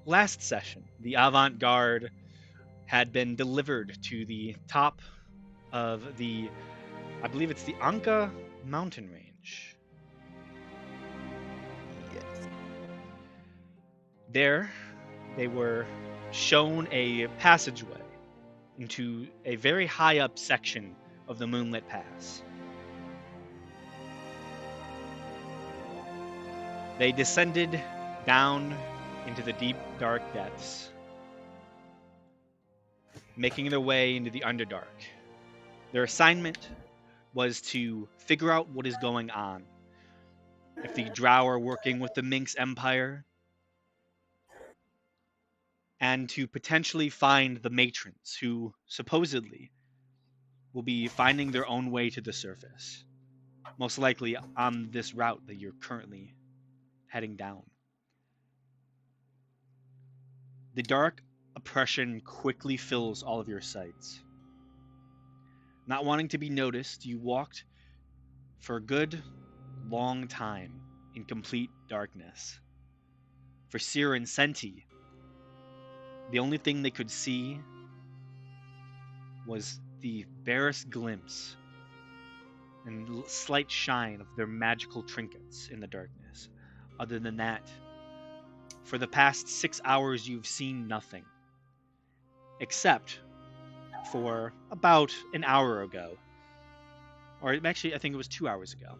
Last session, the avant garde had been delivered to the top of I believe it's the Anka mountain range. Yes. There, they were shown a passageway into a very high up section of the Moonlit Pass. They descended down into the deep, dark depths, making their way into the Underdark. Their assignment was to figure out what is going on. If the Drow are working with the Minx Empire, and to potentially find the matrons who supposedly will be finding their own way to the surface, most likely on this route that you're currently heading down. The dark oppression quickly fills all of your sights. Not wanting to be noticed, you walked for a good long time in complete darkness. For Seer and Senti, the only thing they could see was the barest glimpse and slight shine of their magical trinkets in the darkness. Other than that, for the past 6 hours, you've seen nothing. Except for about an hour ago, or actually, I think it was 2 hours ago,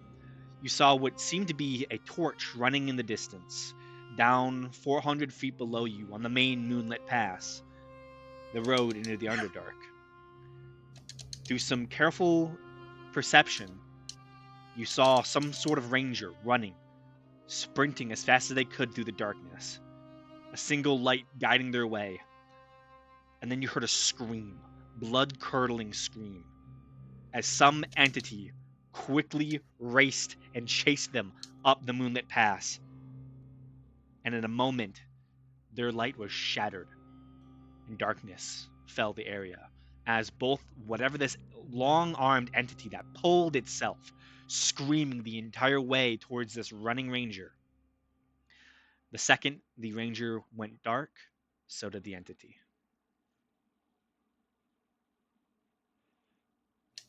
you saw what seemed to be a torch running in the distance, down 400 feet below you on the main Moonlit Pass, the road into the Underdark. Through some careful perception, you saw some sort of ranger running, sprinting as fast as they could through the darkness, a single light guiding their way. And then you heard a scream, blood-curdling scream, as some entity quickly raced and chased them up the Moonlit Pass. And in a moment, their light was shattered, and darkness fell the area, as both whatever this long-armed entity that pulled itself, screaming the entire way towards this running ranger. The second the ranger went dark, so did the entity.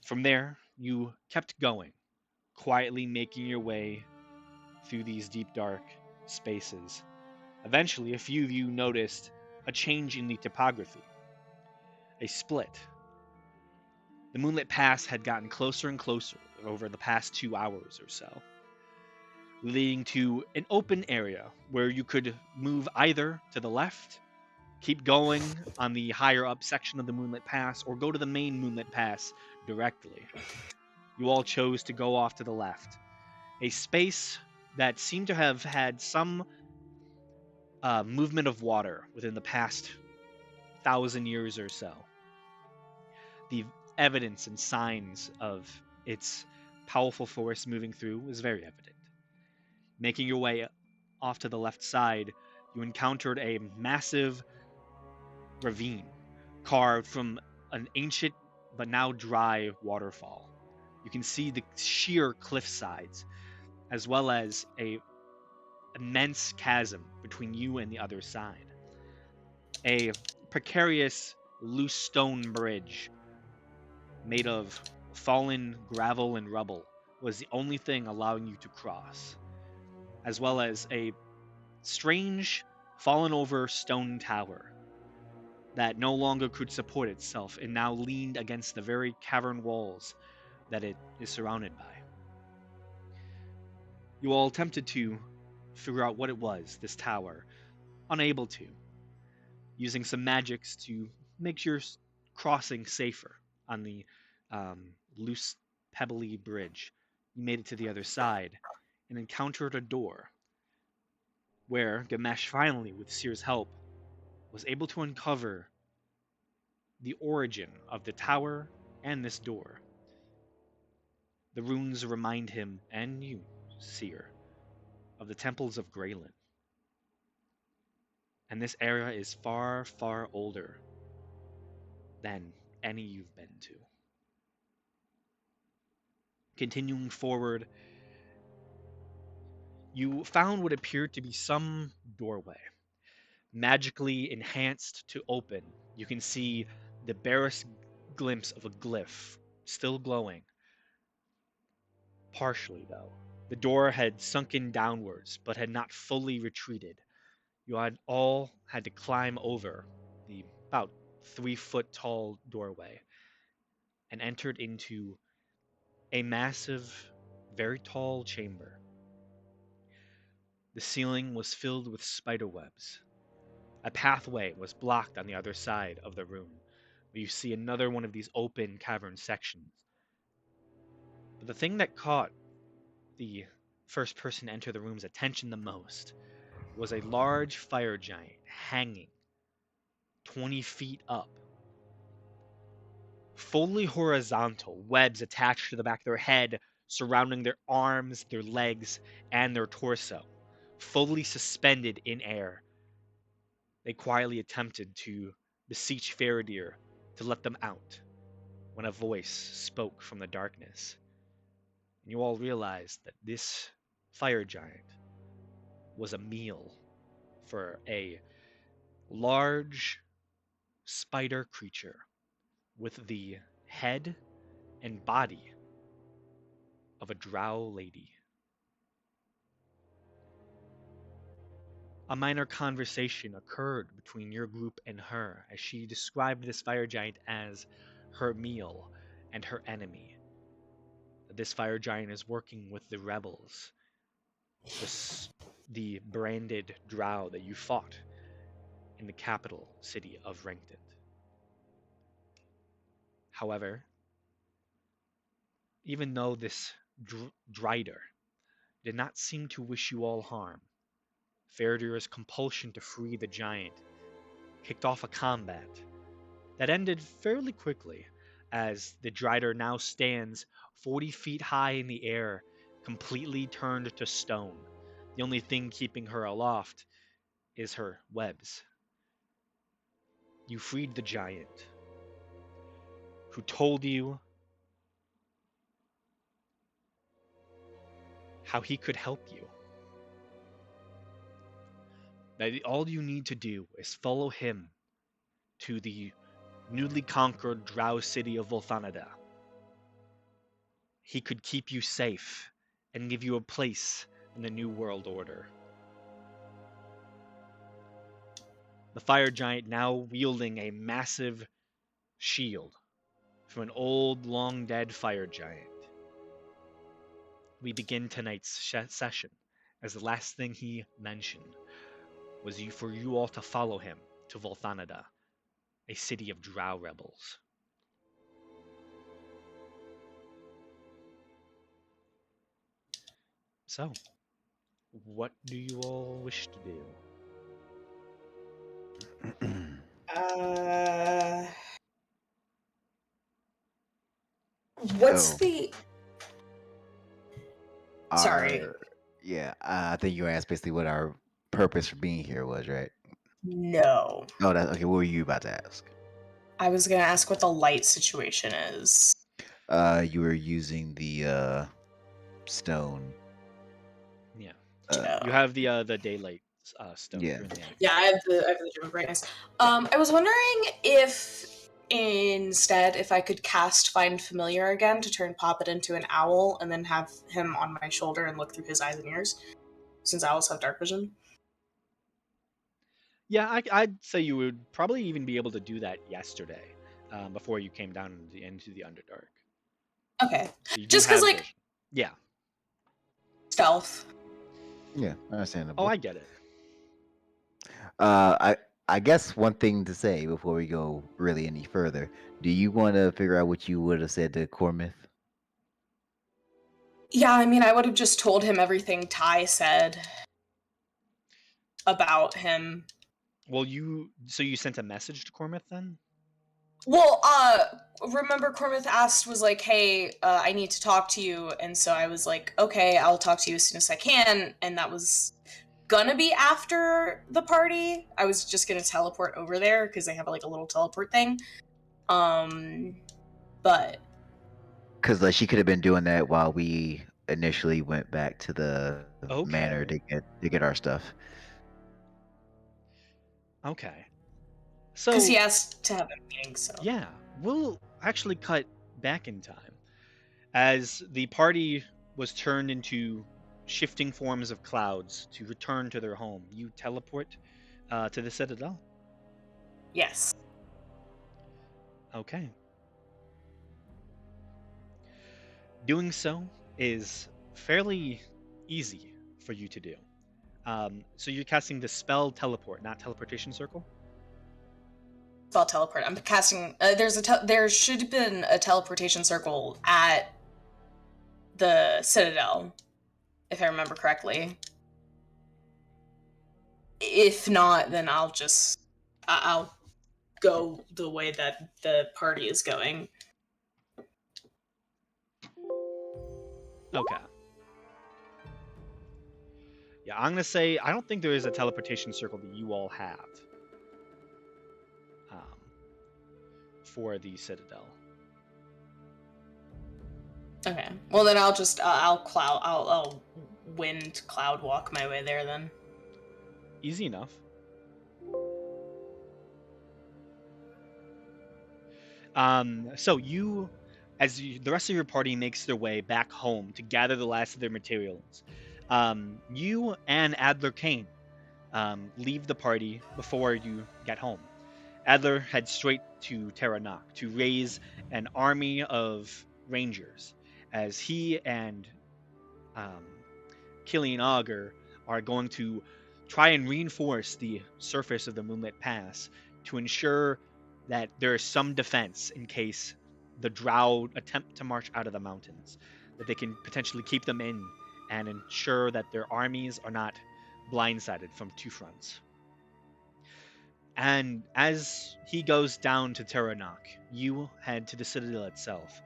From there, you kept going, quietly making your way through these deep, dark spaces. Eventually, a few of you noticed a change in the topography, a split. The Moonlit Pass had gotten closer and closer over the past 2 hours or so, leading to an open area where you could move either to the left, keep going on the higher up section of the Moonlit Pass, or go to the main Moonlit Pass directly. You all chose to go off to the left, a space that seemed to have had some movement of water within the past 1,000 years or so. The evidence and signs of its powerful force moving through was very evident. Making your way off to the left side, you encountered a massive ravine carved from an ancient but now dry waterfall. You can see the sheer cliff sides, as well as a immense chasm between you and the other side. A precarious, loose stone bridge made of fallen gravel and rubble was the only thing allowing you to cross, as well as a strange, fallen over stone tower that no longer could support itself and now leaned against the very cavern walls that it is surrounded by. You all attempted to figure out what it was, this tower, unable to, using some magics to make your crossing safer on the loose, pebbly bridge. You made it to the other side and encountered a door where Gamesh finally, with Seer's help, was able to uncover the origin of the tower and this door. The runes remind him, and you, Seer, of the temples of Graylin. And this area is far, far older than any you've been to. Continuing forward, you found what appeared to be some doorway, magically enhanced to open. You can see the barest glimpse of a glyph, still glowing. Partially, though. The door had sunken downwards, but had not fully retreated. You had all had to climb over the about 3 foot tall doorway and entered into a massive, very tall chamber. The ceiling was filled with spider webs. A pathway was blocked on the other side of the room, where you see another one of these open cavern sections. But the thing that caught the first person to enter the room's attention the most was a large fire giant hanging 20 feet up, fully horizontal, webs attached to the back of their head, surrounding their arms, their legs, and their torso, fully suspended in air. They quietly attempted to beseech Faradir to let them out when a voice spoke from the darkness. And you all realized that this fire giant was a meal for a large spider creature with the head and body of a drow lady. A minor conversation occurred between your group and her as she described this fire giant as her meal and her enemy. This fire giant is working with the rebels, the branded drow that you fought in the capital city of Renkton. However, even though this Drider did not seem to wish you all harm, Faradir's compulsion to free the giant kicked off a combat that ended fairly quickly as the Drider now stands 40 feet high in the air, completely turned to stone. The only thing keeping her aloft is her webs. You freed the giant, who told you how he could help you. That all you need to do is follow him to the newly conquered drow city of Volthanada. He could keep you safe and give you a place in the New World Order. The fire giant now wielding a massive shield from an old, long dead fire giant. We begin tonight's session as the last thing he mentioned was for you all to follow him to Volthanada, a city of drow rebels. So, what do you all wish to do? What's Oh, the? Sorry. yeah, I think you asked basically what our purpose for being here was, right? No. Oh, that okay. What were you about to ask? I was gonna ask what the light situation is. You were using the stone. Yeah, you Oh. have the daylight stone. Yeah. You're in the Yeah, I have the gem of brightness. I was wondering if instead if I could cast Find Familiar again to turn Poppet into an owl and then have him on my shoulder and look through his eyes and ears, since owls have dark vision. Yeah, I'd say you would probably even be able to do that yesterday, before you came down into the Underdark. Okay. So you do Just because, have like, vision. Yeah. stealth. Yeah, Oh, understandable. I get it. Uh, I I guess one thing to say before we go really any further. Do you want to figure out what you would have said to Cormith? Yeah, I mean, I would have just told him everything Ty said about him. Well, you sent a message to Cormith then? Well, remember Cormith asked, was like, hey, I need to talk to you, and so I was like, okay, I'll talk to you as soon as I can, and that was gonna be after the party. I was just gonna teleport over there, because they have, like, a little teleport thing. But... Because like she could have been doing that while we initially went back to the manor Okay. to get our stuff. Okay. So Because he asked to have a meeting, so. yeah, we'll actually cut back in time as the party was turned into shifting forms of clouds to return to their home. You teleport to the Citadel. Yes. Okay. Doing so is fairly easy for you to do. So you're casting the spell teleport, not teleportation circle. Spell teleport. I'm casting. There should have been a teleportation circle at the Citadel, if I remember correctly. If not, then I'll go the way that the party is going. Okay. Yeah, I'm gonna say I don't think there is a teleportation circle that you all have um, for the Citadel. Okay. Well, then I'll wind cloud walk my way there then. Easy enough. So the rest of your party makes their way back home to gather the last of their materials, you and Adler Kane leave the party before you get home. Adler heads straight to Terranok to raise an army of rangers, as he and um, Killian Augur are going to try and reinforce the surface of the Moonlit Pass to ensure that there is some defense in case the Drow attempt to march out of the mountains, that they can potentially keep them in and ensure that their armies are not blindsided from two fronts. And as he goes down to Terranok, you head to the Citadel itself,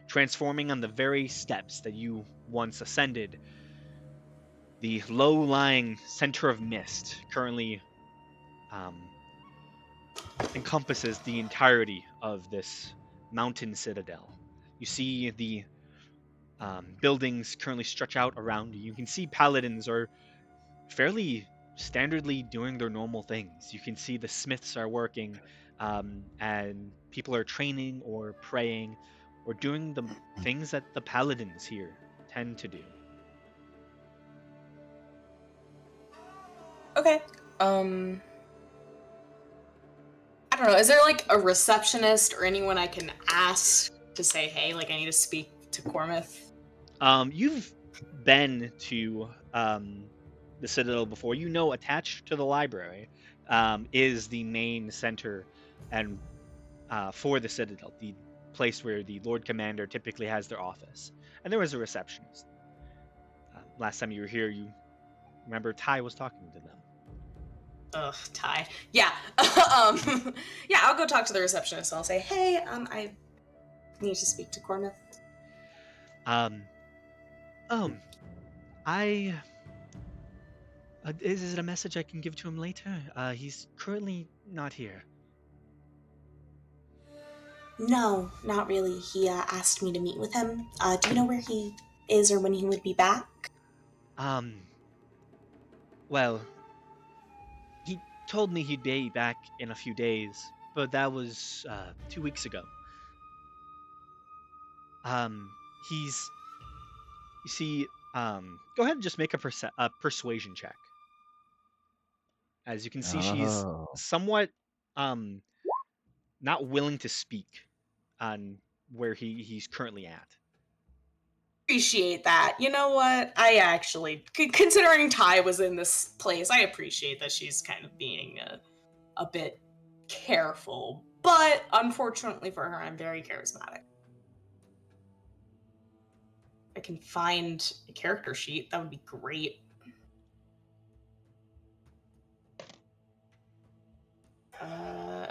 transforming on the very steps that you once ascended. The low-lying center of mist currently encompasses the entirety of this mountain citadel. You see the buildings currently stretch out around you. You can see paladins are fairly standardly doing their normal things. You can see the smiths are working, and people are training or praying or doing the things that the paladins here tend to do. Okay. I don't know. Is there like a receptionist or anyone I can ask to say, hey, like I need to speak to Cormith? You've been to the Citadel before. You know, attached to the library is the main center and for the Citadel, the place where the Lord Commander typically has their office. And there was a receptionist. Last time you were here, you remember Ty was talking to them. Ugh, Ty. Yeah. Yeah, I'll go talk to the receptionist. I'll say, hey, I need to speak to Cormith. I. Is it a message I can give to him later? He's currently not here. No, not really. He asked me to meet with him. Do you know where he is or when he would be back? Well, he told me he'd be back in a few days, but that was 2 weeks ago. He's, you see, go ahead and just make a persuasion check. As you can see, she's somewhat not willing to speak on where he's currently at. Appreciate that. You know what? I actually, considering Ty was in this place, I appreciate that she's kind of being a bit careful. But unfortunately for her, I'm very charismatic. I can find a character sheet. That would be great.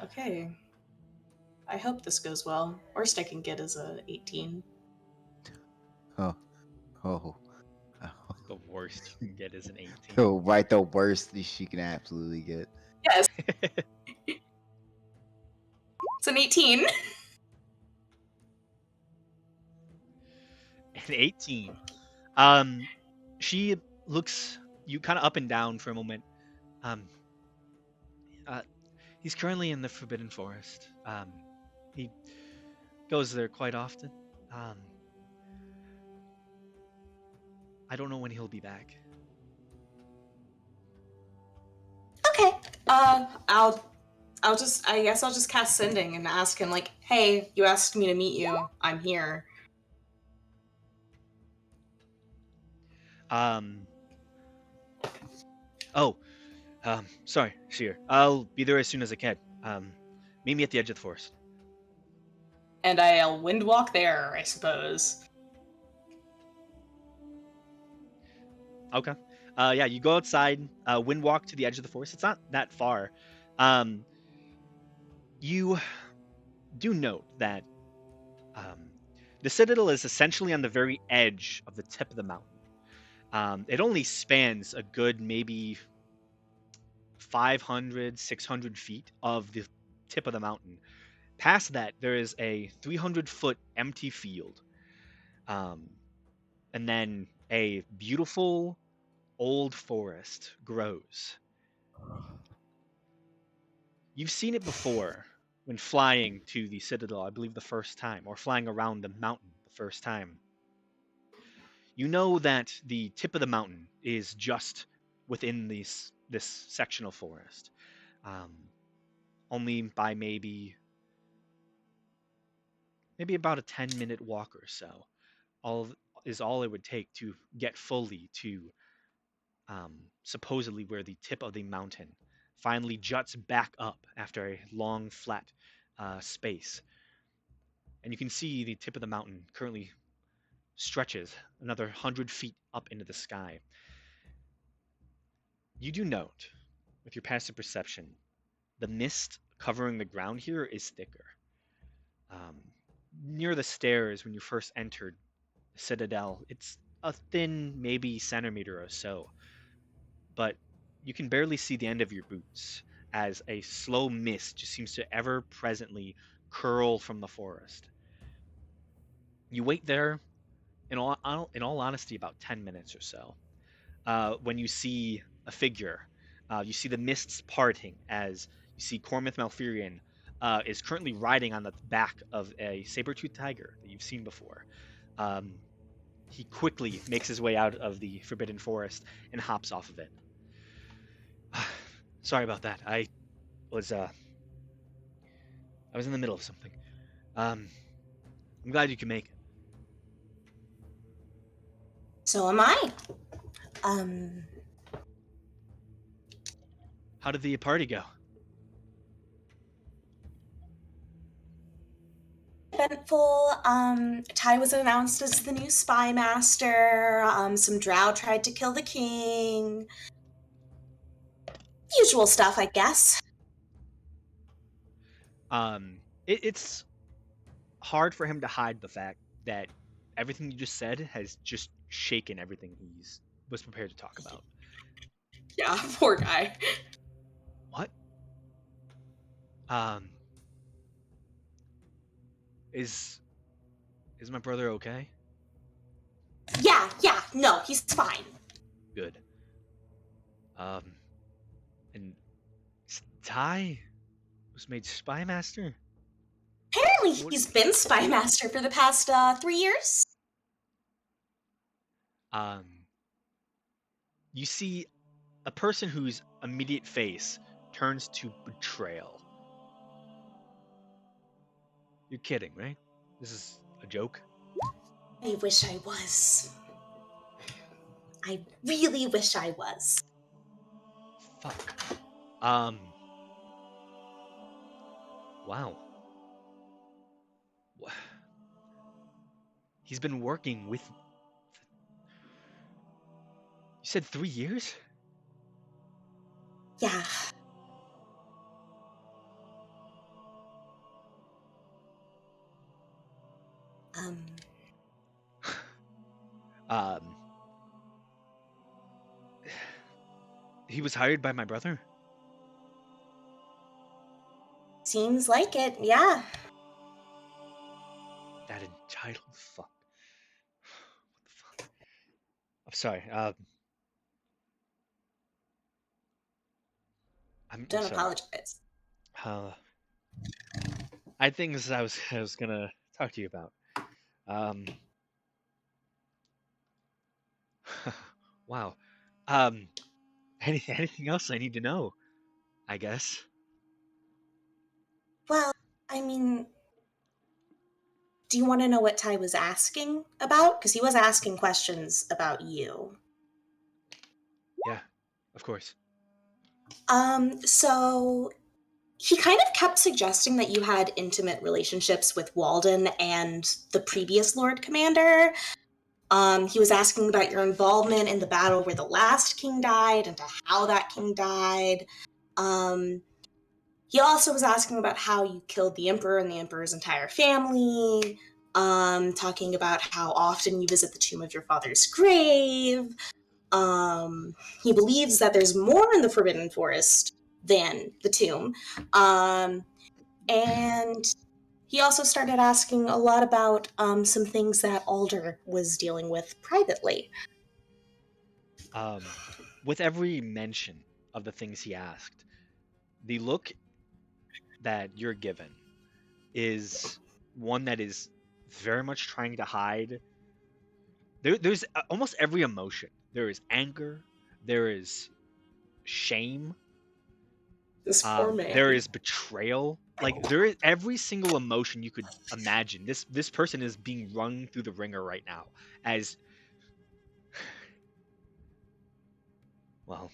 Okay. I hope this goes well. Worst I can get is a 18. Oh. The worst you can get is an 18. So right, the worst she can absolutely get. Yes. It's an 18. An 18. She looks you kind of up and down for a moment. He's currently in the Forbidden Forest. He goes there quite often. Um, I don't know when he'll be back. Okay. I guess I'll just cast sending and ask him like, hey, you asked me to meet you. I'm here. Um, oh, sorry, Sheer. I'll be there as soon as I can. Meet me at the edge of the forest. And I'll wind walk there, I suppose. Okay. Yeah, you go outside, wind walk to the edge of the forest. It's not that far. Um, you do note that the citadel is essentially on the very edge of the tip of the mountain. It only spans a good maybe 500, 600 feet of the tip of the mountain. Past that, there is a 300-foot empty field. And then a beautiful old forest grows. You've seen it before when flying to the citadel, I believe the first time, or flying around the mountain the first time. You know that the tip of the mountain is just within this sectional forest, um, only by maybe about a 10-minute walk or so. All is all it would take to get fully to supposedly where the tip of the mountain finally juts back up after a long flat space. And you can see the tip of the mountain currently stretches another 100 feet up into the sky. You do note, with your passive perception, the mist covering the ground here is thicker. Um, Near the stairs, when you first entered the citadel, it's a thin, maybe centimeter or so, but you can barely see the end of your boots as a slow mist just seems to ever presently curl from the forest. You wait there, in all honesty, about 10 minutes or so. When you see a figure, you see the mists parting as you see Cormac Malfurion is currently riding on the back of a saber-toothed tiger that you've seen before. Um, he quickly makes his way out of the Forbidden Forest and hops off of it. Sorry about that. Was uh, I was in the middle of something. I'm glad you can make it. So am I. Um, How did the party go? eventful. Ty was announced as the new spy master. Some drow tried to kill the king. Usual stuff, I guess. It's hard for him to hide the fact that everything you just said has just shaken everything he's was prepared to talk about. Yeah, poor guy. What? Um, is my brother okay? Yeah, no, he's fine. Good. And Ty was made spy master. Apparently, What? he's been spy master for the past 3 years. Um, you see a person whose immediate face turns to betrayal. You're kidding, right? This is a joke. I wish I was. I really wish I was. Fuck. Wow. He's been working with. You said 3 years? Yeah. Um, Um. He was hired by my brother? seems like it, yeah. That entitled fuck. What the fuck? I'm sorry. I'm Don't sorry. apologize. I think this is I was gonna talk to you about. Um, wow. Um, anything else I need to know? I guess. Well, I mean, do you want to know what Ty was asking about? Because he was asking questions about you. Yeah, of course. So he kind of kept suggesting that you had intimate relationships with Walden and the previous Lord Commander. He was asking about your involvement in the battle where the last king died and to how that king died. He also was asking about how you killed the Emperor and the Emperor's entire family. Talking about how often you visit the tomb of your father's grave. He believes that there's more in the Forbidden Forest than the tomb. And he also started asking a lot about some things that Alder was dealing with privately. With every mention of the things he asked, the look that you're given is one that is very much trying to hide. There's almost every emotion. There is anger. There is shame. This poor man. There is betrayal. Like there is every single emotion you could imagine. This person is being run through the ringer right now. As well,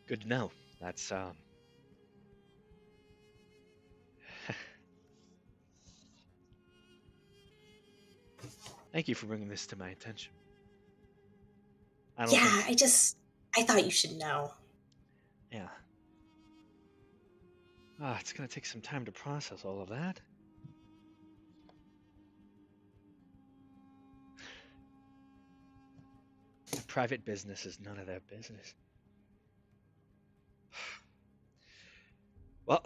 good to know. That's Thank you for bringing this to my attention. I don't Yeah, think. I thought you should know. Yeah. It's gonna take some time to process all of that. My private business is none of their business. Well,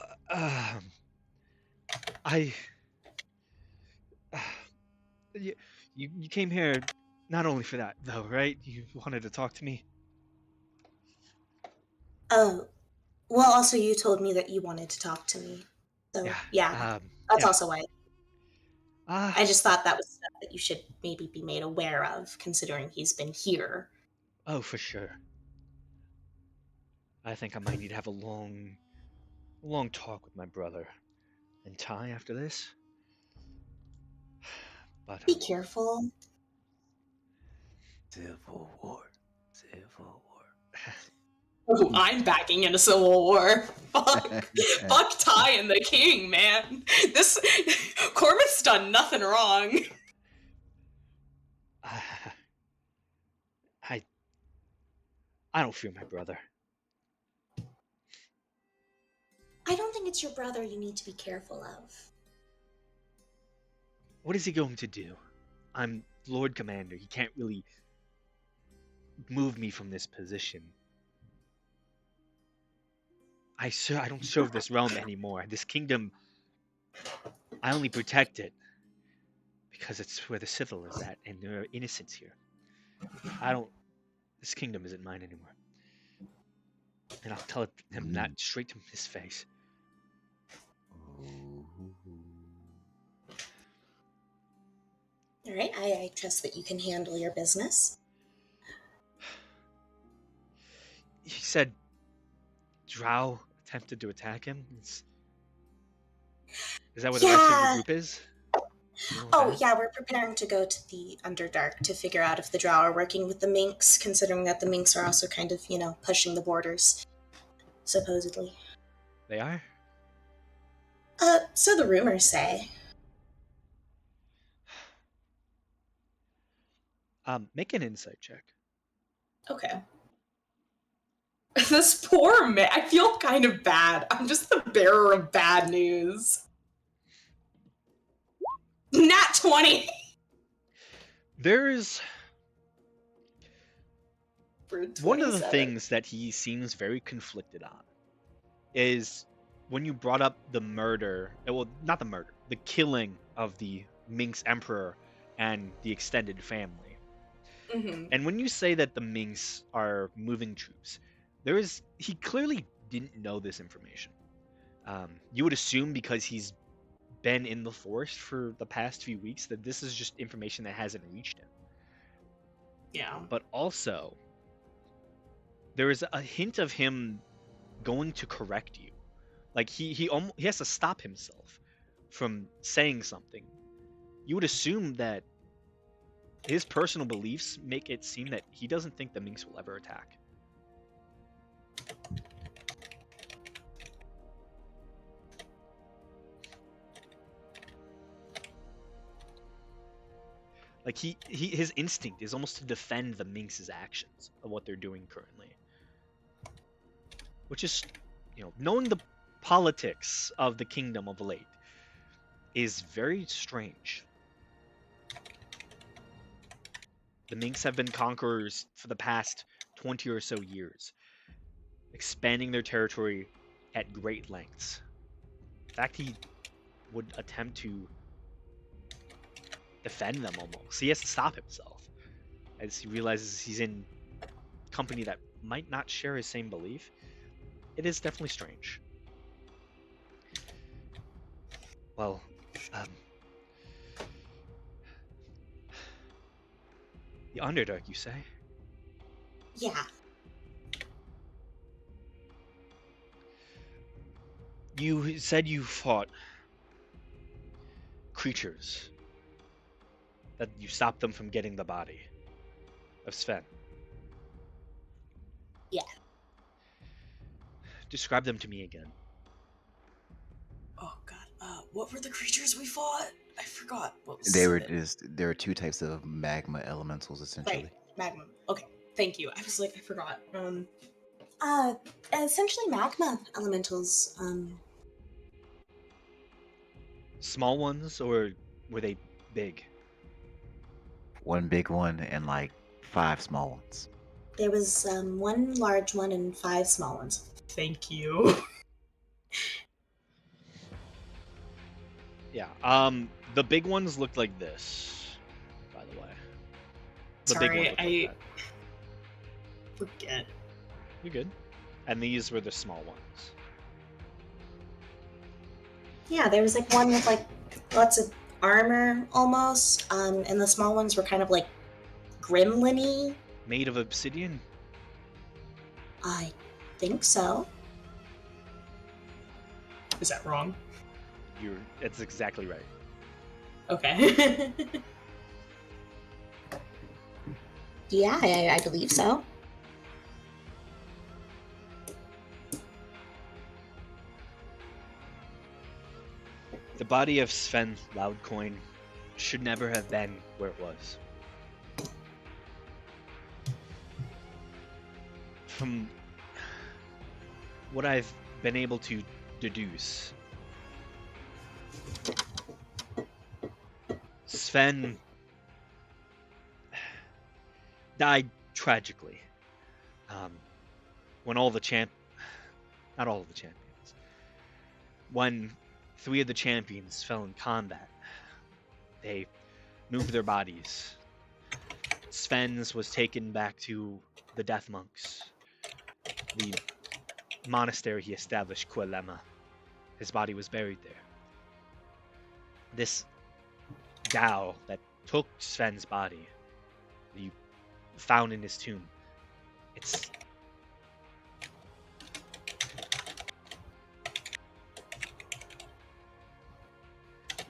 I. You, you came here not only for that, though, right? You wanted to talk to me? Oh, well, also you told me that you wanted to talk to me. So, Yeah. yeah, that's Yeah. also why. Uh, I just thought that was stuff that you should maybe be made aware of, considering he's been here. oh, for sure. I think I might need to have a long talk with my brother and Ty after this. But, Be careful. Civil War. Civil Oh, I'm backing in a civil war. Fuck. War. Fuck Ty and the king, man. This Corma's done nothing wrong. I I don't fear my brother. I don't think it's your brother you need to be careful of. What is he going to do? I'm Lord Commander. He can't really move me from this position. I don't serve this realm anymore. This kingdom, I only protect it because it's where the civil is at, and there are innocents here. I don't. This kingdom isn't mine anymore, and I'll tell him that straight to his face. All right, I trust that you can handle your business. He said Drow attempted to attack him. Is that where the rest of your group is? Oh, yeah, we're preparing to go to the Underdark to figure out if the Drow are working with the Minks, considering that the Minks are also kind of, pushing the borders, supposedly. They are? So the rumors say. Make an insight check. Okay. This poor man, I feel kind of bad. I'm just the bearer of bad news. Nat 20! There's one of the 27. things that he seems very conflicted on is when you brought up the murder, well, not the murder, the killing of the Minx Emperor and the extended family. Mm-hmm. And when you say that the Minx are moving troops, he clearly didn't know this information. You would assume because he's been in the forest for the past few weeks that this is just information that hasn't reached him. Yeah. But also, there is a hint of him going to correct you. Like he has to stop himself from saying something. You would assume that his personal beliefs make it seem that he doesn't think the minx will ever attack. Like his instinct is almost to defend the minx's actions of what they're doing currently. Which is, knowing the politics of the kingdom of late is very strange. The minx have been conquerors for the past 20 or so years, expanding their territory at great lengths. In fact, he would attempt to defend them almost. He has to stop himself as he realizes he's in company that might not share his same belief. It is definitely strange. Well, the Underdark, you say? Yeah. You said you fought creatures, that you stopped them from getting the body of Sven. Yeah. Describe them to me again. Oh god. What were the creatures we fought? I forgot. What was There were two types of magma elementals essentially. Right. Magma. Okay. Thank you. I was like, I forgot. Essentially magma elementals. Small ones, or were they big? One big one and like 5 small ones. There was one large one and 5 small ones. Thank you. Yeah. The big ones looked like this, by the way. The big Sorry, one looked like that. Forget. You're good. And these were the small ones. Yeah, there was like one with like lots of armor almost, and the small ones were kind of like gremlin-y. Made of obsidian? I think so. Is that wrong? That's exactly right. Okay. Yeah, I believe so. The body of Sven Loudcoin should never have been where it was. From what I've been able to deduce, Sven died tragically when not all of the champions, when 3 of the champions fell in combat. They moved their bodies. Sven's was taken back to the Death Monks, the monastery he established, Kualema. His body was buried there. This Dao that took Sven's body, that you found in his tomb, it's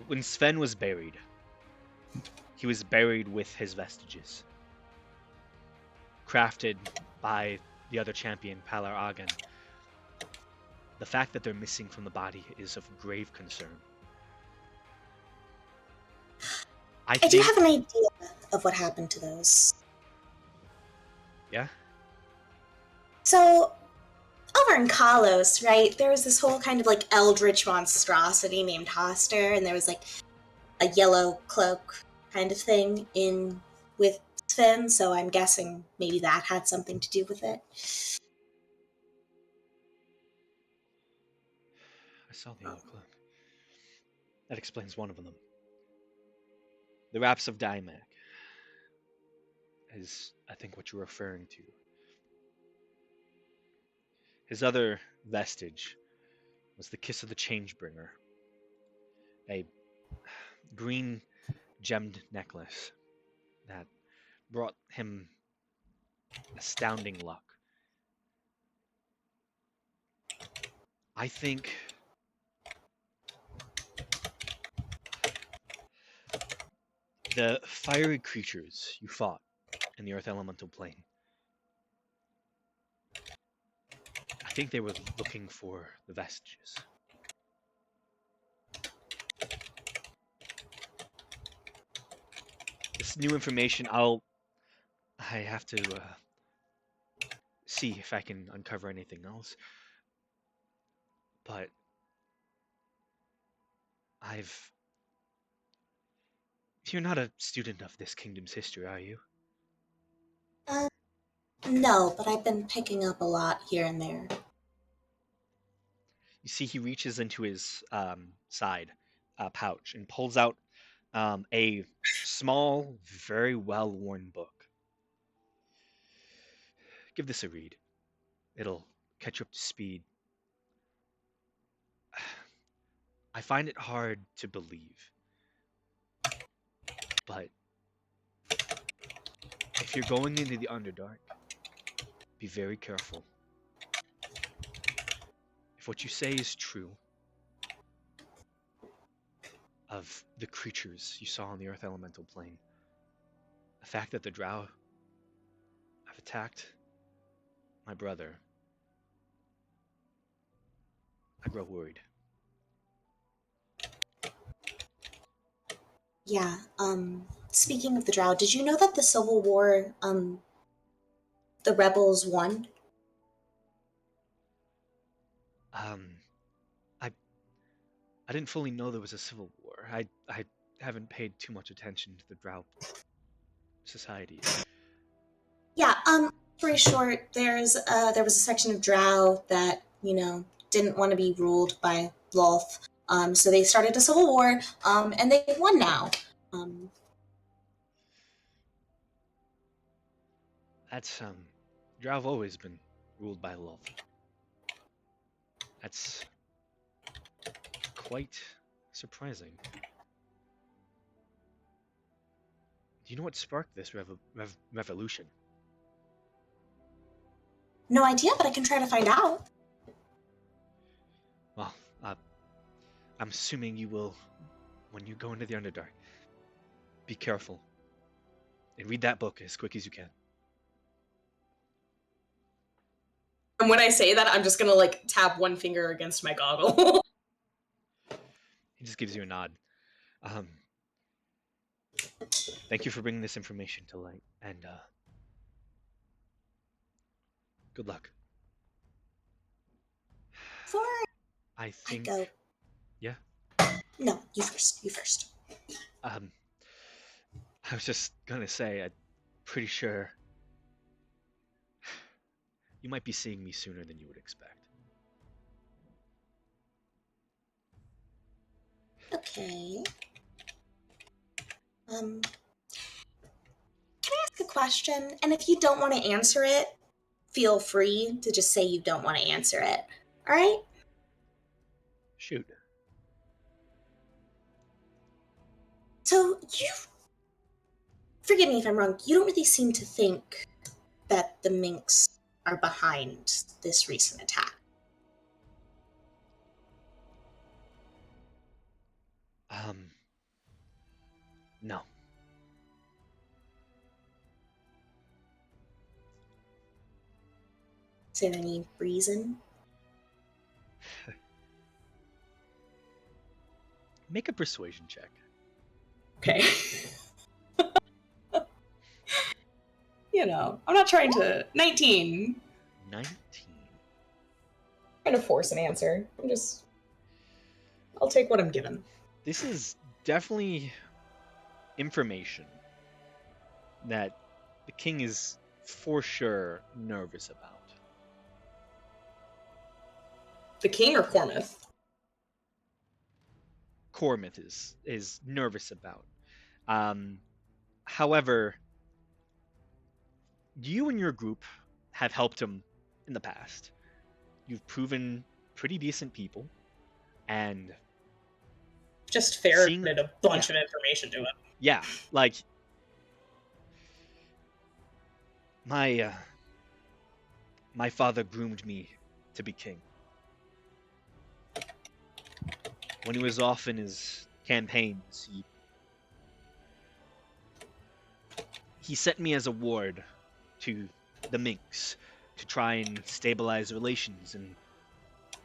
when Sven was buried, he was buried with his vestiges, crafted by the other champion, Palar Agan. The fact that they're missing from the body is of grave concern. I do have an idea of what happened to those. Yeah? So, over in Kalos, right, there was this whole kind of like eldritch monstrosity named Hoster, and there was like a yellow cloak kind of thing in with Sven, so I'm guessing maybe that had something to do with it. I saw the yellow cloak. That explains one of them. The Raps of Dymac is, I think, what you're referring to. His other vestige was the kiss of the Changebringer, a green gemmed necklace that brought him astounding luck. I think the fiery creatures you fought in the Earth Elemental Plane, I think they were looking for the vestiges. This new information, I have to see if I can uncover anything else. But you're not a student of this kingdom's history, are you? No, but I've been picking up a lot here and there. You see, he reaches into his side pouch and pulls out a small, very well-worn book. Give this a read. It'll catch you up to speed. I find it hard to believe, but if you're going into the Underdark, be very careful. If what you say is true of the creatures you saw on the Earth Elemental Plane, the fact that the Drow have attacked my brother, I grow worried. Yeah, speaking of the Drow, did you know that the Civil War, the rebels won? I didn't fully know there was a civil war. I haven't paid too much attention to the Drow society. Yeah, pretty short, there was a section of Drow that, didn't want to be ruled by Lolth. So they started a civil war, and they won now. That's Drow have always been ruled by love. That's quite surprising. Do you know what sparked this revolution? No idea, but I can try to find out. Well, I'm assuming you will, when you go into the Underdark, be careful and read that book as quick as you can. And when I say that, I'm just gonna like tap one finger against my goggle. He just gives you a nod. Thank you for bringing this information to light, and good luck. Before I I think. go. Yeah. No, you first. You first. I was just gonna say, I'm pretty sure you might be seeing me sooner than you would expect. Okay. Can I ask a question? And if you don't want to answer it, feel free to just say you don't want to answer it. All right? Shoot. So forgive me if I'm wrong, you don't really seem to think that the Minks are behind this recent attack. No. Is there any reason? Make a persuasion check. Okay. I'm not trying to. 19. 19. Trying to force an answer. I'll take what I'm given. This is definitely information that the king is for sure nervous about. The king or Cormith? Cormith is nervous about. However, you and your group have helped him in the past. you've proven pretty decent people, and Just Seeing- ferreted a bunch of information to him. yeah, like my father groomed me to be king. When he was off in his campaigns, he sent me as a ward to the Minx to try and stabilize relations and,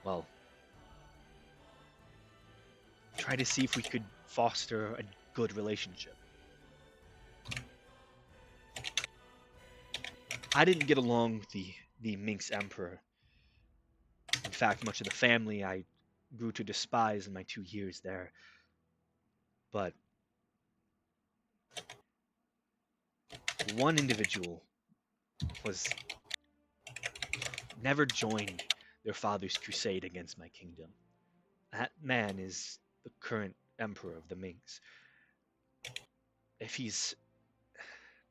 well, try to see if we could foster a good relationship. I didn't get along with the Minx Emperor. In fact, much of the family I grew to despise in my 2 years there. But one individual was never joined their father's crusade against my kingdom. That man is the current emperor of the Minx. If he's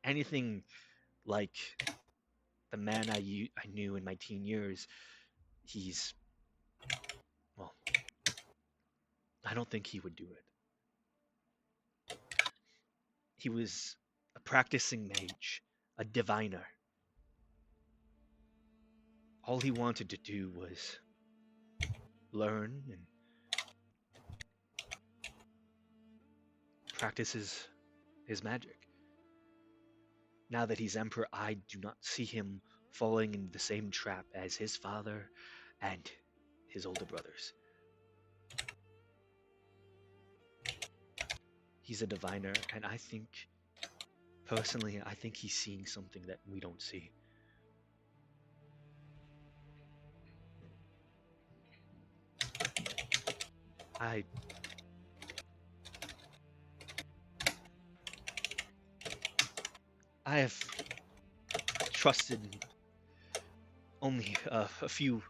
anything like the man I knew in my teen years, he's, well, I don't think he would do it. He was a practicing mage, a diviner. All he wanted to do was learn and practice his magic. Now that he's emperor, I do not see him falling into the same trap as his father and his older brothers. He's a diviner, and I think, personally, I think he's seeing something that we don't see. I have trusted only a few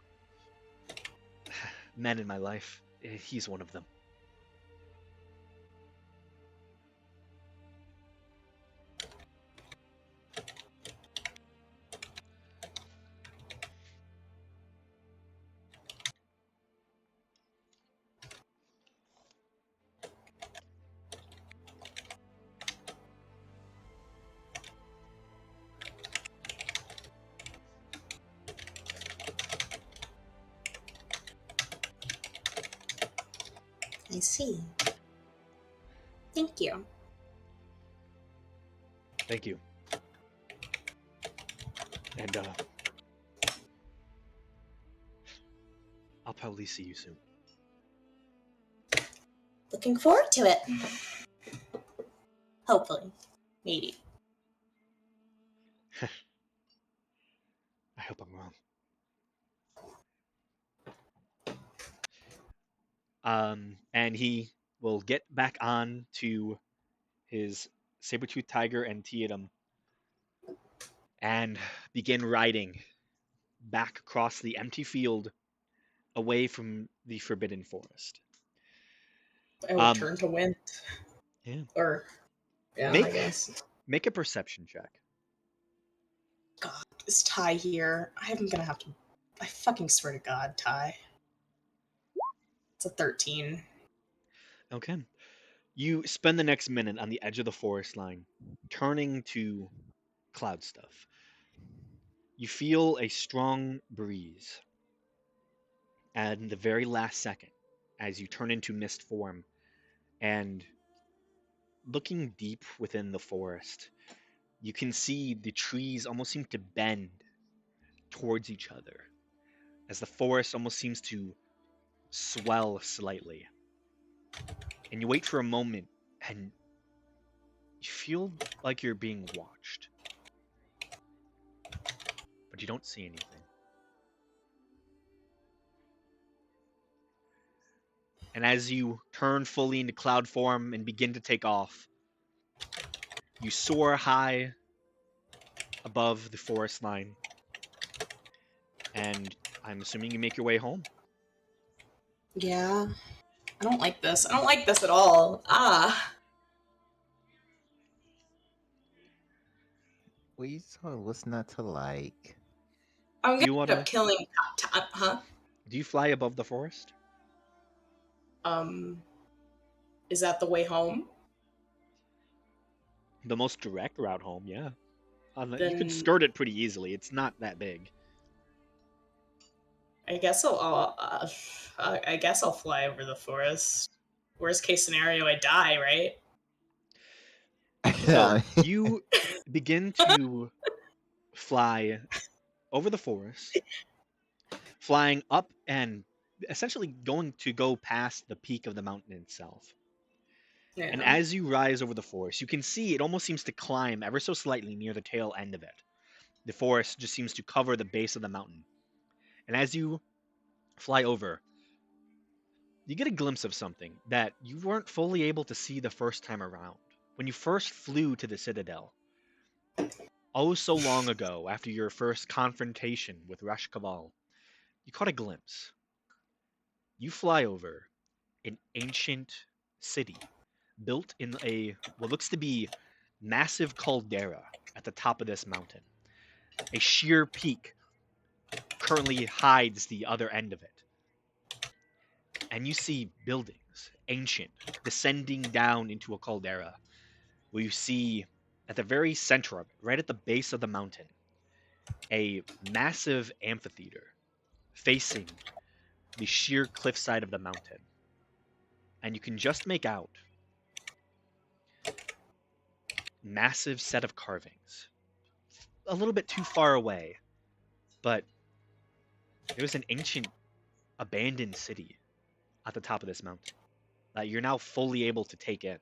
men in my life. He's one of them. I see. Thank you. Thank you. And I'll probably see you soon. Looking forward to it. Hopefully. Maybe. I hope I'm wrong. And he will get back on to his saber-tooth tiger and Tietum and begin riding back across the empty field away from the Forbidden Forest. I will turn to Wint. Yeah. Or, yeah, Make- I guess. Make a perception check. God, is Ty here? I'm gonna have to. I fucking swear to God, Ty. It's a 13. Okay. You spend the next minute on the edge of the forest line, turning to cloud stuff. You feel a strong breeze. And the very last second, as you turn into mist form, and looking deep within the forest, you can see the trees almost seem to bend towards each other, as the forest almost seems to swell slightly. And you wait for a moment, and you feel like you're being watched. But you don't see anything. And as you turn fully into cloud form and begin to take off, you soar high above the forest line. And I'm assuming you make your way home. Yeah. I don't like this. I don't like this at all. Ah. What you told what's not to like? I'm Do you gonna end wanna? up killing. Huh? Do you fly above the forest? Is that the way home? The most direct route home, yeah. You could Then skirt it pretty easily. It's not that big. I guess I guess I'll fly over the forest. Worst case scenario, I die, right? So you begin to fly over the forest, flying up and essentially going to go past the peak of the mountain itself. And Yeah. as you rise over the forest, you can see it almost seems to climb ever so slightly near the tail end of it. The forest just seems to cover the base of the mountain. And as you fly over, you get a glimpse of something that you weren't fully able to see the first time around. When you first flew to the Citadel, oh so long ago, after your first confrontation with Rash Kaval, you caught a glimpse. You fly over an ancient city built in what looks to be massive caldera at the top of this mountain. A sheer peak currently hides the other end of it. And you see buildings, ancient, descending down into a caldera, where you see at the very center of it, right at the base of the mountain, a massive amphitheater facing the sheer cliffside of the mountain. And you can just make out massive set of carvings. A little bit too far away, but there's an ancient abandoned city at the top of this mountain that you're now fully able to take in.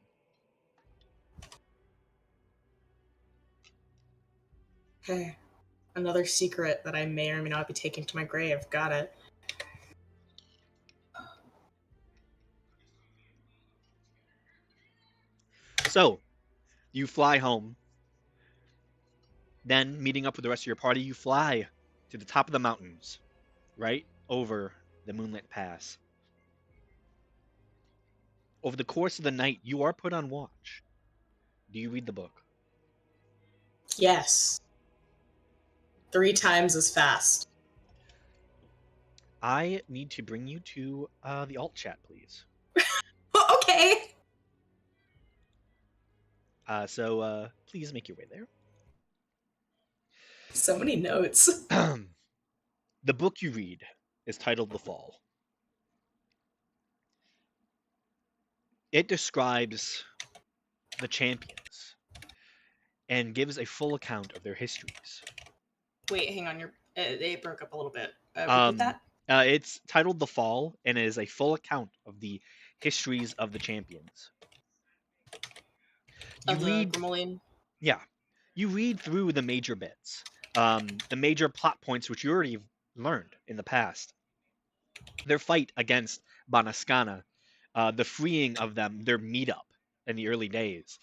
Okay. Another secret that I may or may not be taking to my grave. Got it. So, you fly home. Then, meeting up with the rest of your party, you fly to the top of the mountains, right over the Moonlit Pass. Over the course of the night, you are put on watch. Do you read the book? Yes. 3 times as fast. I need to bring you to the alt chat, please. Okay. So please make your way there. So many notes. The book you read is titled The Fall. It describes the champions and gives a full account of their histories. Wait, hang on. It broke up a little bit. Um, Repeat that. It's titled The Fall and is a full account of the histories of the champions. You Of the read, Grimoleon. yeah, you read through the major bits, the major plot points which you already learned in the past. Their fight against Banaskana, the freeing of them, their meetup in the early days.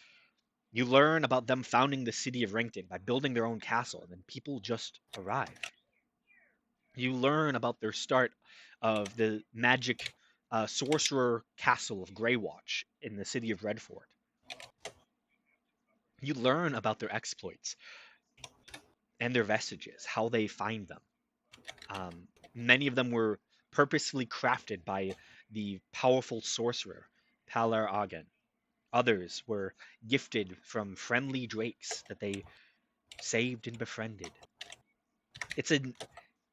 You learn about them founding the city of Renkton by building their own castle, and then people just arrive. You learn about their start of the magic sorcerer castle of Greywatch in the city of Redfort. You learn about their exploits and their vestiges, how they find them. Many of them were purposefully crafted by the powerful sorcerer Palar Agen. Others were gifted from friendly drakes that they saved and befriended. It's an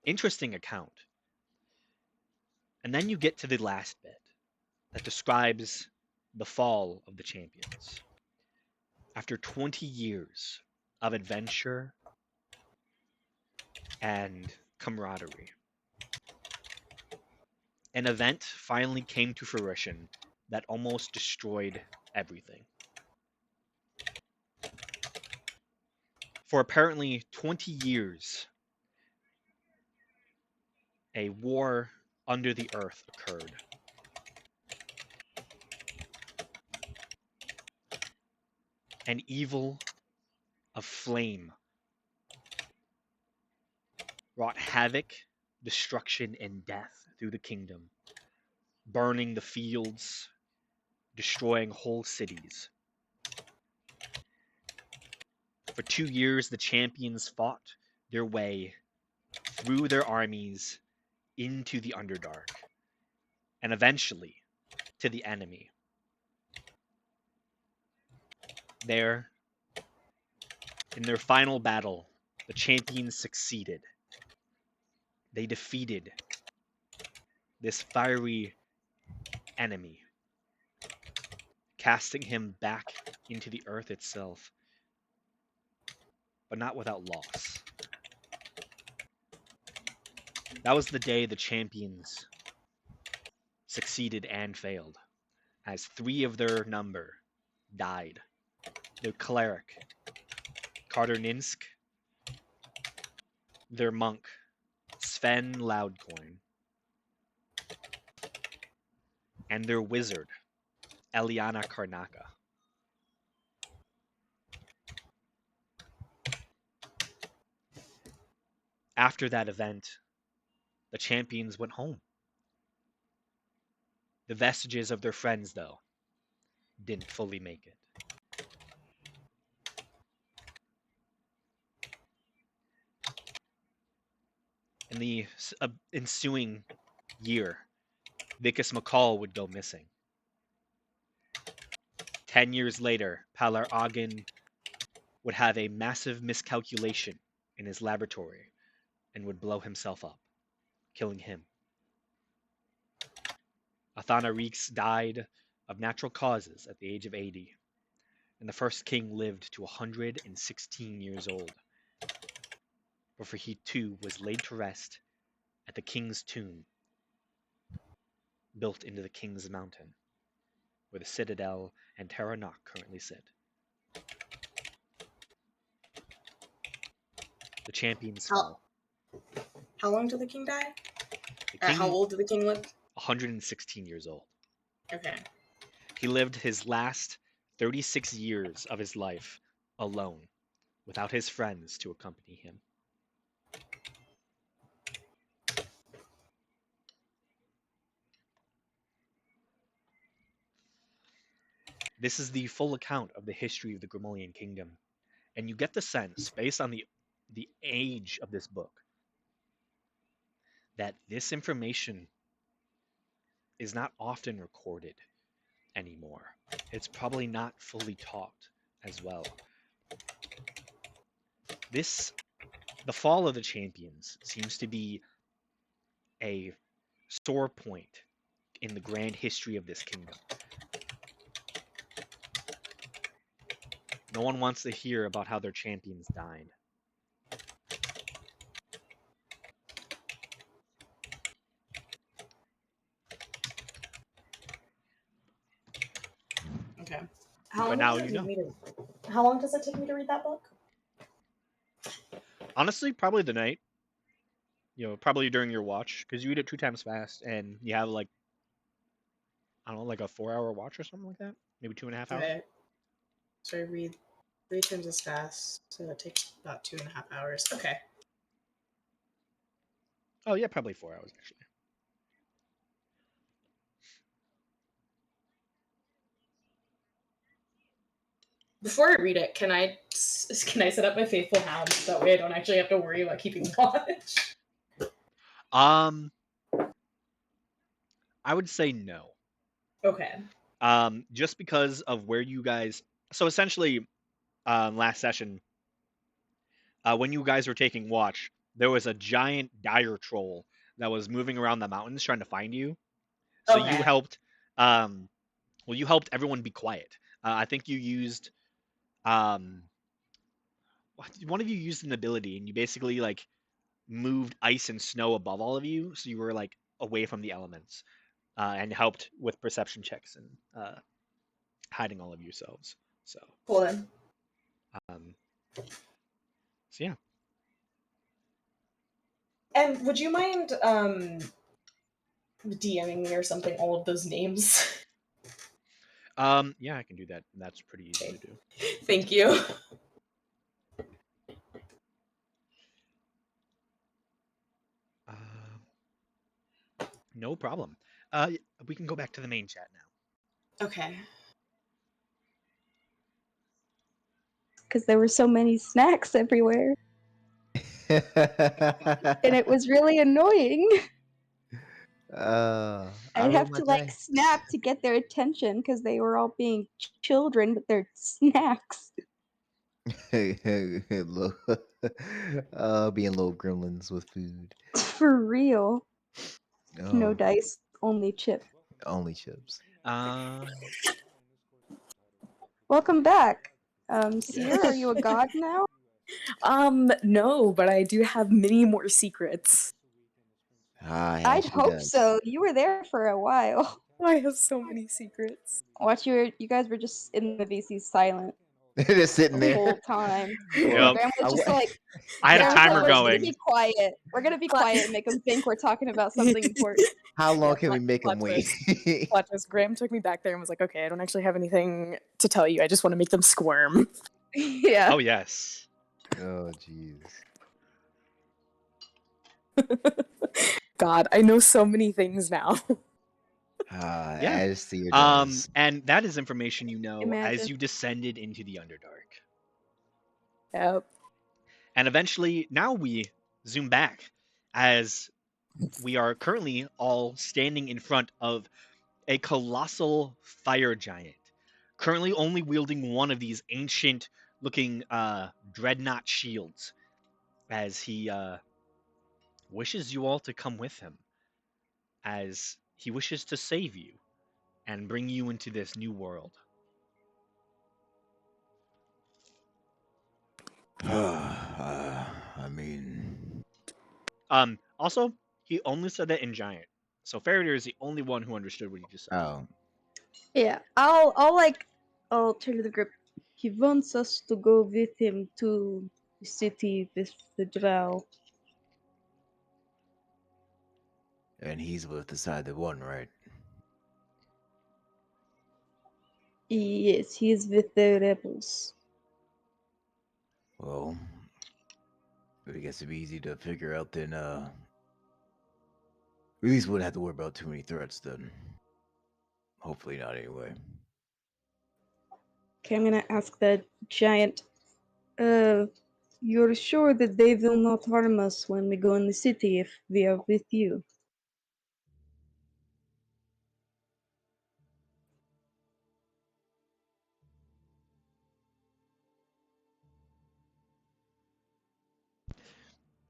interesting account. And then you get to the last bit that describes the fall of the champions. After 20 years of adventure and camaraderie, an event finally came to fruition that almost destroyed everything. For apparently 20 years, a war under the earth occurred. An evil of flame wrought havoc, destruction, and death through the kingdom, burning the fields, destroying whole cities. For 2 years, the champions fought their way through their armies into the Underdark, and eventually to the enemy. There, in their final battle, the champions succeeded. They defeated this fiery enemy, casting him back into the earth itself, but not without loss. That was the day the champions succeeded and failed, as 3 of their number died. Their cleric, Karderninsk, their monk, Sven Loudcoin, and their wizard, Eliana Karnaka. After that event, the champions went home. The vestiges of their friends, though, didn't fully make it. In the ensuing year, Vicus McCall would go missing. 10 years later, Palar Agin would have a massive miscalculation in his laboratory and would blow himself up, killing him. Athana Reeks died of natural causes at the age of 80, and the first king lived to 116 years old, before he too was laid to rest at the king's tomb, built into the King's Mountain, where the Citadel and Terra Nock currently sit. The champions fell. How long did the king die? The king, How old did the king live? 116 years old. Okay. He lived his last 36 years of his life alone, without his friends to accompany him. This is the full account of the history of the Grimolian Kingdom, and you get the sense, based on the age of this book, that this information is not often recorded anymore. It's probably not fully taught as well. The fall of the champions seems to be a sore point in the grand history of this kingdom. No one wants to hear about how their champions died. Okay. But now you know. How long does it take me to read that book? Honestly, probably the night. Probably during your watch, because you read it 2 times fast, and you have like a 4-hour watch or something like that, maybe 2.5 hours. Okay. So I read 3 times as fast, so that takes about 2.5 hours. Okay. Oh yeah, probably 4 hours actually. Before I read it, can I set up my faithful hound so that way I don't actually have to worry about keeping watch? I would say no. Okay. Just because of where you guys. So essentially, last session, when you guys were taking watch, there was a giant dire troll that was moving around the mountains trying to find you. So Okay. you helped. You helped everyone be quiet. I think you used. One of you used an ability, and you basically like moved ice and snow above all of you, so you were like away from the elements, and helped with perception checks and hiding all of yourselves. So Cool then. So yeah. And would you mind DMing me or something all of those names? Yeah, I can do that. That's pretty easy to do. Thank you. No problem. We can go back to the main chat now. Okay. Because there were so many snacks everywhere. and it was really annoying. I I'd roll have my to like dice. snap to get their attention because they were all being children, but they're snacks. Little- being little gremlins with food. For real. No Oh, dice, only chip. only chips. Welcome back. Seer, are you a god now? No, but I do have many more secrets. Ah, yeah, I'd she hope does. so. You were there for a while. I have so many secrets. Watch you guys were just in the VC silent Just sitting the there. whole time. Yep. Graham was just like, I had a Graham was like, timer we're just gonna going. be quiet. We're gonna be quiet and make them think we're talking about something important. How long Yeah, can we make them plot wait? Plot twist. Graham took me back there and was like, okay, I don't actually have anything to tell you. I just want to make them squirm. Yeah. Oh yes. Oh, jeez. God, I know so many things now. Ah, Yeah. as Seer does. And that is information you know Imagine. as you descended into the Underdark. Yep. And eventually, now we zoom back as we are currently all standing in front of a colossal fire giant, currently only wielding one of these ancient looking dreadnought shields, as he wishes you all to come with him, as he wishes to save you and bring you into this new world. I mean, Also, he only said that in giant. So Faraday is the only one who understood what he just said. oh, Yeah. I'll turn to the group. He wants us to go with him to the city with the drow. and he's with the side that won, right? Yes, he's with the rebels. Well, I guess it'd be easy to figure out then, we at least wouldn't have to worry about too many threats then. Hopefully not anyway. Okay, I'm gonna ask that giant. You're sure that they will not harm us when we go in the city if we are with you?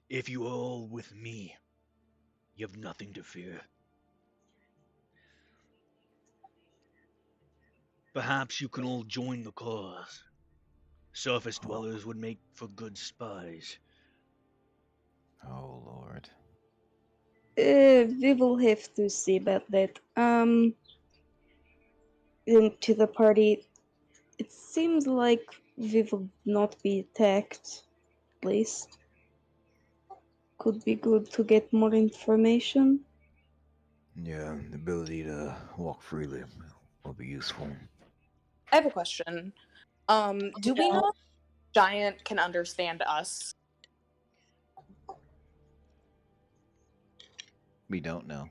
If you are all with me, you have nothing to fear. Perhaps you can all join the cause. Surface dwellers would make for good spies. Oh, Lord. We will have to see about that. Into the party, it seems like we will not be attacked, at least. Could be good to get more information. Yeah, the ability to walk freely will be useful. I have a question. Do we know if Giant can understand us? We don't know.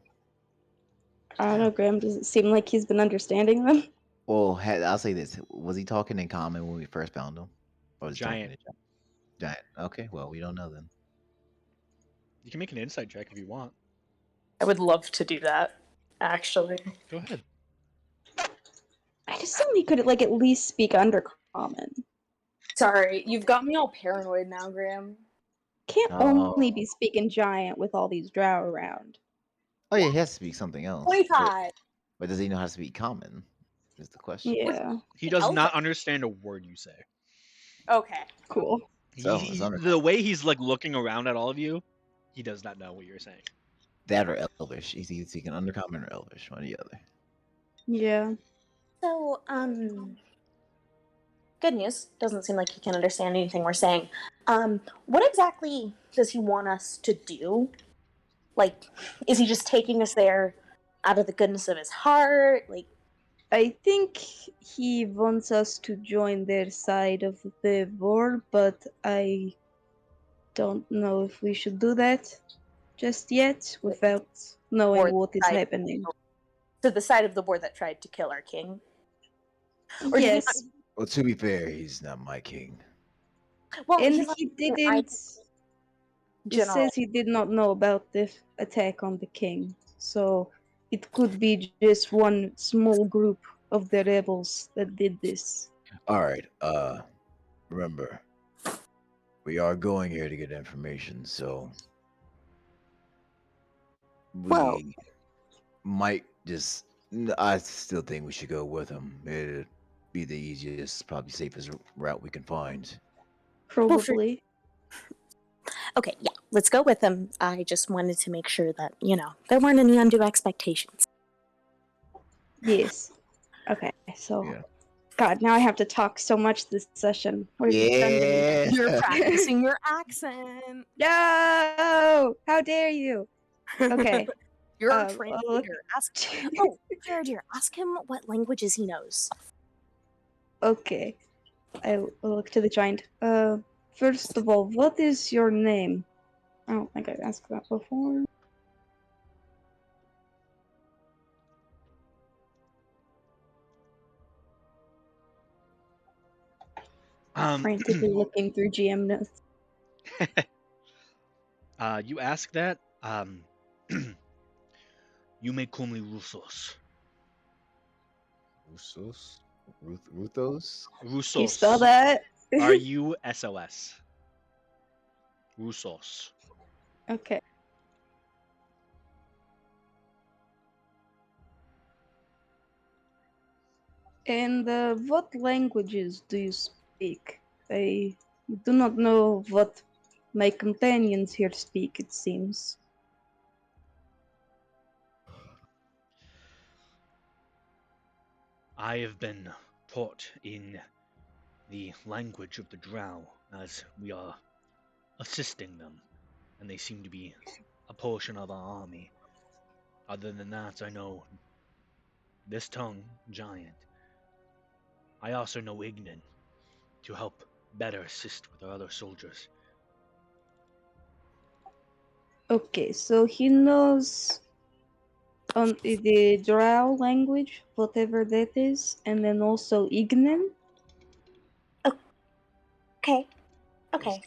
I don't know, Graham. Does it seem like he's been understanding them? Well, I'll say this: was he talking in common when we first found him, or was he Giant. talking in giant? Okay, well, we don't know then. You can make an insight check if you want. I would love to do that, actually. Go ahead. I assume he could like at least speak Undercommon. Sorry, you've got me all paranoid now, Graham. Can't Oh. only be speaking giant with all these drow around. Oh yeah, he has to speak something else. 25! But does he know how to speak common? Is the question. Yeah, He does Elven. not understand a word you say. Okay. cool. So, it's The way he's like looking around at all of you, he does not know what you're saying. That or Elvish. He's either speaking Undercommon or Elvish, one or the other. Yeah. So, good news. Doesn't seem like he can understand anything we're saying. What exactly does he want us to do? Like, is he just taking us there out of the goodness of his heart? Like, I think he wants us to join their side of the war, but I don't know if we should do that just yet without knowing Or what is side- happening. to the side of the war that tried to kill our king? Or did he Yes, Well, to be fair, he's not my king. Well, and he's not he saying I- didn't. It General. says he did not know about the attack on the king, so it could be just one small group of the rebels that did this. All right. Remember, we are going here to get information, so we Well- might just. I still think we should go with him. It'd be the easiest, probably safest route we can find. Probably. Okay, yeah, let's go with him. I just wanted to make sure that, there weren't any undue expectations. Yes. Okay, so Yeah. God, now I have to talk so much this session. What have you done to me? Yeah. You're practicing your accent. No! How dare you? Okay. You're Uh, a trained I'll look- leader. Ask him what languages he knows. Okay. I will look to the giant. First of all, what is your name? I don't think I asked that before. Frantically looking through GM notes. You ask that. You may call me Russos. Rusos? Ruthos? Russos. Can you spell that? Russos. Russos. Okay. And what languages do you speak? I do not know what my companions here speak, it seems. I have been taught in the language of the Drow as we are assisting them, and they seem to be a portion of our army. Other than that, I know this tongue, Giant. I also know Ignan to help better assist with our other soldiers. Okay, so he knows the Drow language, whatever that is, and then also Ignan. Okay. Okay.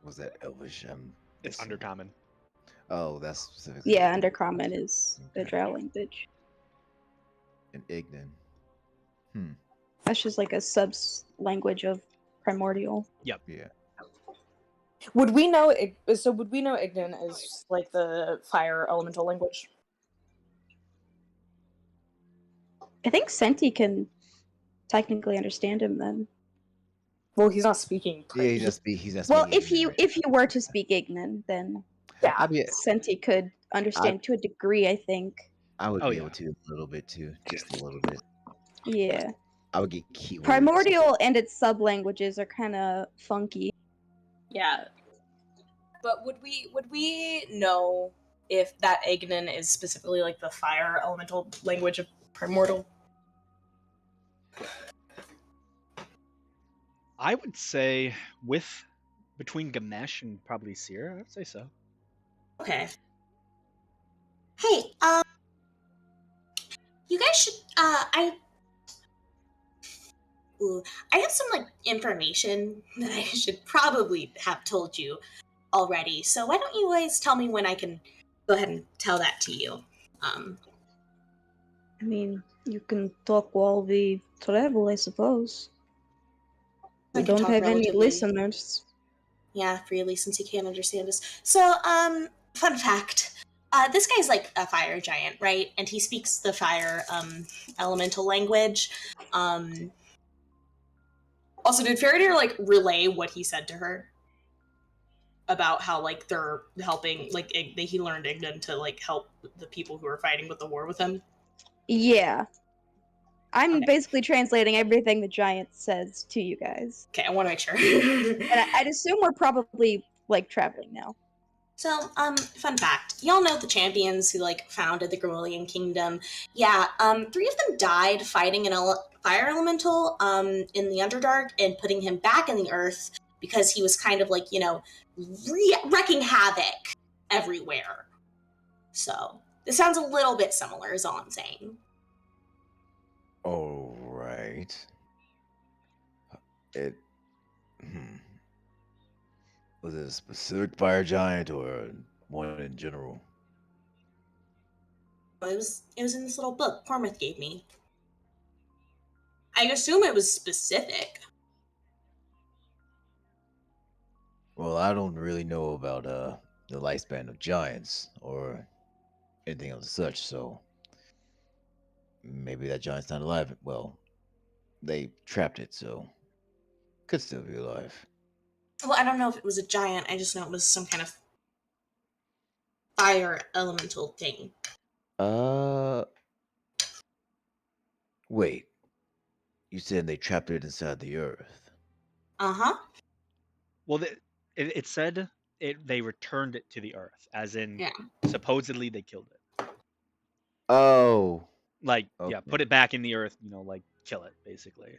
Was that Elvish? It's Undercommon. Oh, that's specifically. Yeah, Undercommon is the Okay. Drow language. And Ignan. That's just like a language of Primordial. Yeah. Would we know? Would we know Ignan is like the fire elemental language? I think Senti can technically understand him then. Well, he's not speaking. Yeah, he's not Well, speaking if you were to speak Ignan, then Yeah. I'd be, Senti could understand to a degree, I think. I would Oh, be yeah. able to a little bit too, just a little bit. Yeah. I would get keywords. Primordial and its sub-languages are kind of funky. Yeah. But would we know if that Ignan is specifically like the fire elemental language of Primordial? I would say between Ganesh and probably Seer, I would say so. Okay. Hey, you guys should, I have some, like, information that I should probably have told you already, so why don't you guys tell me when I can go ahead and tell that to you? I mean, you can talk while we travel, I suppose. I We can don't talk have any relatively- listeners. Yeah, freely, since you can't understand us. So, fun fact. This guy's like a fire giant, right? And he speaks the fire, elemental language. Also, did Faraday like relay what he said to her about how like they're helping, like he learned Ignan to like help the people who are fighting with the war with him? Yeah. I'm Okay. basically translating everything the giant says to you guys. Okay, I want to make sure. And I'd assume we're probably, like, traveling now. So, fun fact. Y'all know the champions who, like, founded the Grimolian Kingdom. Yeah, 3 of them died fighting an fire elemental, in the Underdark and putting him back in the earth because he was kind of, like, wreaking havoc everywhere. So, this sounds a little bit similar, is all I'm saying. All right. It. Was it a specific fire giant or one in general? It was in this little book Cormith gave me. I assume it was specific. Well, I don't really know about the lifespan of giants or anything of such, so maybe that giant's not alive. Well, they trapped it, so could still be alive. Well, I don't know if it was a giant. I just know it was some kind of fire elemental thing. Uh, wait. You said they trapped it inside the earth. Uh-huh. Well, it said they returned it to the earth, as in Yeah. supposedly they killed it. Oh, Like, yeah, okay. put it back in the earth, like kill it, basically.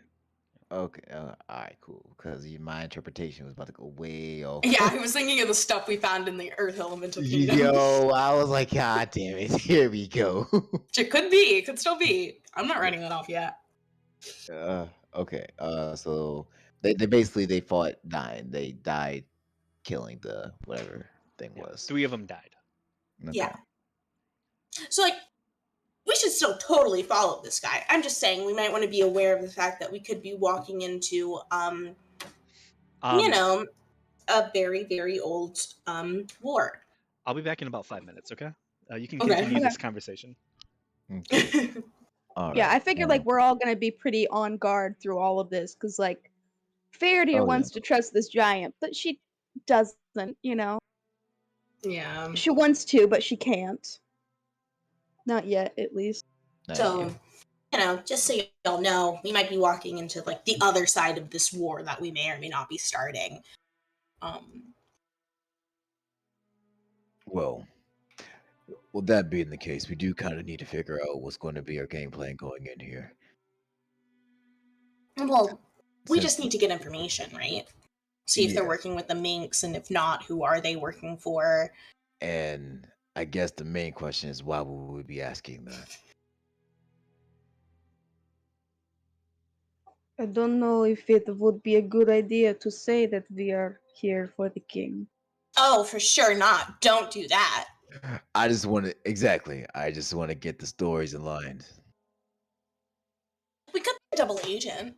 Okay. All right, cool. Because my interpretation was about to go way off. Yeah, I was thinking of the stuff we found in the Earth Elemental Kingdom. Yo, I was like, God damn it! Here we go. Which it could be. It could still be. I'm not writing that off yet. Okay. So they basically they fought dying. They died killing the whatever thing Yeah, was. 3 of them died. Okay. Yeah. So, like, we should still totally follow this guy. I'm just saying we might want to be aware of the fact that we could be walking into, you know, a very, very old war. I'll be back in about 5 minutes, okay? You can Okay. continue Okay. this conversation. Okay. All Yeah, right. I figured like we're all gonna be pretty on guard through all of this, because like Faraday Oh, yeah. wants to trust this giant, but she doesn't, you know. Yeah. She wants to, but she can't. Not yet, at least. Not So, yet. you know, just so y'all know, we might be walking into, like, the other side of this war that we may or may not be starting. Well, that being the case, we do kind of need to figure out what's going to be our game plan going in here. Well, we Since just need to get information, right? See if they're Yeah. working with the Minx, and if not, who are they working for? And I guess the main question is why would we be asking that? I don't know if it would be a good idea to say that we are here for the king. Oh, for sure not. Don't do that. I just want to I just want to get the stories in line. We could be a double agent.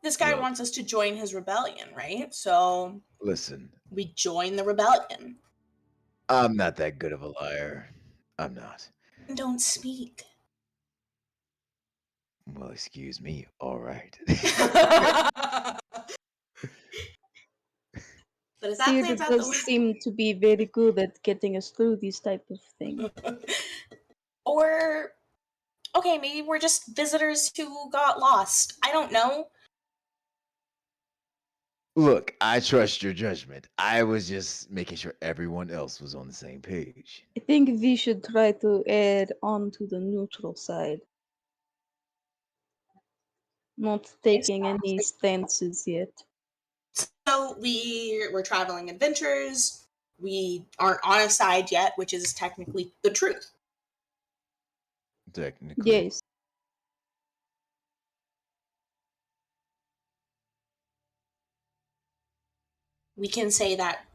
This guy Look. wants us to join his rebellion, right? So Listen, we join the rebellion. I'm not that good of a liar. I'm not. Don't speak. Well, excuse me. All right. But if that Theodore plans out the does way, seem to be very good at getting us through these type of things. or okay, maybe we're just visitors who got lost. I don't know. Look, I trust your judgment. I was just making sure everyone else was on the same page. I think we should try to add on to the neutral side. Not taking any stances yet. So we're traveling adventures. We aren't on a side yet, which is technically the truth. Technically. Yes. We can say that.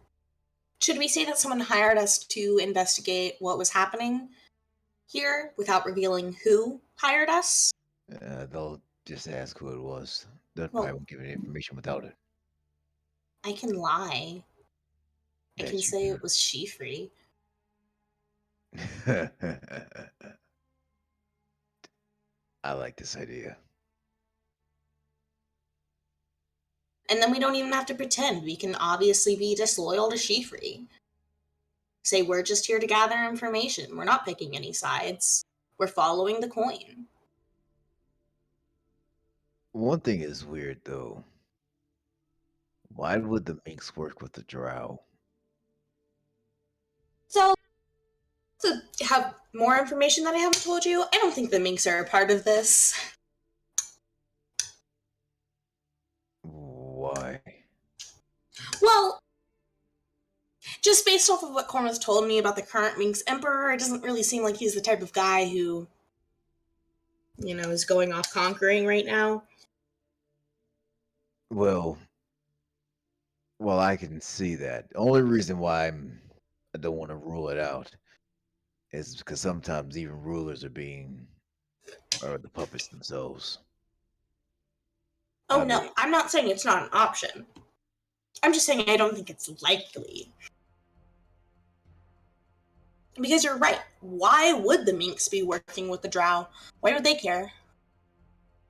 Should we say that someone hired us to investigate what was happening here without revealing who hired us? They'll just ask who it was. They Well- probably won't give any information without it. I can lie. I That can you say can. it was Shifri. I like this idea. And then we don't even have to pretend. We can obviously be disloyal to Shifri. Say we're just here to gather information. We're not picking any sides. We're following the coin. One thing is weird though. Why would the Minx work with the Drow? So, to have more information that I haven't told you, I don't think the Minx are a part of this. Why? Well, just based off of what Cormith told me about the current Minx Emperor, it doesn't really seem like he's the type of guy who, is going off conquering right now. Well, Well, I can see that. The only reason why I don't want to rule it out is because sometimes even rulers are the puppets themselves. Oh I no, mean, I'm not saying it's not an option. I'm just saying I don't think it's likely. Because you're right. Why would the Minx be working with the Drow? Why would they care?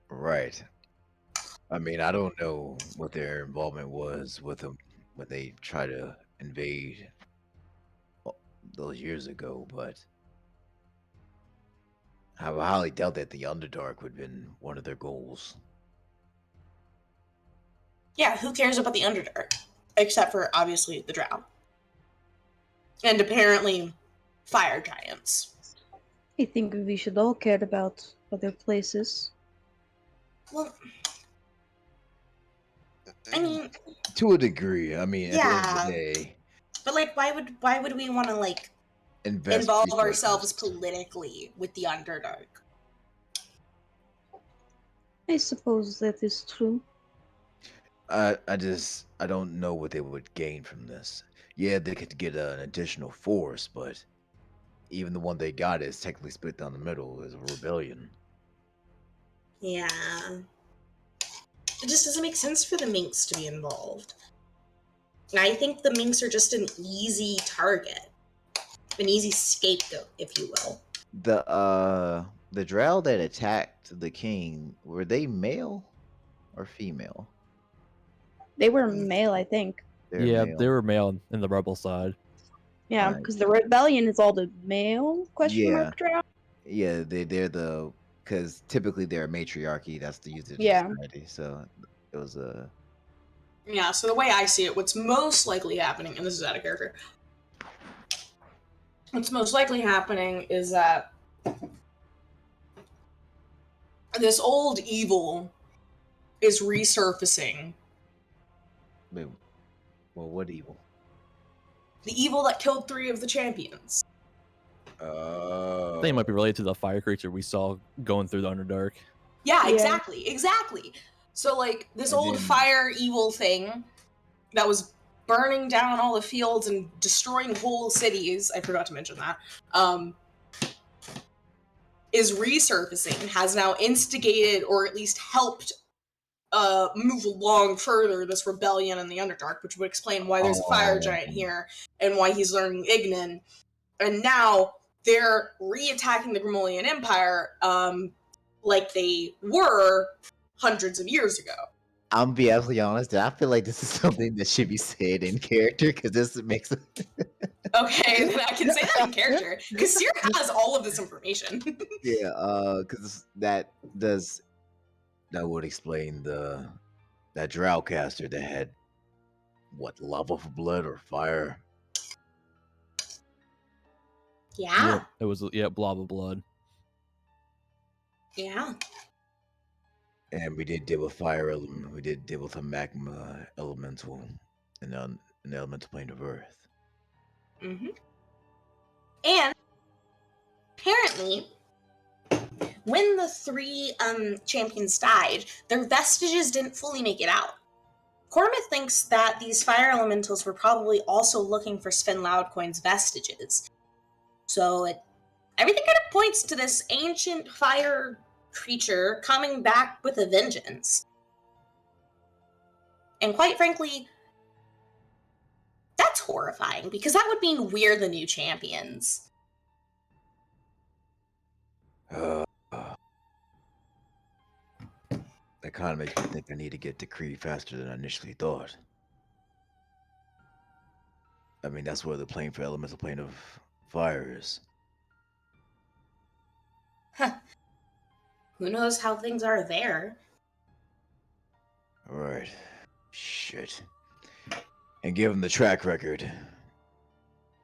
right. I mean, I don't know what their involvement was with them when they tried to invade those years ago, but I highly doubt that the Underdark would have been one of their goals. Yeah, who cares about the Underdark? Except for, obviously, the Drow. And apparently, fire giants. I think we should all care about other places. Well, I mean, To a degree. I mean, at the end of the yeah. day, But, like, why would we want to, like, invest involve resources. ourselves politically with the Underdark? I suppose that is true. I don't know what they would gain from this. Yeah, they could get an additional force, but even the one they got is technically split down the middle as a rebellion. Yeah. It just doesn't make sense for the Minx to be involved. And I think the Minx are just an easy target. An easy scapegoat, if you will. The drow that attacked the king, were they male or female? They were male, I think. They're Yeah, male. they were male in the rebel side. Yeah, Right. because the rebellion is all the male question Yeah. mark Drow. Yeah, they're the because typically they're a matriarchy. That's the usage Yeah. of society. So it was a Yeah, so the way I see it, what's most likely happening, and this is out of character, what's most likely happening is that this old evil is resurfacing. wait, well, what evil? The evil that killed 3 of the champions. I think it might be related to the fire creature we saw going through the Underdark. Yeah, Yeah. exactly. So, like, this And old then- fire evil thing that was burning down all the fields and destroying whole cities, I forgot to mention that, is resurfacing, has now instigated or at least helped move along further this rebellion in the Underdark, which would explain why there's a fire giant here and why he's learning Ignan. And now they're re-attacking the Grimolian Empire like they were hundreds of years ago. I'm gonna be absolutely honest. I feel like this is something that should be said in character because this makes Okay, then I can say that in character, because Seer has all of this information. yeah, because that would explain that Drowcaster that had what lava for blood or fire. Yeah. It was blah blah blood. Yeah. And we did deal with fire element. We did deal with a magma elemental in an elemental plane of Earth. Mm-hmm. And apparently, when the 3 champions died, their vestiges didn't fully make it out. Cormith thinks that these fire elementals were probably also looking for Sven Loudcoin's vestiges. So everything kind of points to this ancient fire creature coming back with a vengeance. And quite frankly, that's horrifying, because that would mean we're the new champions. That kind of makes me think I need to get to Creed faster than I initially thought. I mean, that's where the plane for elemental plane of fire is. Huh. Who knows how things are there? Alright. Shit. And given the track record,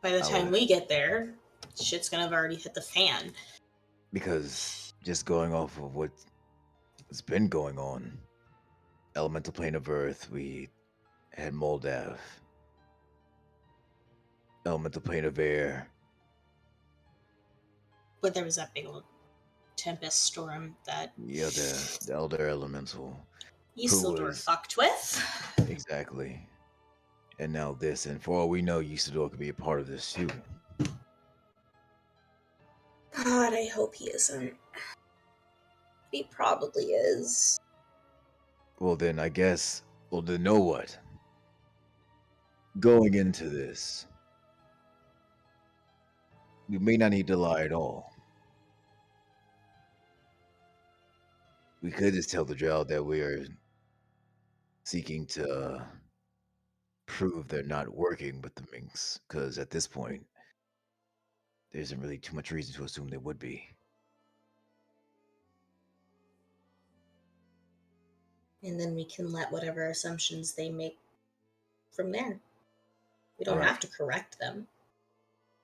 By the I time would- we get there, shit's gonna have already hit the fan. because just going off of what's been going on, elemental plane of Earth, we had Moldav. Elemental plane of air, But there was that big old tempest storm that yeah, the elder elemental. you Who still were was- fucked with. Exactly. And now this, and for all we know, Usador could be a part of this too. God, I hope he isn't. He probably is. Well then, I guess, well then know what? Going into this, we may not need to lie at all. We could just tell the Drow that we are seeking to prove they're not working with the Minks, because at this point, there isn't really too much reason to assume they would be. And then we can let whatever assumptions they make from there. We don't Alright. have to correct them.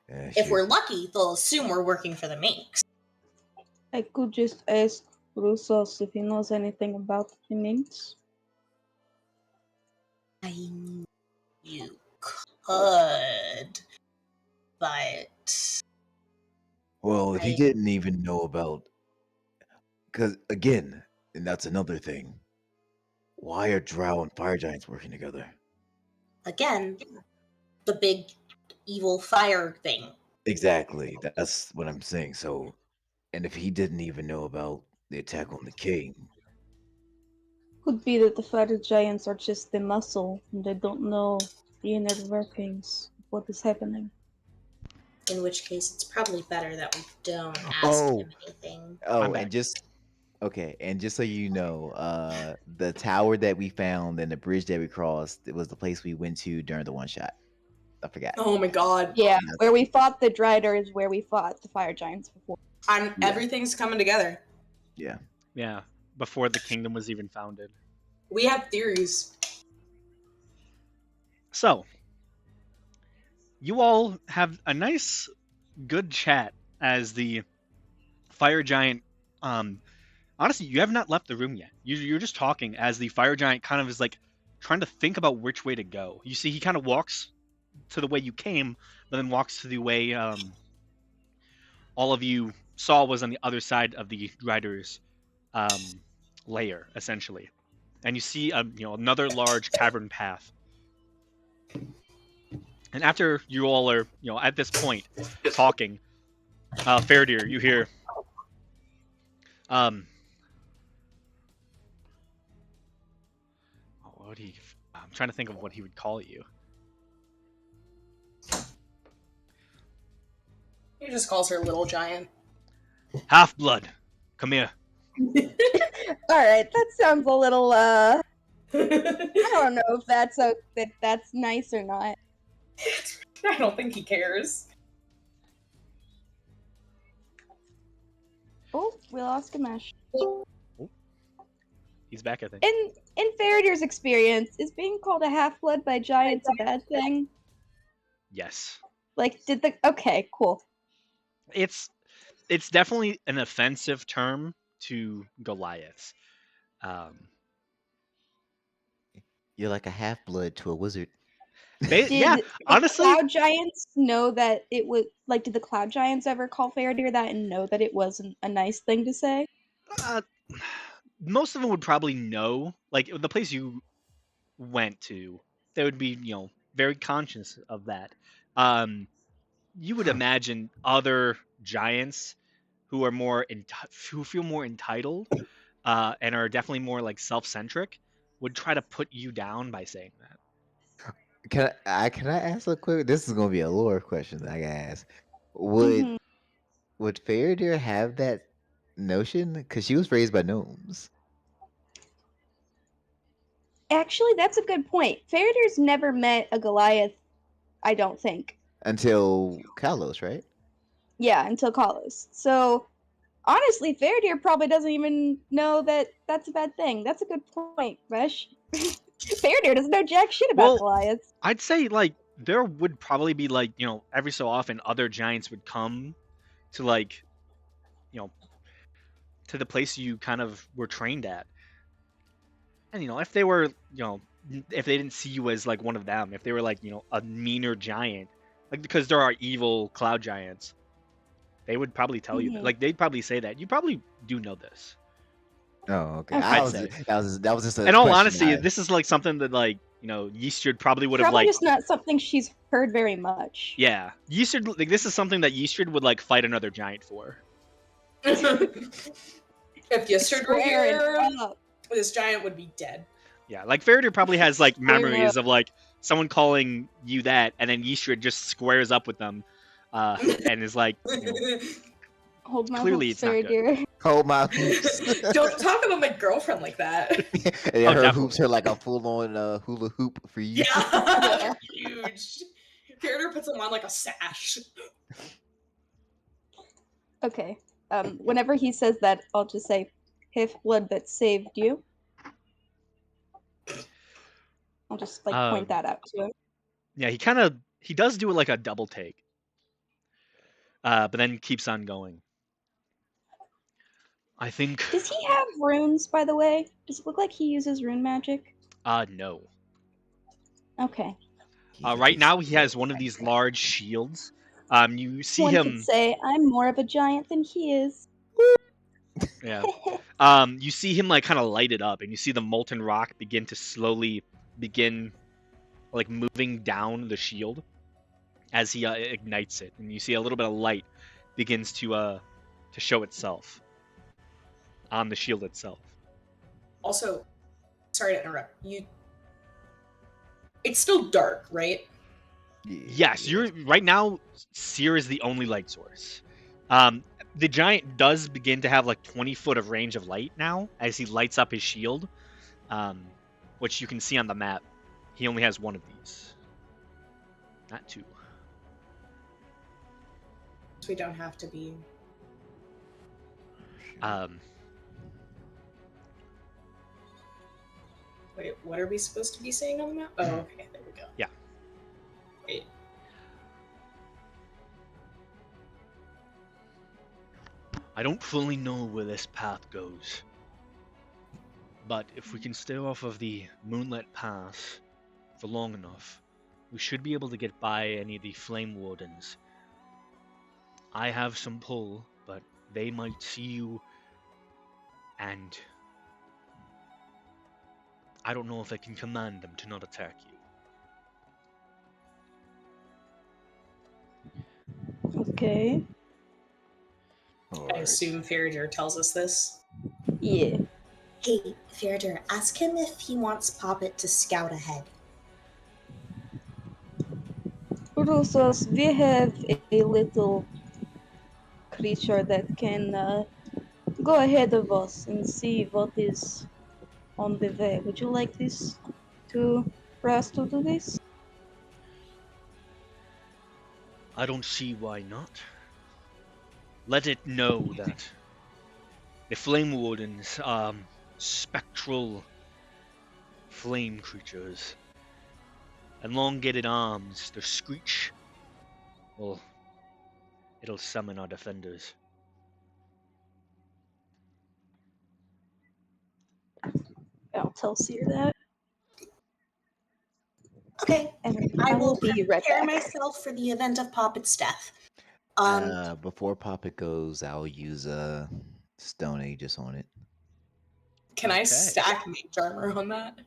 Yeah, If sure. we're lucky, they'll assume we're working for the Minks. I could just ask Russos if he knows anything about the minks. I mean, you could, but Well, if he I- didn't even know about, because again, and that's another thing. Why are Drow and Fire Giants working together? again, the big evil fire thing. Exactly. That's what I'm saying. So, and if he didn't even know about the attack on the king, Could be that the fire giants are just the muscle and they don't know the inner workings of what is happening. In which case, it's probably better that we don't ask Oh. him anything. Oh, back. and just okay, and just so you know, the tower that we found and the bridge that we crossed, it was the place we went to during the one shot. I forgot. Oh my god. Yeah, Yes. where we fought the Drider is where we fought the fire giants before. I'm everything's coming together. Yeah. Yeah, before the kingdom was even founded. We have theories. So, you all have a nice, good chat as the fire giant. Honestly, you have not left the room yet. You're just talking as the fire giant kind of is like trying to think about which way to go. You see, he kind of walks to the way you came, but then walks to the way all of you saw was on the other side of the rider's lair, essentially. And you see another large cavern path. And after you all are, at this point, talking, Faradir, you hear, what would he? I'm trying to think of what he would call you. He just calls her Little Giant. Half blood, come here. Alright, that sounds a little, I don't know if that's nice or not. I don't think he cares. Oh, we lost Gamesh. He's back, I think. In Faradir's experience, is being called a half-blood by giants a bad thing? Yes. Like, okay, cool. It's definitely an offensive term to Goliaths. You're like a half blood to a wizard. Did honestly, Cloud Giants know that it was like? Did the Cloud Giants ever call Faradir that and know that it wasn't a nice thing to say? most of them would probably know. Like the place you went to, they would be very conscious of that. You would imagine other giants who are who feel more entitled and are definitely more like self-centric would try to put you down by saying that. Can I ask a quick? This is gonna be a lore question that I gotta ask. Would Mhm. would Faradir have that notion? Because she was raised by gnomes. Actually, that's a good point. Faradir's never met a Goliath, I don't think. Until Kalos, right? Yeah, until Kalos. So, honestly, Faradir probably doesn't even know that that's a bad thing. That's a good point, Vesh. Faradir doesn't know jack shit about Well, Goliaths. I'd say like there would probably be like every so often other giants would come to like to the place you kind of were trained at, and if they were if they didn't see you as like one of them, if they were like a meaner giant, like because there are evil cloud giants, they would probably tell you that. Mhm. Like they'd probably say that. You probably do know this. Oh, okay. Okay. That I'd was say. that was just a In all question honesty, I- this is like something that like You know, Yeastrid probably would have Probably like, just not something she's heard very much. yeah, Yeastrid, like this is something that Yeastrid would like fight another giant for. If Yesterday were Swear it here, up. this giant would be dead. Yeah, like Faraday probably has like Square memories up. of like someone calling you that, and then Yeastrid just squares up with them, and is like, you know, Hold my Clearly hoops, it's not very good. dear. Hold my hoops. Don't talk about my girlfriend like that. And Oh, her definitely. hoops are like a full-on hula hoop for you. Yeah, huge. Faraday puts them on like a sash. Okay. Whenever he says that, I'll just say, "Half blood that saved you." I'll just like point that out to him. yeah, he does do like a double take, but then keeps on going. I think, Does he have runes, by the way? Does it look like he uses rune magic? no. Okay. Right now he has one of these large shields. You see One him. could say I'm more of a giant than he is. Yeah. You see him like kind of light it up, and you see the molten rock begin to slowly begin like moving down the shield as he ignites it, and you see a little bit of light begins to show itself on the shield itself. Also, sorry to interrupt you. It's still dark, right? Yes, you're right now. Seer is the only light source. The giant does begin to have like 20 foot of range of light now as he lights up his shield, which you can see on the map. He only has one of these, not two. So we don't have to be. Wait, what are we supposed to be saying on the map? Oh, okay, there we go. Yeah. Wait. I don't fully know where this path goes, but if we can stay off of the Moonlit Pass for long enough, we should be able to get by any of the Flame Wardens. I have some pull, but they might see you, and I don't know if I can command them to not attack you. Okay. I assume Faraday tells us this. Yeah. Hey, Faraday, ask him if he wants Poppet to scout ahead. Rusos, we have a little creature that can go ahead of us and see what is on the way. Would you like this for us to do this? I don't see why not. Let it know that the Flame Wardens are spectral flame creatures. Elongated arms, their screech, well, it'll summon our defenders. I'll tell Seer that. Okay, And I will be right prepare back. myself for the event of Poppet's death. Before Poppet goes, I'll use Stone Aegis on it. Can I Okay. stack mage armor on that?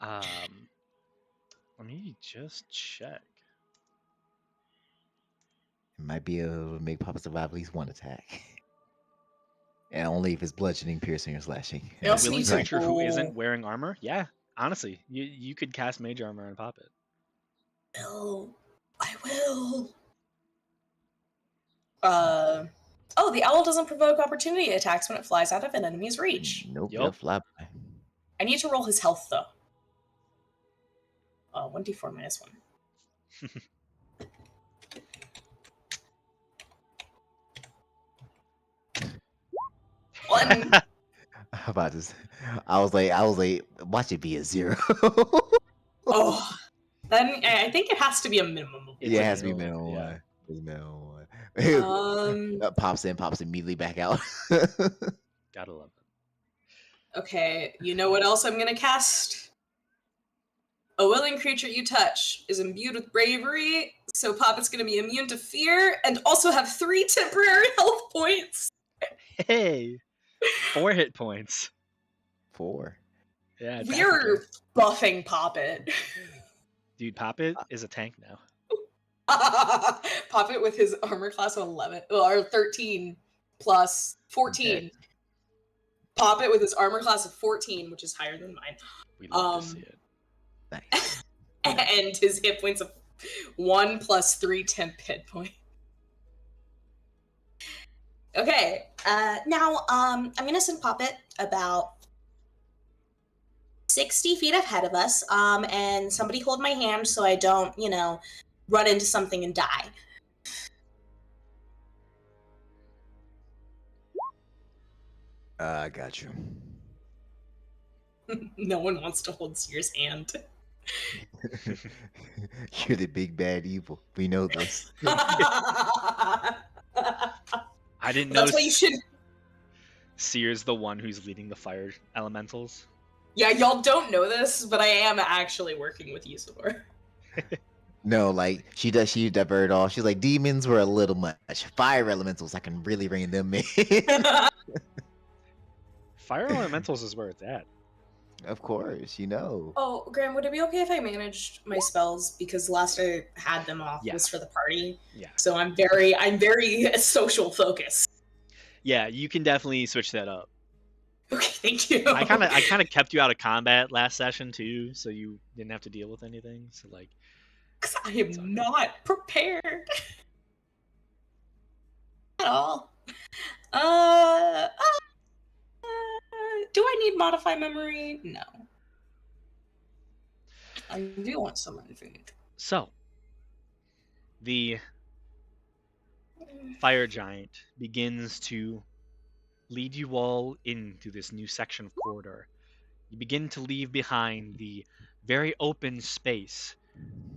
Let me just check. It might be able to make Poppet survive at least one attack. And only if it's bludgeoning, piercing, or slashing. It also Willing needs to creature who roll- isn't wearing armor? Yeah, honestly, you could cast mage armor on Poppet. No, I will. Oh, the owl doesn't provoke opportunity attacks when it flies out of an enemy's reach. Nope, Yup. they'll fly by. I need to roll his health though. 1d4 minus 1. One. About this, I was like, watch it be a 0. Oh, then I think it has to be a minimum of It's Yeah, a it has to be minimum, minimum yeah. one. It's minimum one. one. Pops immediately back out. Gotta love it. Okay, you know what else I'm gonna cast? A willing creature you touch is imbued with bravery, so Poppet's gonna be immune to fear and also have 3 temporary health points. Hey, 4 hit points. 4. Yeah, it's We're buffing Poppet. dude. Poppet is a tank now. Poppet with his armor class of 11 or 13 plus 14. Okay. Poppet with his armor class of 14, which is higher than mine. We love to see it. Nice. And his hit points of 1 plus 3 temp hit point. Okay. Now, I'm gonna send Poppet about 60 feet ahead of us. And somebody hold my hand so I don't, run into something and die. I got you. No one wants to hold Seer's hand. You're the big bad evil. We know this. I didn't know That's why you should. Seer's the one who's leading the fire elementals. Yeah, y'all don't know this, but I am actually working with Usador. No, like she divert all. She's like, demons were a little much. Fire elementals, I can really rein them in. Fire elementals is where it's at. Of course, you know. Oh, Graham, would it be okay if I managed my spells? Because last I had them off Yeah. was for the party. Yeah. So I'm very social focused. Yeah, you can definitely switch that up. Okay, thank you. I kind of kept you out of combat last session too, so you didn't have to deal with anything. So like, 'Cause I am not prepared at all. Do I need modify memory? No. I do want some food. so the fire giant begins to lead you all into this new section of corridor. You begin to leave behind the very open space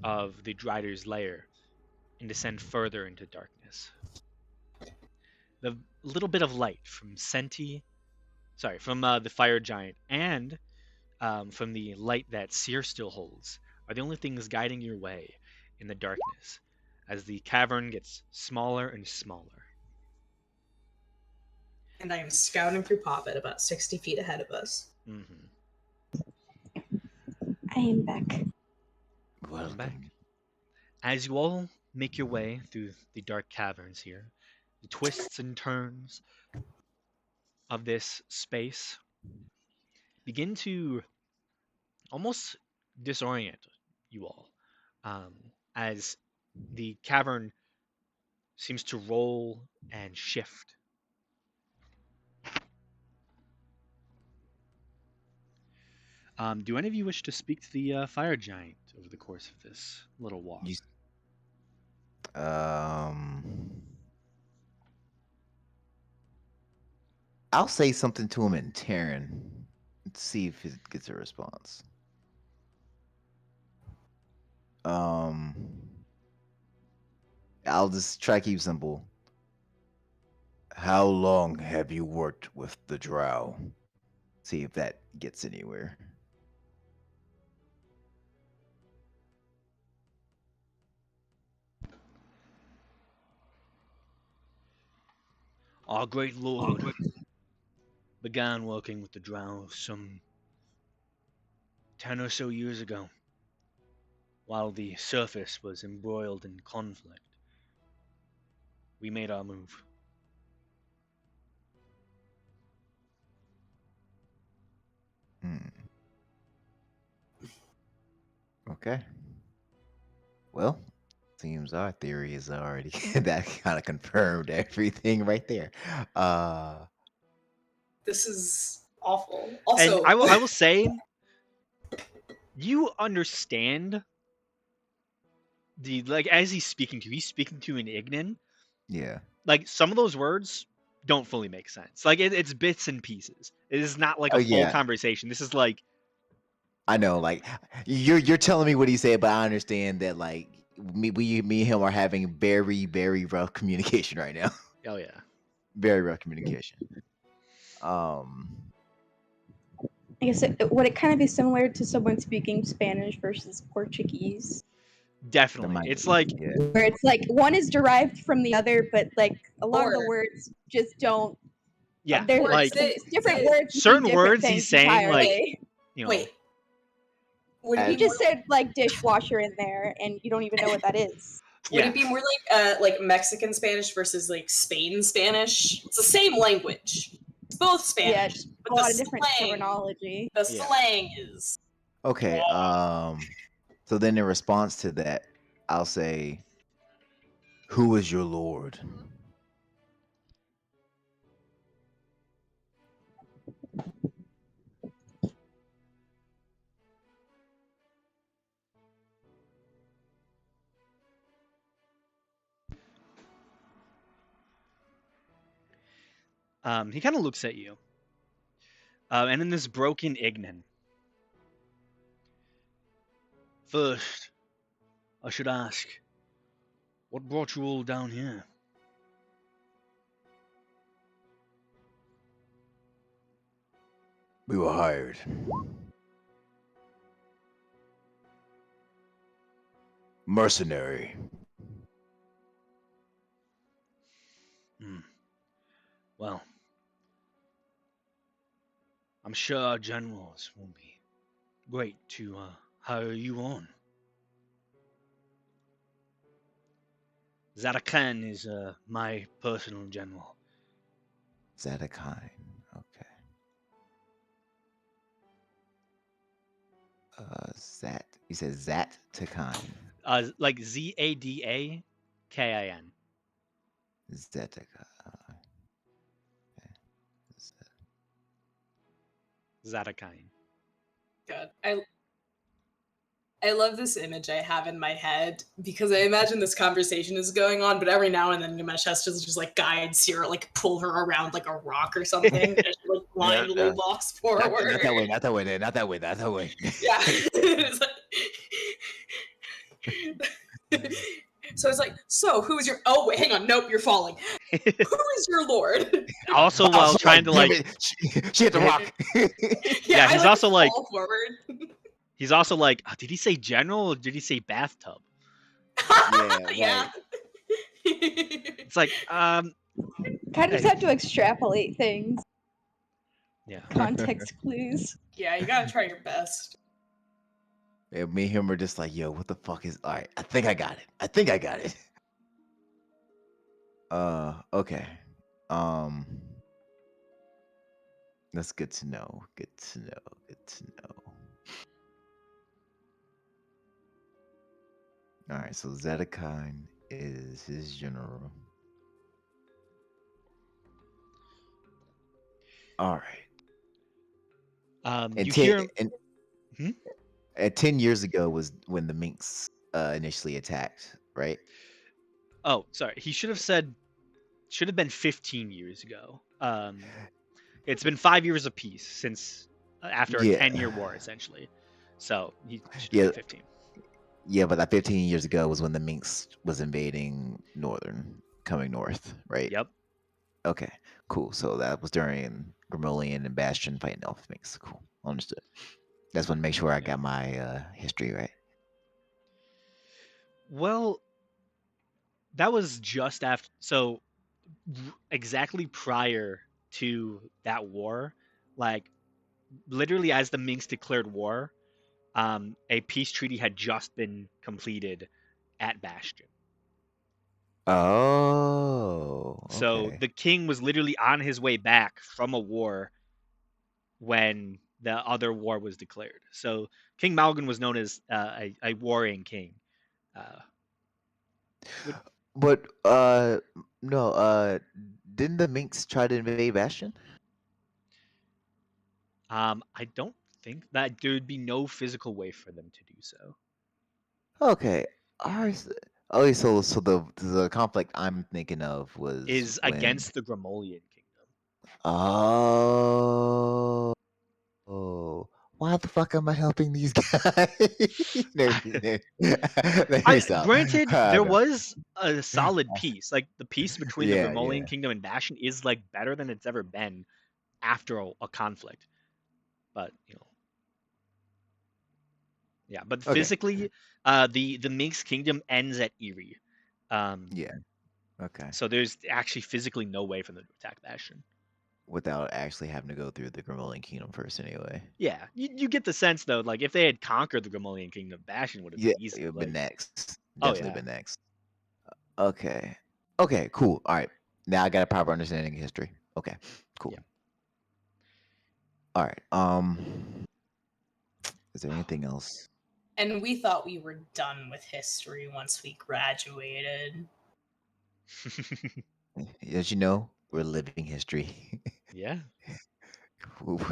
of the Drider's lair and descend further into darkness. The little bit of light from the fire giant and from the light that Seer still holds are the only things guiding your way in the darkness as the cavern gets smaller and smaller. And I am scouting through Poppet about 60 feet ahead of us. I am back. Well, Back. As you all make your way through the dark caverns here, the twists and turns of this space begin to almost disorient you all, as the cavern seems to roll and shift. Do any of you wish to speak to the fire giant over the course of this little walk? I'll say something to him in Terran. Let's see if it gets a response. I'll just try to keep it simple. How long have you worked with the Drow? See if that gets anywhere. Our great lord began working with the Drow some 10 or so years ago, while the surface was embroiled in conflict. We made our move. Okay. Well, seems our theory is already that kind of confirmed everything right there. This is awful. Also, And I will say, you understand as he's speaking to an Ignan. Yeah. Like some of those words don't fully make sense. Like it's bits and pieces. It is not like a full yeah. conversation. This is like, I know, like you're telling me what he said, but I understand that like me and him are having very, very rough communication right now. oh yeah. Very rough communication. I guess would it kind of be similar to someone speaking Spanish versus Portuguese? Definitely. It's like where it's like one is derived from the other, but like a lot of the words just don't. Yeah, There's like different words. certain mean different words things he's saying, like entirely. you know. Wait. Would it You be more just said like dishwasher in there, and you don't even know what that is. Would Yeah. it be more like Mexican Spanish versus like Spain Spanish? It's the same language. It's both Spanish, Yeah, but a the lot of different slang, terminology. the Yeah. slang is. Okay. So then in response to that, I'll say, "Who is your lord?" He kind of looks at you. And in this broken Ignan. First, I should ask, what brought you all down here? We were hired. Mercenary. Well, I'm sure our generals will be great to hire you on. Zadakan is my personal general. Zadakan. Okay. Zat. You said Zat Takan. Like Zadakin. Zatakan. Zadakan. God, I love this image I have in my head because I imagine this conversation is going on, but every now and then Nimeshesta just like guides Sierra, like pull her around like a rock or something, and she like blindly walks forward. Not that way. Not that way. Not that way. Not that way. Yeah. It's like- so it's like, so who is your? Oh wait, hang on. Nope, you're falling. Who is your lord? Also, while trying to Damn like, it, she hit the rock. Yeah, I he's also like, fall forward. he's also like, did he say general or did he say bathtub? Yeah. It's like, Kind of just Hey. have to extrapolate things. yeah. Context clues. Yeah, you gotta try your best. Yeah, me and him are just like, yo, what the fuck is? All right, I think I got it. I think I got it. Okay. That's good to know. Good to know. Good to know. All right, so Zadakan is his general. All right. And You hear him. and 10 years ago was when the Minks initially attacked, right? Oh, sorry. He should have been 15 years ago. It's been 5 years apiece since after a Yeah. 10-year war, essentially. So he should Yeah. have been 15. Yeah, but that 15 years ago was when the Minks was invading coming north, right? Yep. Okay, cool. So that was during Grimolian and Bastion fighting off Minks. Cool, understood. Just want to make sure I got my history right. Well, that was just after. So exactly prior to that war, like literally as the Minks declared war, a peace treaty had just been completed at Bastion. Oh, So okay. the king was literally on his way back from a war when the other war was declared. So King Malgan was known as a warring king. But no, didn't the Minks try to invade Bastion? I don't think that there would be no physical way for them to do so. Okay, all right. Oh, so the conflict I'm thinking of was Is when... against the Grimolian kingdom. Oh, why the fuck am I helping these guys? Let me stop. Granted, there No. was a solid peace. Like the peace between the Yeah, Grimolian yeah. kingdom and Bastion is like better than it's ever been after a conflict. But yeah. But Okay. physically, the Minks kingdom ends at Erie. Yeah. Okay. So there's actually physically no way for them to attack Bastion. without actually having to go through the Grimolian Kingdom first, anyway. Yeah, you get the sense though, like if they had conquered the Grimolian Kingdom, Bastion would have Yeah, been easy. it would been Like, next. oh Definitely yeah, been next. Okay. Okay, cool. All right. Now I got a proper understanding of history. Okay, cool. Yeah. All right. Is there anything else? And we thought we were done with history once we graduated. As you know, we're living history. yeah.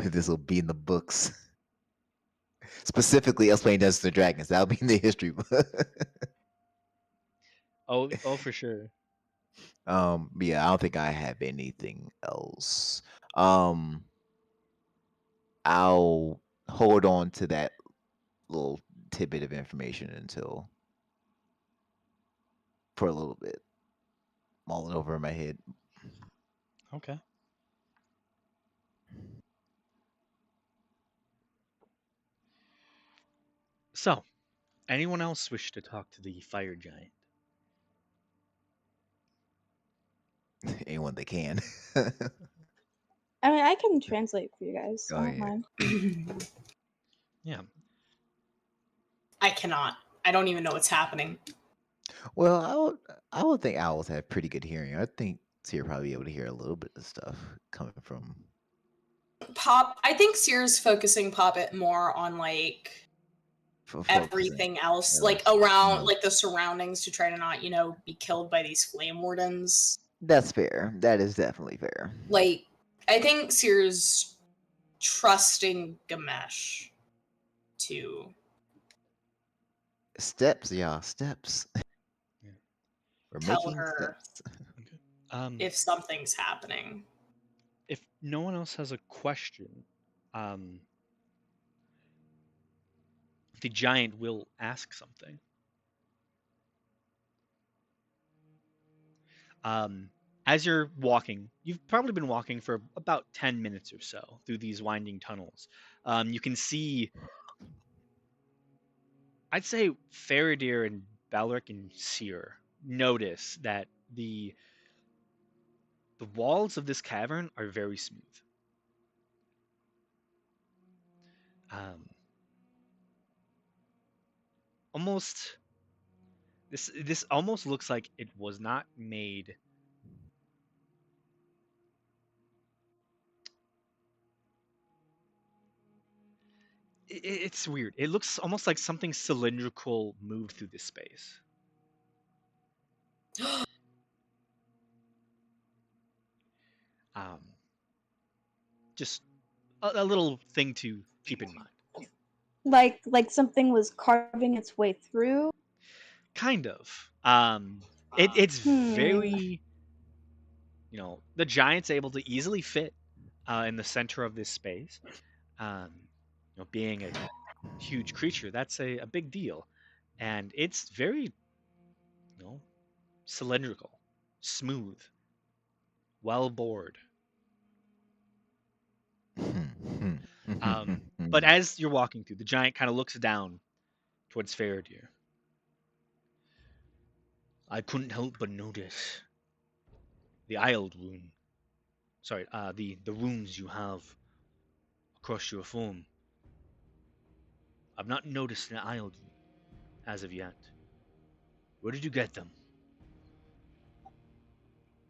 This will be in the books. Specifically, explaining Dungeons and Dragons. That'll be in the history book. Oh, for sure. But yeah, I don't think I have anything else. I'll hold on to that little tidbit of information until for a little bit, mull it over in my head. Okay. So, anyone else wish to talk to the fire giant? Anyone that can. I mean, I can translate for you guys. Oh, I don't yeah. mind. Yeah. I cannot. I don't even know what's happening. Well, I would think owls have pretty good hearing. I think Seer probably be able to hear a little bit of stuff coming from. I think Seer's focusing Poppet more on like Focusing. everything else, Yeah, like around mm. like the surroundings to try to not, be killed by these flame wardens. That's fair. That is definitely fair. Like, I think Seer's trusting Gamesh to Steps, y'all. Steps. Yeah. We're tell making her steps. if something's happening. If no one else has a question, the giant will ask something. As you're walking, you've probably been walking for about 10 minutes or so through these winding tunnels. You can see, I'd say Faradir and Balric and Seer notice that the walls of this cavern are very smooth. Almost this almost looks like it was not made it's weird. It looks almost like something cylindrical moved through this space. Just a little thing to keep in mind. Like something was carving its way through. Kind of. It's very, the giant's able to easily fit in the center of this space. Being a huge creature, that's a big deal, and it's very, cylindrical, smooth, well bored. But as you're walking through, the giant kind of looks down towards Faradir. I couldn't help but notice the Ild rune. Sorry, the runes you have across your form. I've not noticed an Ild rune as of yet. Where did you get them?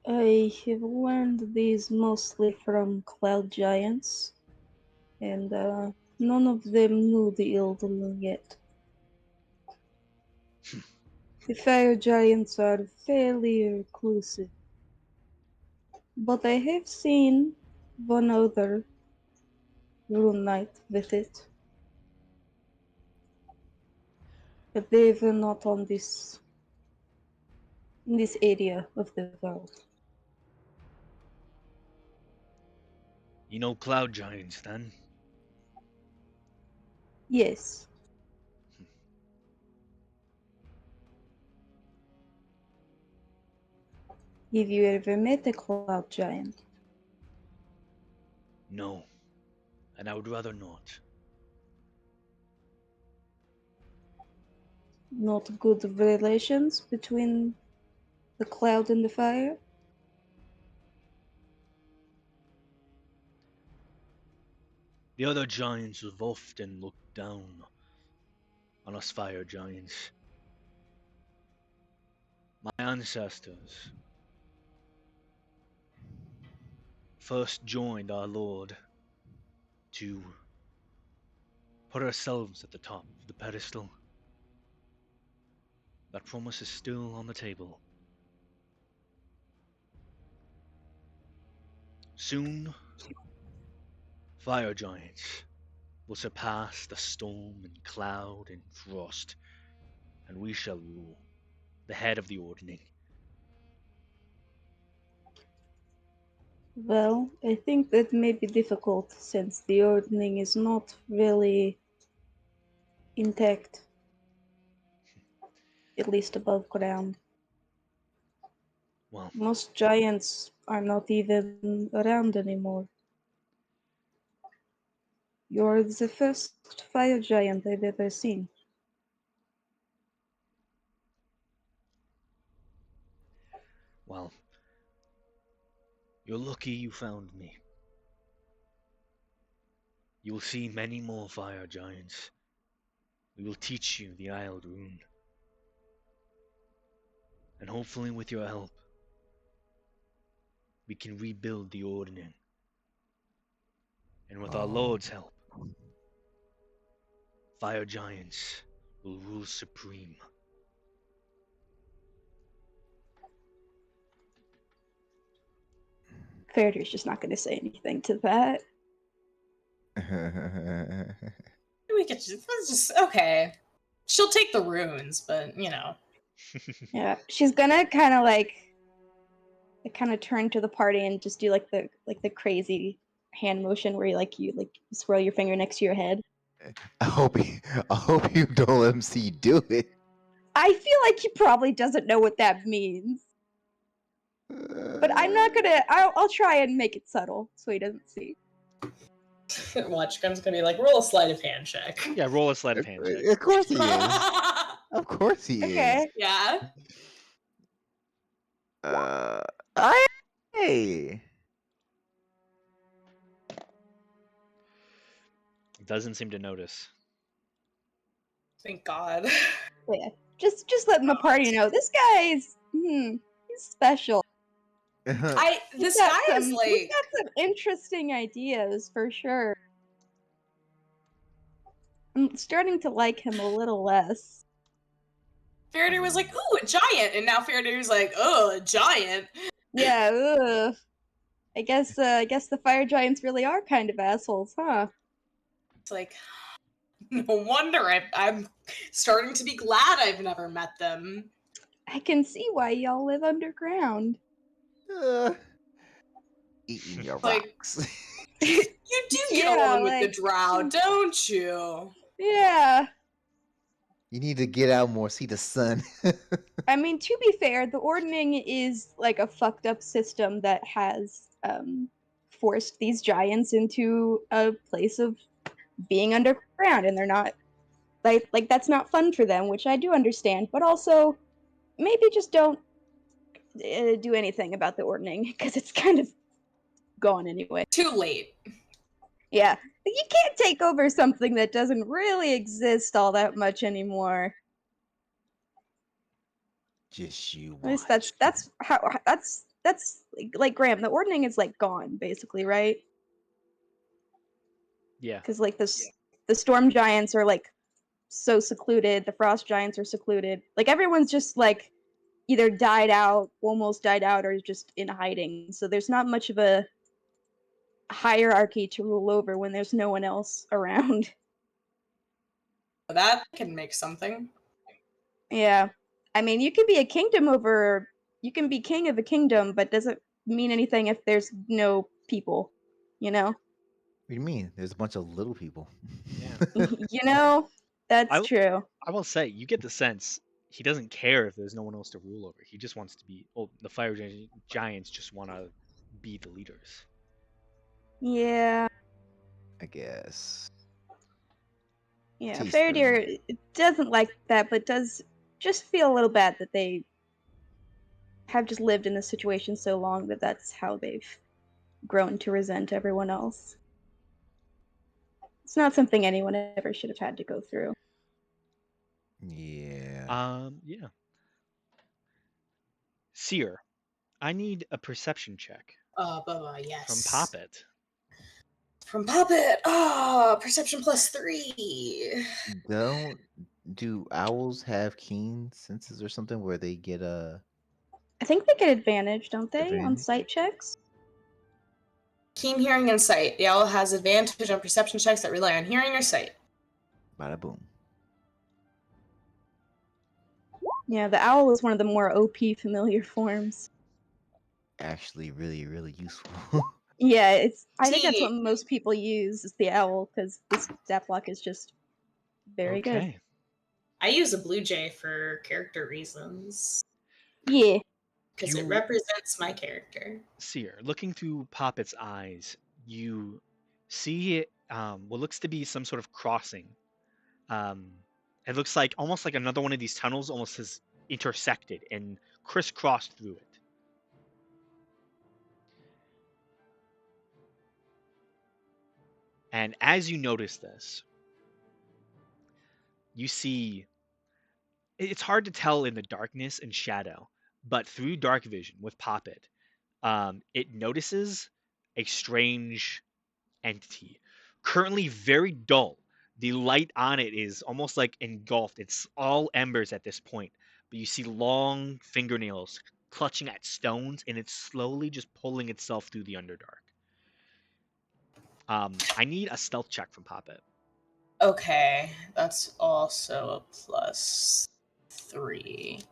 I have learned these mostly from cloud giants, and none of them knew the Eldrin yet. The fire giants are fairly reclusive, but I have seen one other rune knight with it. But they were not on this in this area of the world. You know cloud giants, then? Yes. Have you ever met a cloud giant? No, and I would rather not. Not good relations between the cloud and the fire? The other giants have often looked down on us fire giants. My ancestors first joined our Lord to put ourselves at the top of the pedestal. That promise is still on the table. Soon, fire giants will surpass the storm and cloud and frost, and we shall rule, the head of the Ordning. Well, I think that may be difficult since the opening is not really intact, at least above ground. Well, Most giants are not even around anymore. You're the first fire giant I've ever seen. well, you're lucky you found me. You will see many more fire giants. We will teach you the Isled Rune. And hopefully with your help, we can rebuild the Ordning. And with our Lord's help, fire giants will rule supreme. Faradir's just not going to say anything to that. We could just, let's just okay. She'll take the runes, but you know. Yeah, she's gonna kind of like turn to the party and just do like the crazy hand motion where you swirl your finger next to your head. I hope you don't let him see you do it. I feel like he probably doesn't know what that means, but I'm not gonna. I'll try and make it subtle so he doesn't see. Watch, Grim's gonna be like, roll a sleight of hand check. Yeah, roll a sleight of hand check. Of course he is. Of course he Okay. is. Yeah. Hey. Doesn't seem to notice. Thank God. Yeah, just letting the party know this guy's he's special. This He's guy got is like, he's got some interesting ideas for sure. I'm starting to like him a little less. Faraday was like, ooh, a giant, and now Faraday's like, oh, a giant. Yeah, ugh. I guess the fire giants really are kind of assholes, huh? It's like, no wonder I'm starting to be glad I've never met them. I can see why y'all live underground. Eating your Like- rocks. You do get Yeah, along with like- the drow, don't you? Yeah. You need to get out more, see the sun. I mean, to be fair, the Ordning is like a fucked up system that has forced these giants into a place of being underground, and they're not like that's not fun for them, which I do understand. But also, maybe just don't do anything about the Ordning because it's kind of gone anyway. Too late. Yeah, you can't take over something that doesn't really exist all that much anymore. Just you At least watch. that's like Graham. The Ordning is like gone basically, right? Yeah. Because like the storm giants are like so secluded. The frost giants are secluded. Like everyone's just like either died out, almost died out, or just in hiding. So there's not much of a hierarchy to rule over when there's no one else around. That can make something. Yeah. I mean, you can be a kingdom over, you can be king of a kingdom, but doesn't mean anything if there's no people, you know? What do you mean? There's a bunch of little people. Yeah. You know? That's I- true. I will say, you get the sense he doesn't care if there's no one else to rule over. He just wants to be. Well, the fire giants just want to be the leaders. Yeah. I guess. Yeah. Teaspoon. Faradir doesn't like that, but does just feel a little bad that they have just lived in this situation so long that that's how they've grown to resent everyone else. It's not something anyone ever should have had to go through. Yeah. Yeah. Seer, I need a perception check Bubba, yes. from Poppet. From Puppet. Perception +3. Do owls have keen senses or something where they get a I think they get advantage, don't they, on Advantage? sight checks? Keen hearing and sight. The owl has advantage on perception checks that rely on hearing or sight. bada boom? Yeah, the owl is one of the more OP familiar forms. Actually, really, really useful. Yeah, I think that's See- what most people use is the owl because this stat block is just very good. Okay. I use a blue jay for character reasons. Yeah. Because it You- represents my character. Seer, looking through Poppet's eyes, you see what looks to be some sort of crossing. It looks like almost like another one of these tunnels almost has intersected and crisscrossed through it. And as you notice this, you see it's hard to tell in the darkness and shadow, but through dark vision with Poppet, it notices a strange entity, currently very dull. The light on it is almost like engulfed. It's all embers at this point, but you see long fingernails clutching at stones, and it's slowly just pulling itself through the Underdark. I need a stealth check from Poppet. Okay, that's also a +3. Right.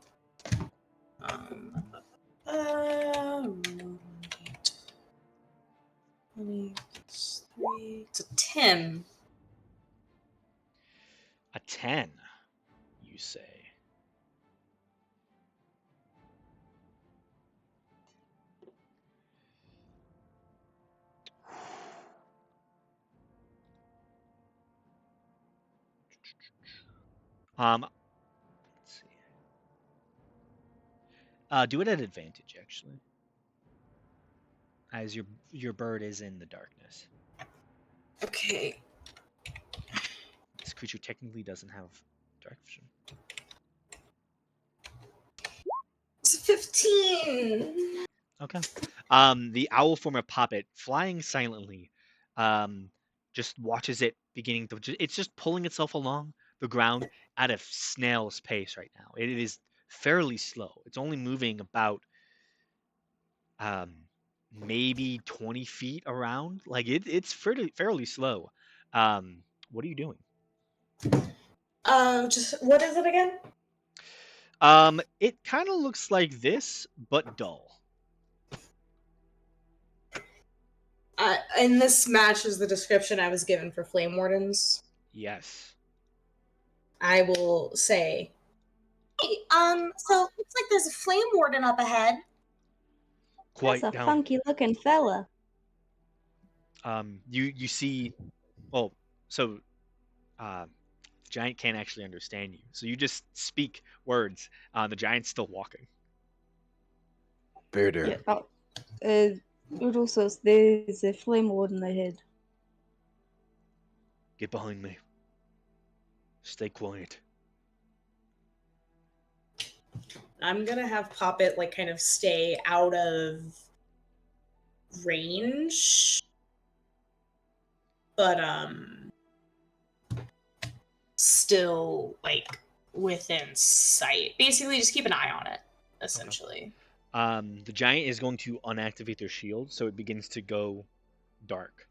20 + 3. It's a 10. A 10, you say. Let's see. Do it at advantage, actually, as your bird is in the darkness. Okay. This creature technically doesn't have dark vision. It's a 15. Okay. The owl form of Poppet, flying silently, just watches it beginning to. It's just pulling itself along the ground at a snail's pace right now. It is fairly slow. It's only moving about, maybe 20 feet around. Like it's fairly slow. What are you doing? Just what is it again? It kind of looks like this, but dull. And this matches the description I was given for Flame Wardens. Yes. I will say, Hey, so looks like there's a flame warden up ahead. Quite That's a down. funky looking fella. You see, well, so the giant can't actually understand you, so you just speak words. The giant's still walking. Bearder. Yeah. Urusos, there's a flame warden ahead. Get behind me. Stay quiet. I'm gonna have Poppet like kind of stay out of range, but still like within sight. Basically, just keep an eye on it. Essentially. The giant is going to unactivate their shield, so it begins to go dark.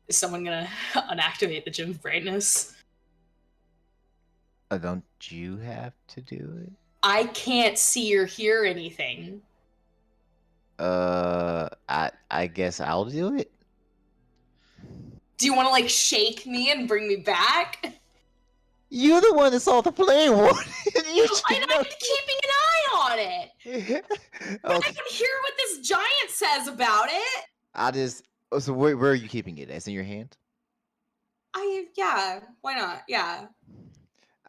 Is someone gonna unactivate the gem of brightness? Don't you have to do it? I can't see or hear anything. I guess I'll do it. Do you want to like shake me and bring me back? You're the one that saw the flame warden. I'm keeping an eye on it. But I Okay. can hear what this giant says about it. So where are you keeping it? It's in your hand? Yeah, why not? Yeah.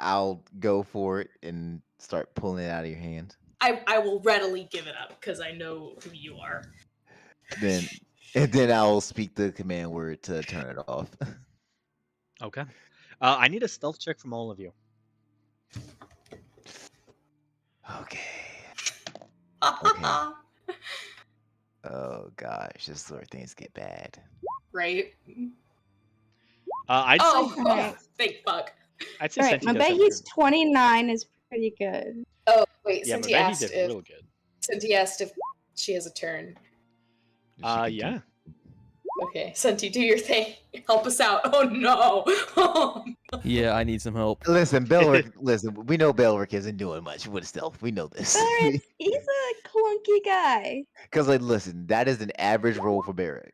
I'll go for it and start pulling it out of your hand. I will readily give it up because I know who you are. Then And then I'll speak the command word to turn it off. Okay. I need a stealth check from all of you. Okay. Okay. Oh gosh, this is where things get bad. Right? I'd Oh, say Alright. thank fuck. I'd say Alright, Senti my does bet have he's good. 29 is pretty good. Oh, wait, Yeah, Senti but he asked did if real good. Senti asked if she has a turn. She can Yeah. Okay, Senti, do your thing. Help us out. Oh no. Oh, Yeah, I need some help. Listen, Belric. Listen, we know Belric isn't doing much with stealth. We know this. He's a clunky guy. Because, like, listen, that is an average roll for Belric.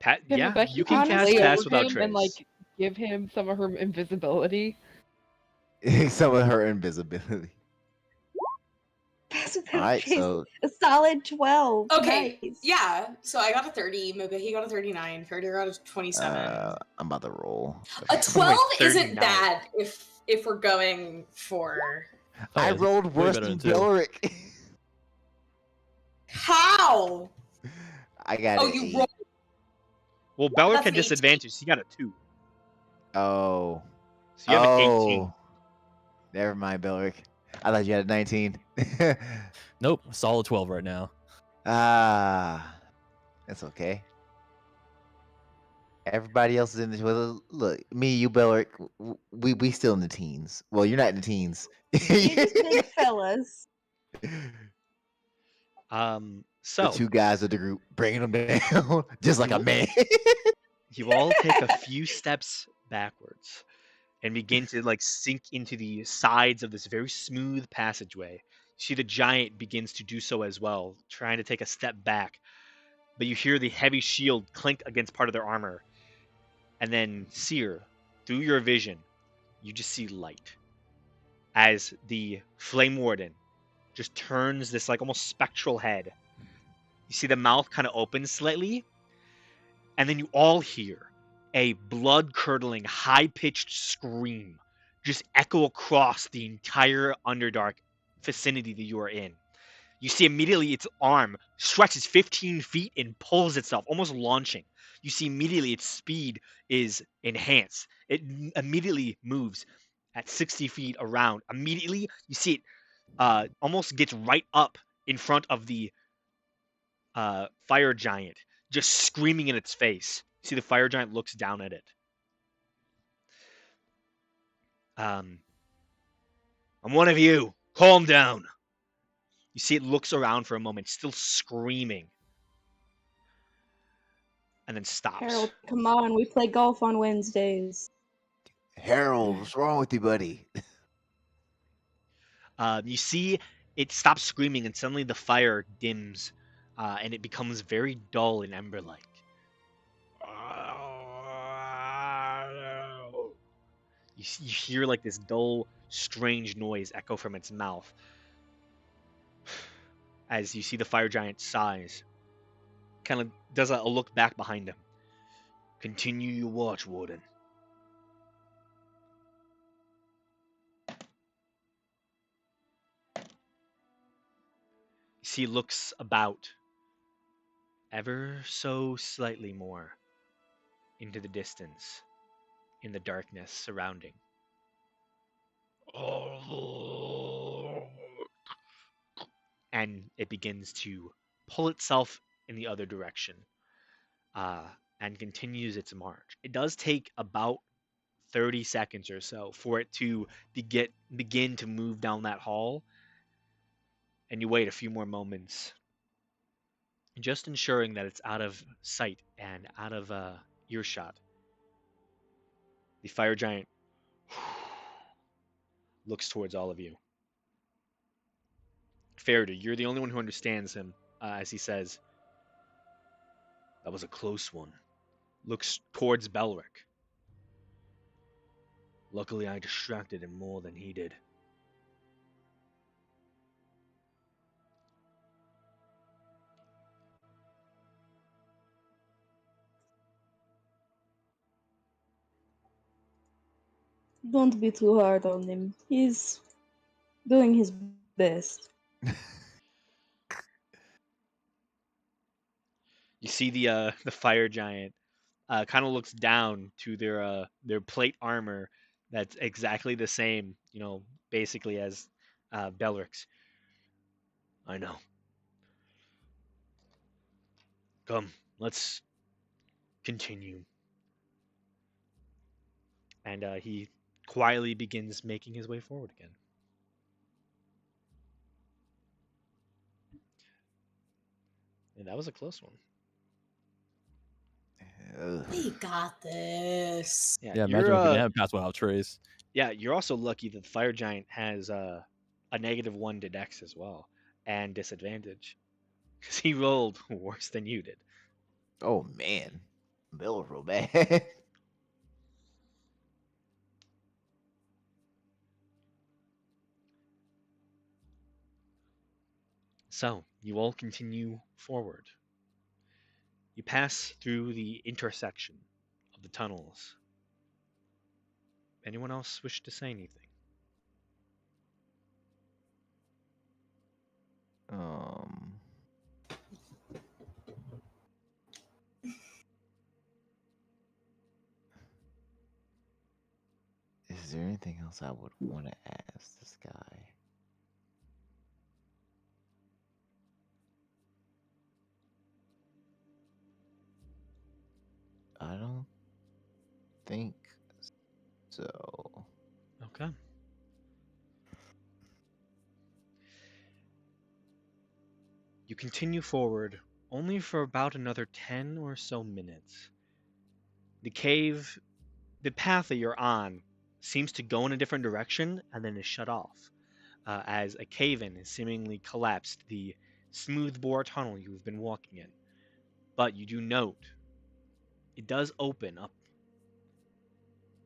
Can Yeah, Rebecca you can cast honestly- lay Pass over Without him Trace. and like give him some of her invisibility? Some of her invisibility. Pass without All right, trace. so A solid 12. Okay, Nice. yeah. So I got a 30. He got a 39. Ferdy got a 27. I'm about to roll. A 12 isn't 39. bad if we're going for Oh, I yeah, rolled way worse better than than two. Belric. how. I got Oh, an you 8. rolled. Well, Belric That's had an 18. disadvantage. He got a 2. Oh. So you have an 18. Oh. Never mind, Belric. I thought you had a 19. Nope, solid 12 right now. That's okay. Everybody else is in the well, look. Me, you, Belric. We still in the teens. Well, you're not in the teens. You're just big fellas. The So 2 guys of the group bringing them down just like a man. you all take a few steps backwards and begin to like sink into the sides of this very smooth passageway. You see the giant begins to do so as well, trying to take a step back. But you hear the heavy shield clink against part of their armor. And then, Seer, through your vision, you just see light. As the Flame Warden just turns this like almost spectral head. You see the mouth kind of opens slightly. And then you all hear a blood-curdling, high-pitched scream just echo across the entire Underdark vicinity that you are in. You see immediately its arm stretches 15 feet and pulls itself, almost launching. You see immediately its speed is enhanced. It immediately moves at 60 feet around. Immediately, you see it almost gets right up in front of the fire giant, just screaming in its face. See the fire giant looks down at it. I'm one of you. Calm down. You see it looks around for a moment, still screaming. And then stops. Harold, come on. We play golf on Wednesdays. Harold, what's wrong with you, buddy? You see it stops screaming and suddenly the fire dims and it becomes very dull and ember-like. You hear like this dull, strange noise echo from its mouth as you see the fire giant sighs. Kind of does a look back behind him. Continue your watch, Warden. You see it looks about ever so slightly more into the distance in the darkness surrounding. And it begins to pull itself in the other direction and continues its march. It does take about 30 seconds or so for it to begin to move down that hall, and you wait a few more moments, just ensuring that it's out of sight and out of earshot. The fire giant looks towards all of you. Faraday, you're the only one who understands him as he says, "That was a close one." Looks towards Belric. Luckily, I distracted him more than he did. Don't be too hard on him. He's doing his best. You You see the fire giant kind of looks down to their plate armor that's exactly the same, basically as Belric's. I know. Come, let's continue. And he quietly begins making his way forward again. And that was a close one. We got this. Yeah, you're imagine if we didn't have pass without trace. yeah, you're also lucky that the fire giant has a -1 to dex as well, and disadvantage, because he rolled worse than you did. Oh man, Bill real bad. So you all continue forward. You pass through the intersection of the tunnels. Anyone else wish to say anything? Is there anything else I would want to ask this guy? I don't think so. Okay. You continue forward only for about another 10 or so minutes. The cave, the path that you're on, seems to go in a different direction and then is shut off, as a cave-in has seemingly collapsed the smooth bore tunnel you've been walking in. But you do note, it does open up.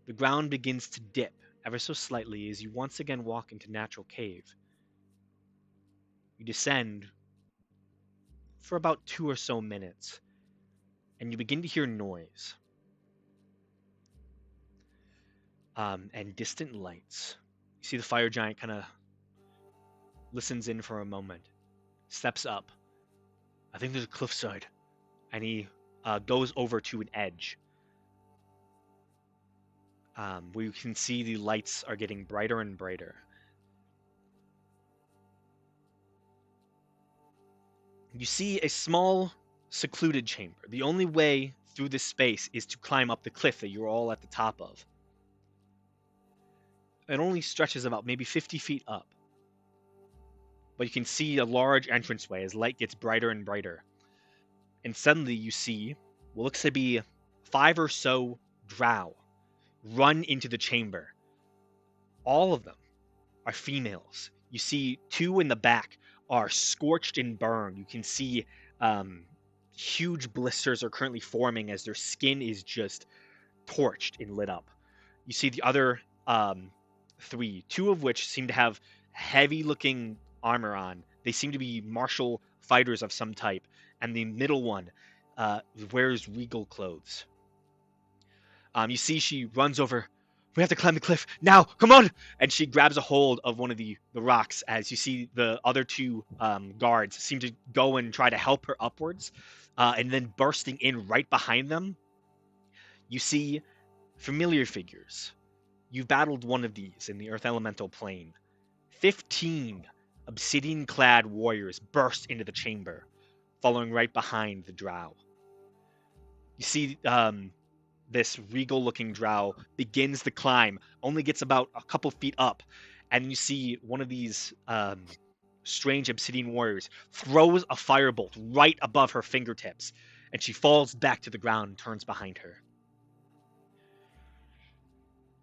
The ground begins to dip ever so slightly as you once again walk into natural cave. You descend for about 2 or so minutes, and you begin to hear noise. And distant lights. You see the fire giant kind of listens in for a moment, steps up. I think there's a cliffside, and he goes over to an edge, where you can see the lights are getting brighter and brighter. You see a small, secluded chamber. The only way through this space is to climb up the cliff that you're all at the top of. It only stretches about maybe 50 feet up. But you can see a large entranceway as light gets brighter and brighter. And suddenly you see what looks to be 5 or so drow run into the chamber. All of them are females. You see 2 in the back are scorched and burned. You can see huge blisters are currently forming as their skin is just torched and lit up. You see the other 3, 2 of which seem to have heavy-looking armor on. They seem to be martial fighters of some type. And the middle one wears regal clothes. You see she runs over. We have to climb the cliff now. Come on! And she grabs a hold of one of the rocks as you see the other 2 guards seem to go and try to help her upwards. And then bursting in right behind them, you see familiar figures. You've battled one of these in the Earth Elemental Plane. 15 obsidian-clad warriors burst into the chamber, following right behind the drow. You see this regal-looking drow begins the climb, only gets about a couple feet up, and you see one of these strange obsidian warriors throws a firebolt right above her fingertips, and she falls back to the ground and turns behind her.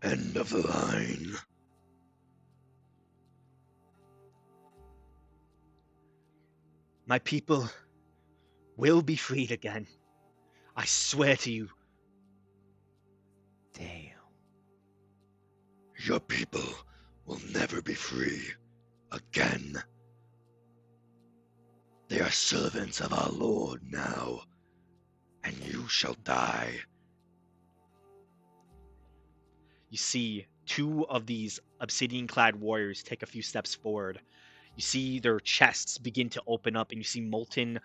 End of the line. My people will be freed again. I swear to you. Damn. Your people will never be free again. They are servants of our Lord now, and you shall die. You see 2 of these obsidian-clad warriors take a few steps forward. You see their chests begin to open up, and you see molten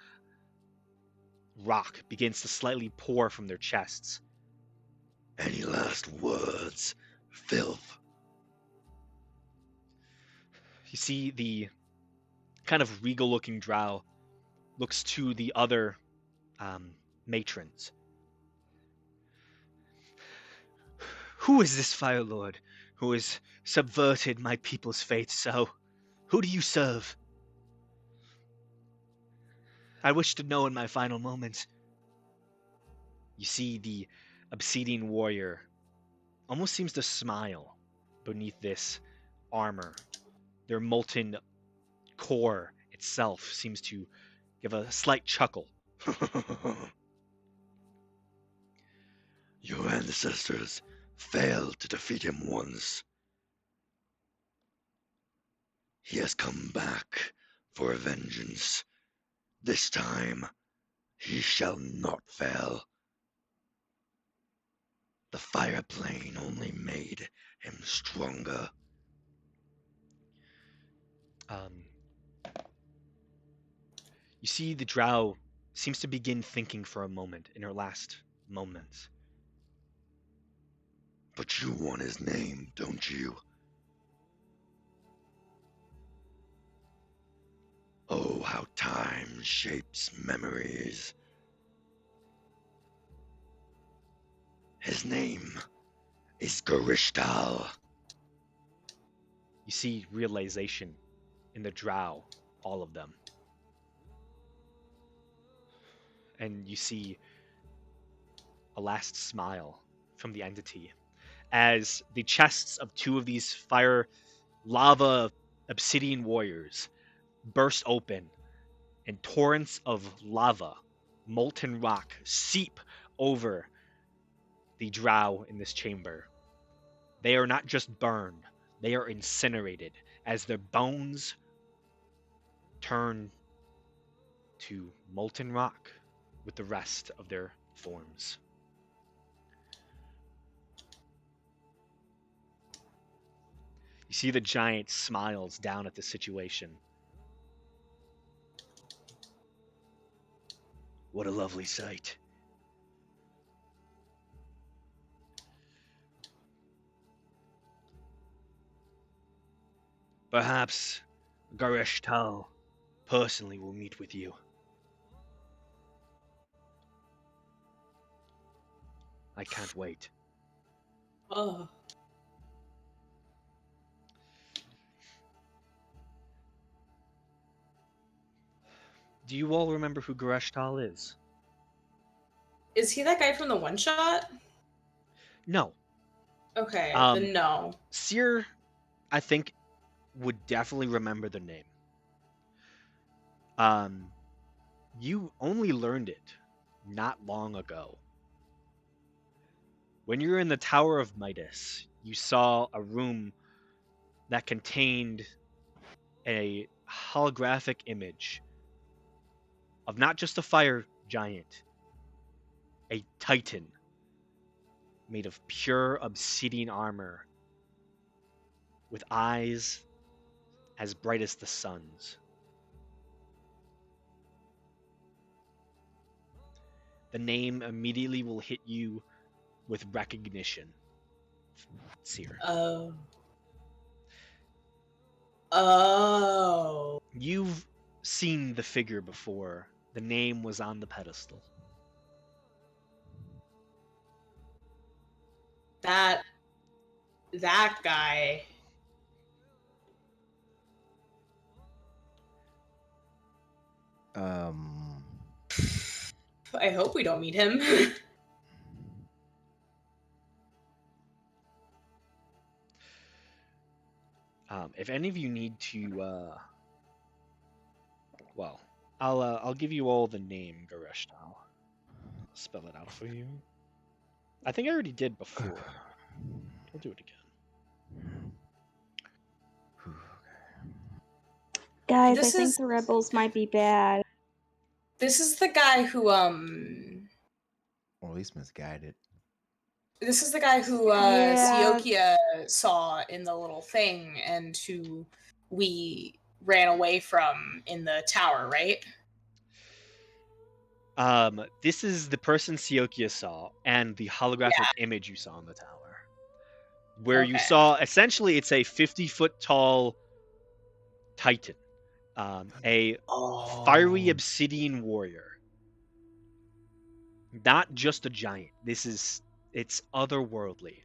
rock begins to slightly pour from their chests. Any last words, filth? You see the kind of regal-looking drow looks to the other matrons. Who is this Fire Lord who has subverted my people's faith so? Who do you serve? I wish to know in my final moments. You see the Obsidian warrior almost seems to smile beneath this armor. Their molten core itself seems to give a slight chuckle. Your ancestors failed to defeat him once. He has come back for vengeance. This time, he shall not fail. The fire plane only made him stronger. You see the drow seems to begin thinking for a moment in her last moments. But you want his name, don't you? Oh, how time shapes memories. His name is Garishtal. You see realization in the drow, all of them. And you see a last smile from the entity as the chests of two of these fire lava obsidian warriors burst open and torrents of lava, molten rock, seep over the drow in this chamber. They are not just burned, they are incinerated as their bones turn to molten rock with the rest of their forms. You see the giant smiles down at the situation. What a lovely sight. Perhaps Garesh Tal personally will meet with you. I can't wait. Oh. Do you all remember who Garesh Tal is? Is he that guy from the one shot? No. Okay, then no. Seer, I think, would definitely remember the name. You only learned it not long ago. When you were in the Tower of Midas, you saw a room that contained a holographic image of not just a fire giant, a titan made of pure obsidian armor with eyes as bright as the sun's. The name immediately will hit you with recognition, Seer. Oh. Oh. You've seen the figure before. The name was on the pedestal. That guy. I hope we don't meet him. If any of you need to, well, I'll give you all the name Garesh Tal. Spell it out for you. I think I already did before. I'll do it again. Guys, This I think is- the rebels might be bad. This is the guy who Or at least misguided. This is the guy who Yeah. Siokia saw in the little thing and who we ran away from in the tower, right? This is the person Siokia saw and the holographic image you saw in the tower. Where you Okay. saw, essentially, it's a 50-foot tall titan. A fiery obsidian warrior. Not just a giant. It's otherworldly.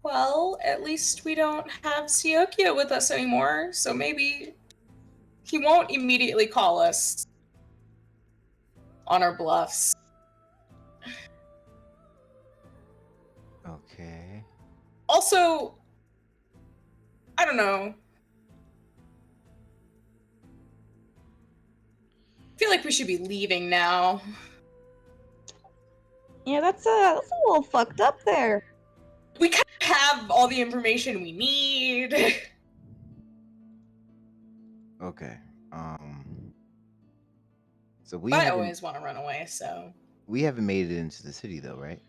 Well, at least we don't have Siokia with us anymore, so maybe he won't immediately call us on our bluffs. Okay. Also, I don't know. I feel like we should be leaving now. Yeah, that's a little fucked up there. We kind of have all the information we need. Okay. So we But I haven't always want to run away, so. we haven't made it into the city though, right?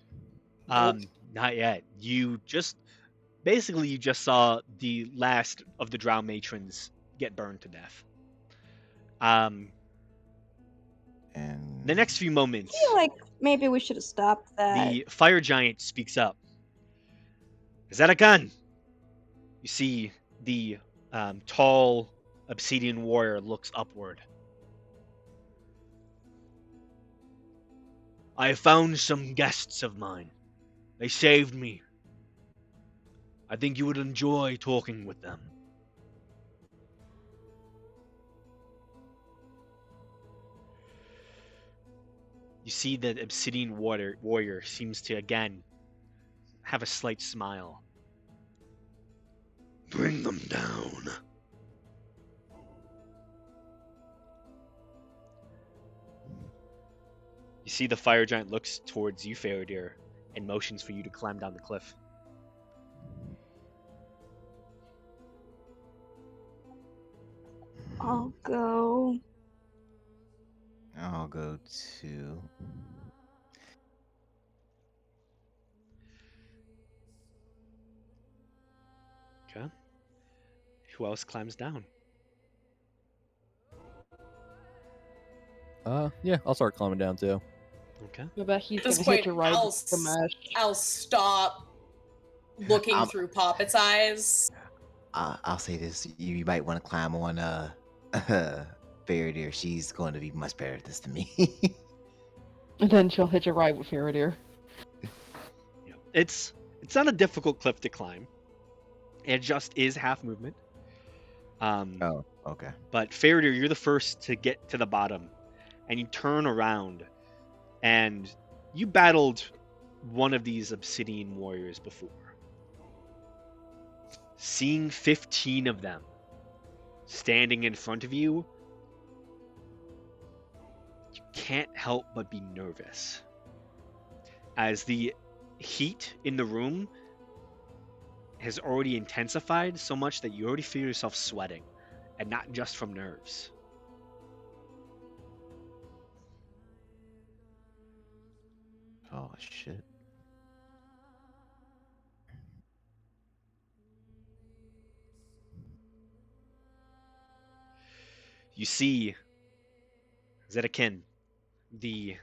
Not yet. You just saw the last of the Drow matrons get burned to death. And The next few moments, I feel like maybe we should have stopped that. the fire giant speaks up. Is that a gun? You see the tall obsidian warrior looks upward. I found some guests of mine. They saved me. I think you would enjoy talking with them. You see that obsidian warrior seems to again have a slight smile. Bring them down. You see the fire giant looks towards you, Faradir, and motions for you to climb down the cliff. I'll go. I'll go to. Okay. Who else climbs down? Yeah, I'll start climbing down too. Okay. I bet he's At this gonna point, hitch a ride with the mesh. I'll stop looking I'm- through Poppet's eyes. I'll say this: you might want to climb on Faradir. She's going to be much better at this than me. And then she'll hitch a ride with Faradir. Yeah. It's not a difficult cliff to climb. It just is half movement. Oh, okay. But Faradir, you're the first to get to the bottom, and you turn around, and you battled one of these obsidian warriors before. Seeing 15 of them standing in front of you, you can't help but be nervous. As the heat in the room has already intensified so much that you already feel yourself sweating, and not just from nerves. Oh shit. You see Zedekin, the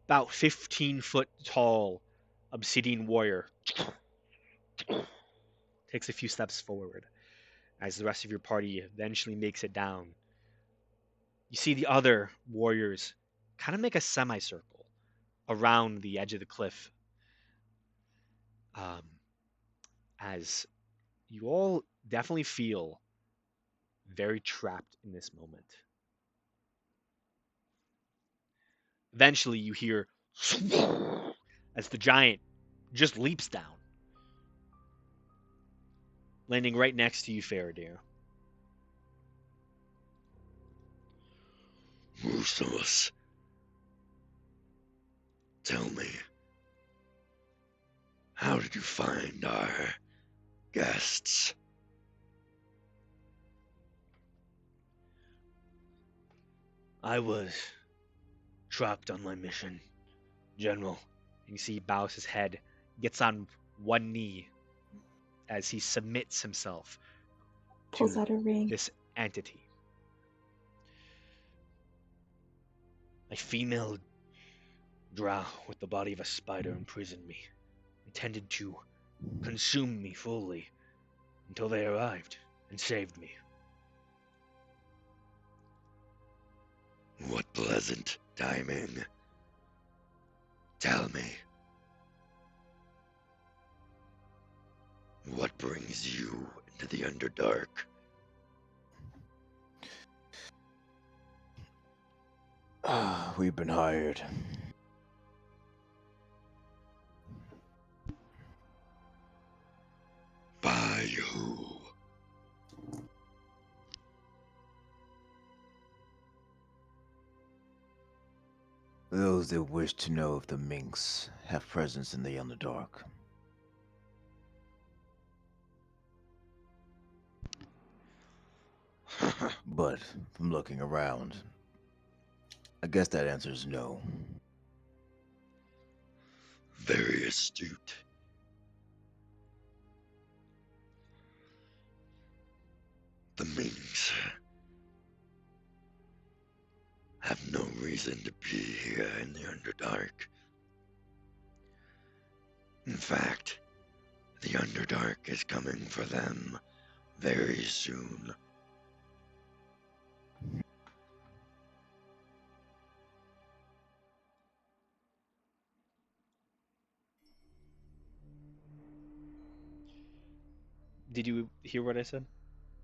about 15-foot tall obsidian warrior, takes a few steps forward as the rest of your party eventually makes it down. You see the other warriors kind of make a semicircle around the edge of the cliff, as you all definitely feel very trapped in this moment. Eventually, you hear as the giant just leaps down, landing right next to you, Faradir. Musos, tell me, how did you find our guests? I was trapped on my mission, General. And you see he bows his head, gets on one knee as he submits himself Pulls to out a ring. this entity. A female drow with the body of a spider imprisoned me, intended to consume me fully until they arrived and saved me. What pleasant timing. Tell me, what brings you into the Underdark? We've been hired. By who? Those that wish to know if the Minks have presence in the Underdark. But from looking around, I guess that answer is no. Very astute. The Minks have no reason to be here in the Underdark. In fact, the Underdark is coming for them very soon. Did you hear what I said?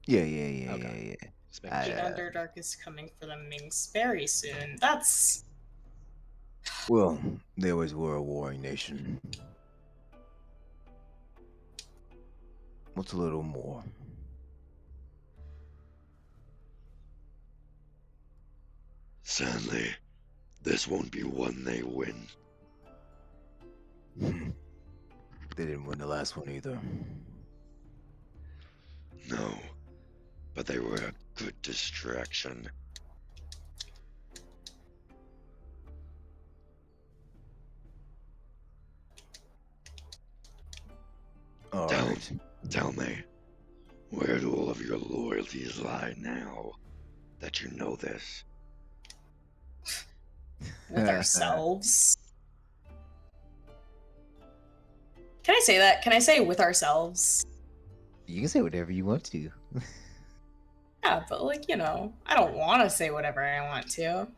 Yeah. Okay. Just making The sure. Underdark is coming for the Minks very soon. That's Well, they always were a warring nation. What's a little more? Sadly, this won't be one they win. They didn't win the last one either. No, but they were a good distraction. All right. Tell me, where do all of your loyalties lie now that you know this? with ourselves. Can I say that? Can I say with ourselves? You can say whatever you want to. Yeah, but like, you know, I don't want to say whatever I want to.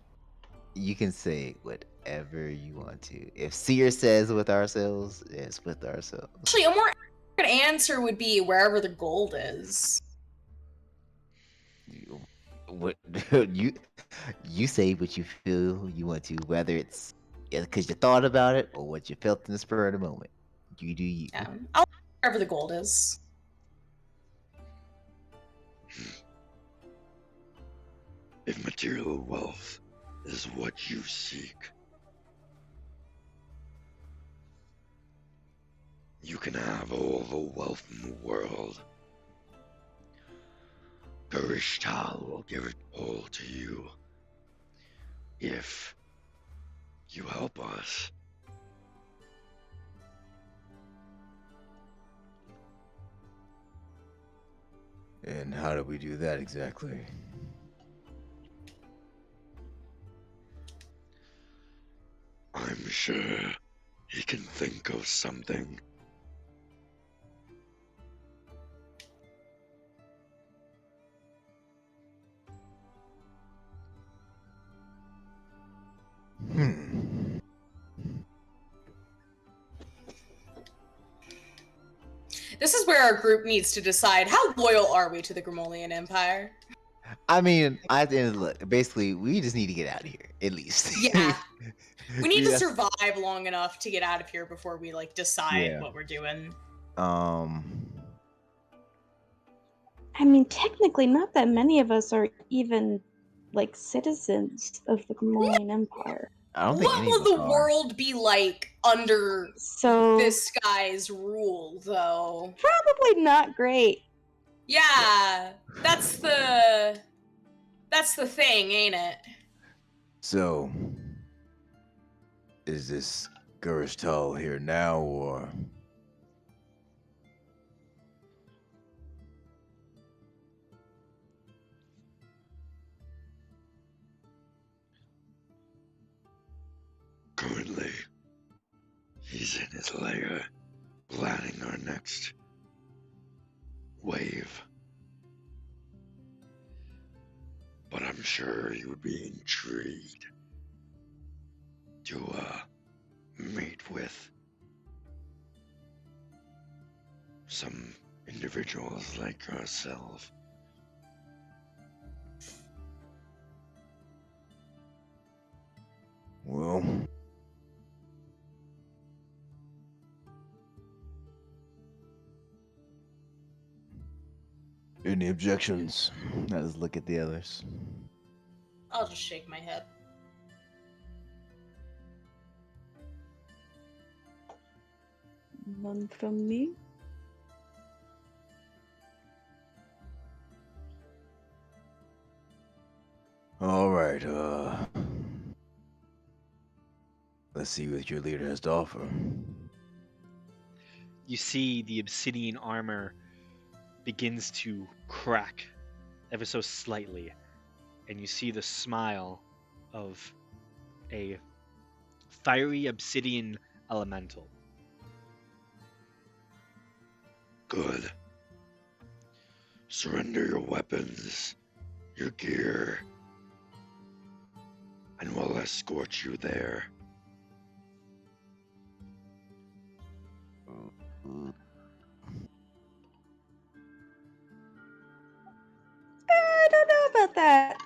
You can say whatever you want to. If Seer says with ourselves, it's with ourselves. Actually, a more accurate answer would be wherever the gold is. What you say what you feel you want to, whether it's because you thought about it or what you felt in the spur of the moment. You do you. Yeah, I'll wherever the gold is. If material wealth is what you seek, you can have all the wealth in the world. Garishtal will give it all to you if you help us. And how do we do that exactly? I'm sure he can think of something. This is where our group needs to decide how loyal are we to the Grimolian Empire. I mean, at the end of the look, basically, we just need to get out of here, at least. Yeah. We need to That's- survive long enough to get out of here before we like decide Yeah. what we're doing. I mean, technically, not that many of us are even like citizens of the Grimorian Empire. I don't think What any will of us the are. world be like under So this guy's rule, though? probably not great. Yeah, that's the thing, ain't it? So, is this Garishtal here now, or is in his lair, planning our next wave. But I'm sure he would be intrigued to meet with some individuals like ourselves. Well, any objections? Let's look at the others. I'll just shake my head. None from me. All right, let's see what your leader has to offer. You see the obsidian armor begins to crack ever so slightly, and you see the smile of a fiery obsidian elemental. Good. Surrender your weapons, your gear, and we'll escort you there. I don't know about that.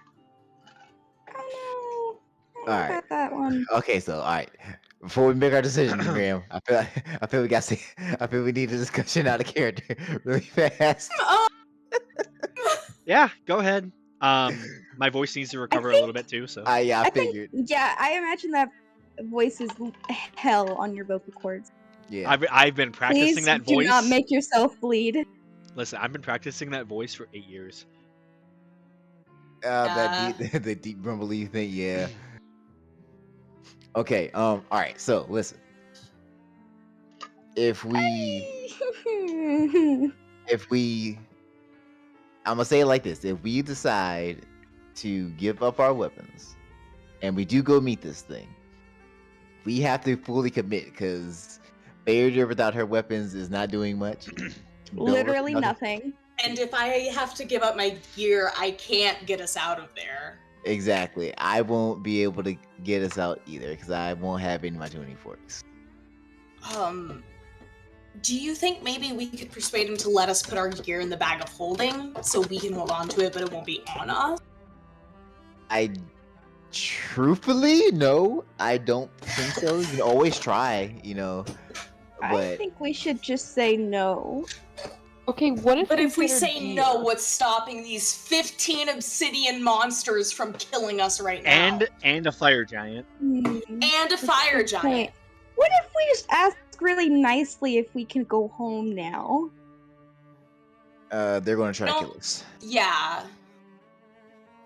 I don't know Alright. about that one. Okay, so all right. Before we make our decision, Graham, I feel we got to. I feel we need a discussion out of character really fast. Yeah, go ahead. My voice needs to recover a little bit too, so. Yeah, I I think, figured. yeah, I imagine that voice is hell on your vocal cords. Yeah. I've been practicing Please that do voice. not make yourself bleed. Listen, I've been practicing that voice for 8 years. That deep, the deep rumbly thing. Yeah. Okay. All right. So listen. If we, I'm gonna say it like this: if we decide to give up our weapons, and we do go meet this thing, we have to fully commit because Failure without her weapons is not doing much. Literally nothing. And if I have to give up my gear, I can't get us out of there. Exactly. I won't be able to get us out either because I won't have any of my tuning forks. Do you think maybe we could persuade him to let us put our gear in the bag of holding so we can hold on to it, but it won't be on us? I truthfully, no, I don't think so. You can always try, you know. I But think we should just say no. Okay, what if? But if we considered say gear? no, what's stopping these 15 obsidian monsters from killing us right now? And a fire giant. And a fire Good giant. point. What if we just ask really nicely if we can go home now? they're going to try to No. kill us. Yeah.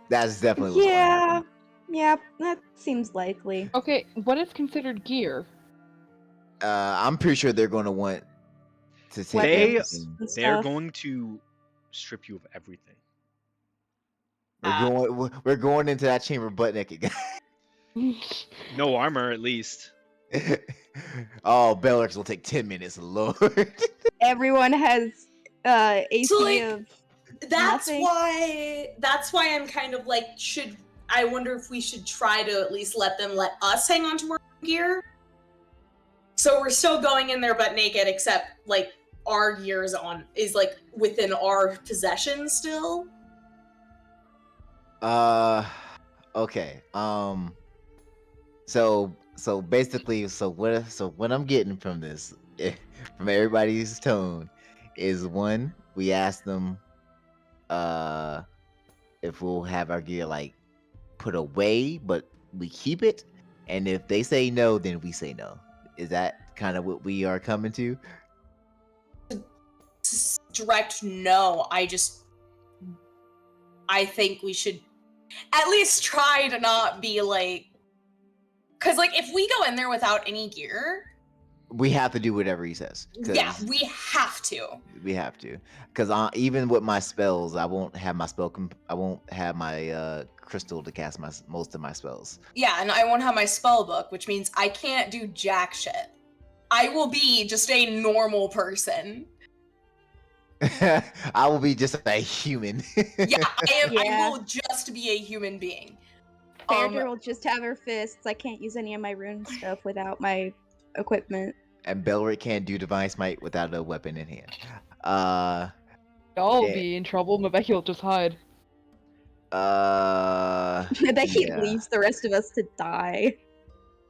That's definitely what's going to happen. Yeah, that seems likely. Okay, what is considered gear? I'm pretty sure they're going to want to take They everything. they're stuff. going to strip you of everything. We're going into that chamber butt naked. No armor, at least. Oh, Belrix will take 10 minutes, Lord. Everyone has AC So, like, of That's nothing. why I'm kind of like, I wonder if we should try to at least let us hang on to our gear. So we're still going in there butt naked, except like our gear is like within our possession still. Okay. So basically, what I'm getting from this, from everybody's tone, is one, we ask them, if we'll have our gear like put away, but we keep it, and if they say no, then we say no. Is that kind of what we are coming to? Direct no. I think we should at least try to not be like, because like if we go in there without any gear, We have to do whatever he says. yeah, we have to. We have to, because even with my spells, I won't have my I won't have my crystal to cast most of my spells. Yeah, and I won't have my spell book, which means I can't do jack shit. I will be just a normal person. I will be just a human. Yeah, I Yeah. will just be a human being. Farador will just have her fists. I can't use any of my rune stuff without my equipment. And Belric can't do Divine Smite without a weapon in hand. I'll yeah. be in trouble. Mabeki will just hide. I bet he Yeah. leaves the rest of us to die.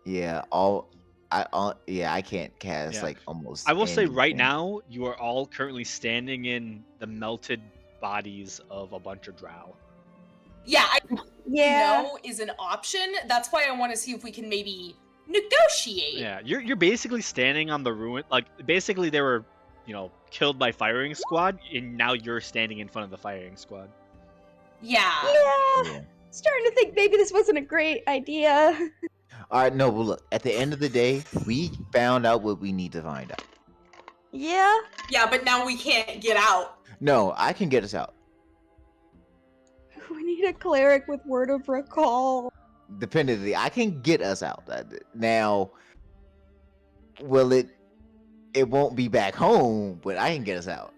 Yeah, I can't cast Yeah. like almost. I will say right anything. now, you are all currently standing in the melted bodies of a bunch of drow. Yeah, I Yeah. know is an option. That's why I want to see if we can maybe negotiate. Yeah, you're basically standing on the ruin. Like basically, they were, killed by firing squad, and now you're standing in front of the firing squad. Yeah. Yeah. Starting to think maybe this wasn't a great idea. All right, no, but look. At the end of the day, we found out what we need to find out. Yeah. Yeah, but now we can't get out. No, I can get us out. We need a cleric with word of recall. Dependently, I can get us out. Now, will it? It won't be back home, but I can get us out.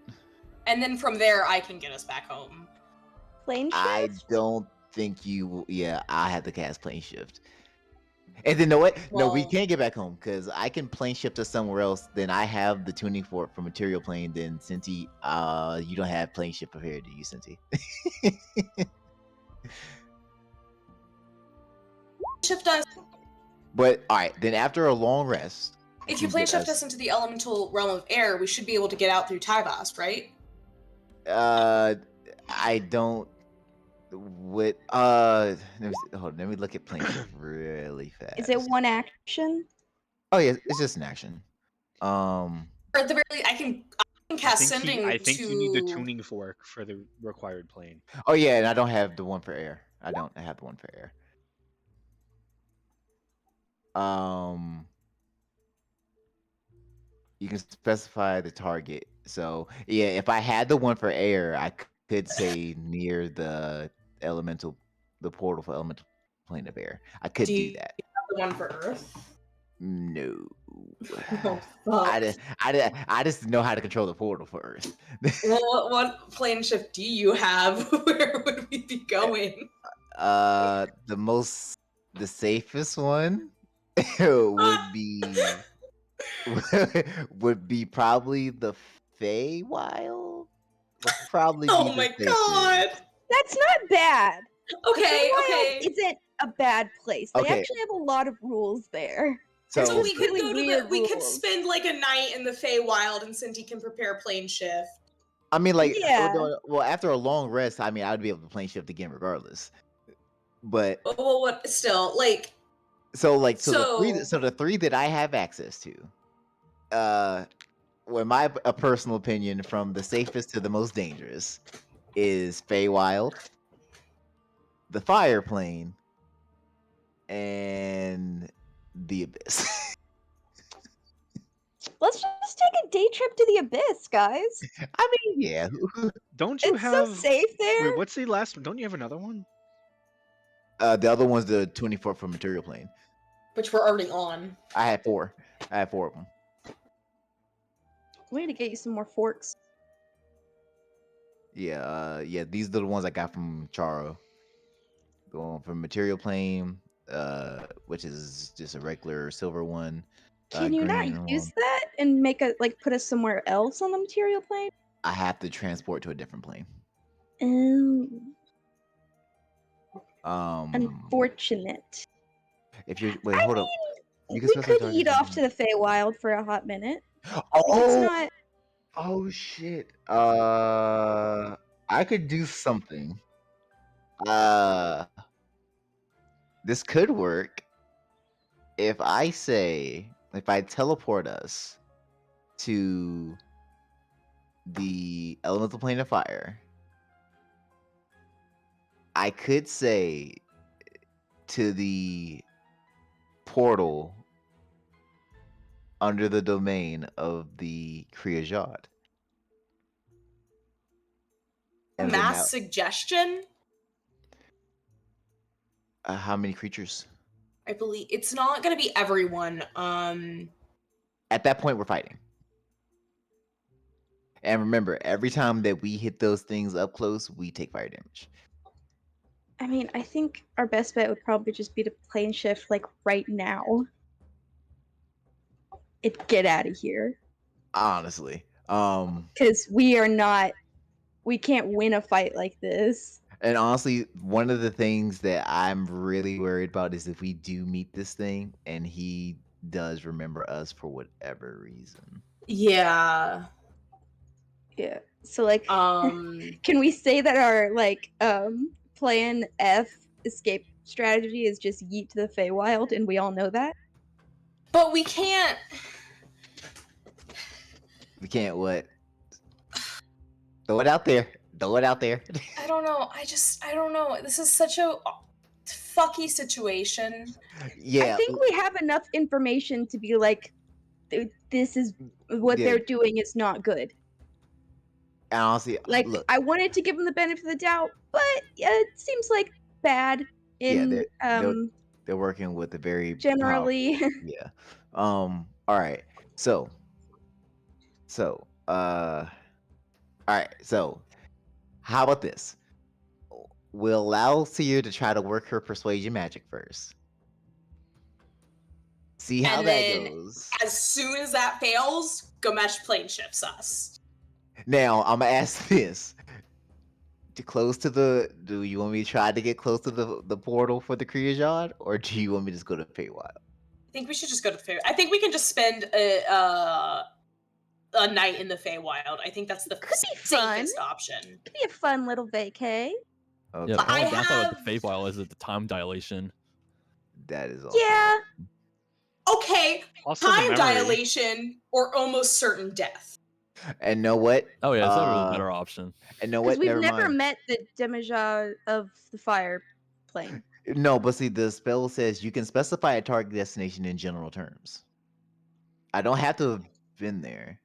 And then from there, I can get us back home. Plane shift? I don't think you will. Yeah, I have to cast plane shift. And then, you know what? No, we Well- can't get back home because I can plane shift us somewhere else. Then I have the tuning fork for material plane. Then, Cinti, you don't have plane shift prepared, do you, Cinti? Shift us. But all right, then after a long rest, If you we plane get shift us into the elemental realm of air, we should be able to get out through Tyvast, right? I don't. What? Let me see, hold on, let me look at plane shift really fast. Is it one action? Oh yeah, it's just an action. Or at the very least, I can cast sending I think to. you need the tuning fork for the required plane. Oh yeah, and I don't have the one for air. I have the one for air. You can specify the target. So yeah, if I had the one for air, I could say near the portal for elemental plane of air. I could Do do you that. have the one for Earth? No. Oh, fuck. I just know how to control the portal for Earth. Well, what plane shift do you have? Where would we be going? The safest one would be probably the Feywild. Would probably Oh be the my safest. god. That's not bad. Okay, Feywild okay. isn't a bad place. They Okay. actually have a lot of rules there. So So we could really go to weird we could rules. spend like a night in the Feywild, and Cinti can prepare plane shift. I mean, like, Yeah. well, after a long rest, I mean, I would be able to plane shift again regardless. But Well, what? Still, like, the three that I have access to, well, a personal opinion, from the safest to the most dangerous, is Feywild, the Fire Plane, and the Abyss. Let's just take a day trip to the abyss, guys. I mean, yeah. Don't you It's have? so safe there. Wait, what's the last one? Don't you have another one? The other one's the 24 for Material Plane. which we're already on. I had four of them. We need to get you some more forks. Yeah, these are the ones I got from Charo. The one from Material Plane, which is just a regular silver one. Can you not green use one. that and put us somewhere else on the material plane? I have to transport to a different plane. Oh, unfortunate. If you wait, hold up. You can We specify could target eat off for- to the Feywild for a hot minute. It's Oh, not. oh shit. I could do something. This could work if I teleport us to the elemental plane of fire. I could say to the portal under the domain of the Kriyajad. And then Mass suggestion? how many creatures? I believe it's not gonna be everyone. At that point, we're fighting. And remember, every time that we hit those things up close, we take fire damage. I mean, I think our best bet would probably just be to plane shift like right now. Get out of here. Honestly. Because we can't win a fight like this. And honestly, one of the things that I'm really worried about is if we do meet this thing and he does remember us for whatever reason. Yeah. Yeah. So like Um. can we say that our plan F escape strategy is just yeet to the Feywild and we all know that? But we can't. We can't what? Throw it out there. Throw it out there. I don't know. I don't know. This is such a fucky situation. Yeah. I think we have enough information to be like, this is what Yeah. they're doing is not good. And honestly, Like, look, I wanted to give them the benefit of the doubt, but it seems like bad in they're working with a very generally. powerful- yeah. All right. So all right. So how about this? We'll allow Seer to try to work her persuasion magic first. See how And that then- goes. As soon as that fails, Gamesh plane shifts us. Now I'm gonna ask this: do you want me to try to get close to the portal for the Kriyajad, or do you want me to just go to Feywild? I think we should just go to the Feywild. I think we can just spend a night in the Feywild. I think that's the Could be fun. safest option. Could be a fun little vacay. Okay. Yeah, the I only downside with have- the Feywild is the time dilation. That is all. Yeah. Okay, Also, the time memory. dilation or almost certain death. And know what? Oh yeah, it's not really a Uh, better option. And know Because what? we've Never never mind. met the Demijah of the fire plane. No, but see, the spell says you can specify a target destination in general terms. I don't have to have been there.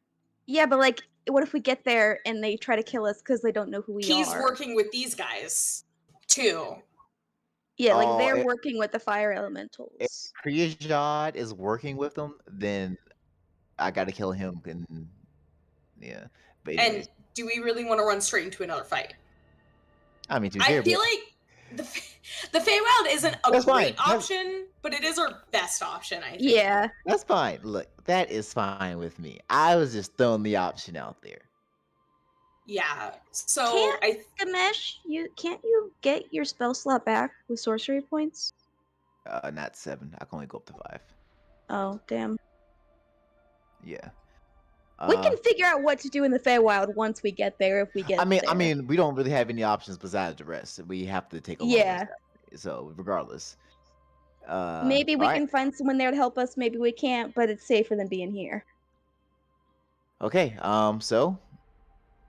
Yeah, but like, what if we get there and they try to kill us because they don't know who we He's are? working with these guys too. Yeah, like Oh, they're working with the fire elementals. Kriyajad is working with them, then I gotta kill him. And yeah, but anyways, And do we really want to run straight into another fight? I mean, to be I fair, feel like the Feywild isn't a That's great fine. option, but it is our best option, I think. Yeah. that's fine. Look, that is fine with me. I was just throwing the option out there. Yeah. So Can't- Gamesh, can't you get your spell slot back with sorcery points? Not 7. I can only go up to 5. Oh, damn. Yeah. We can figure out what to do in the Feywild once we get there if we get I there. mean, we don't really have any options besides the rest. We have to take a long Yeah. rest. So regardless, Maybe we alright. can find someone there to help us, maybe we can't, but it's safer than being here. Okay. So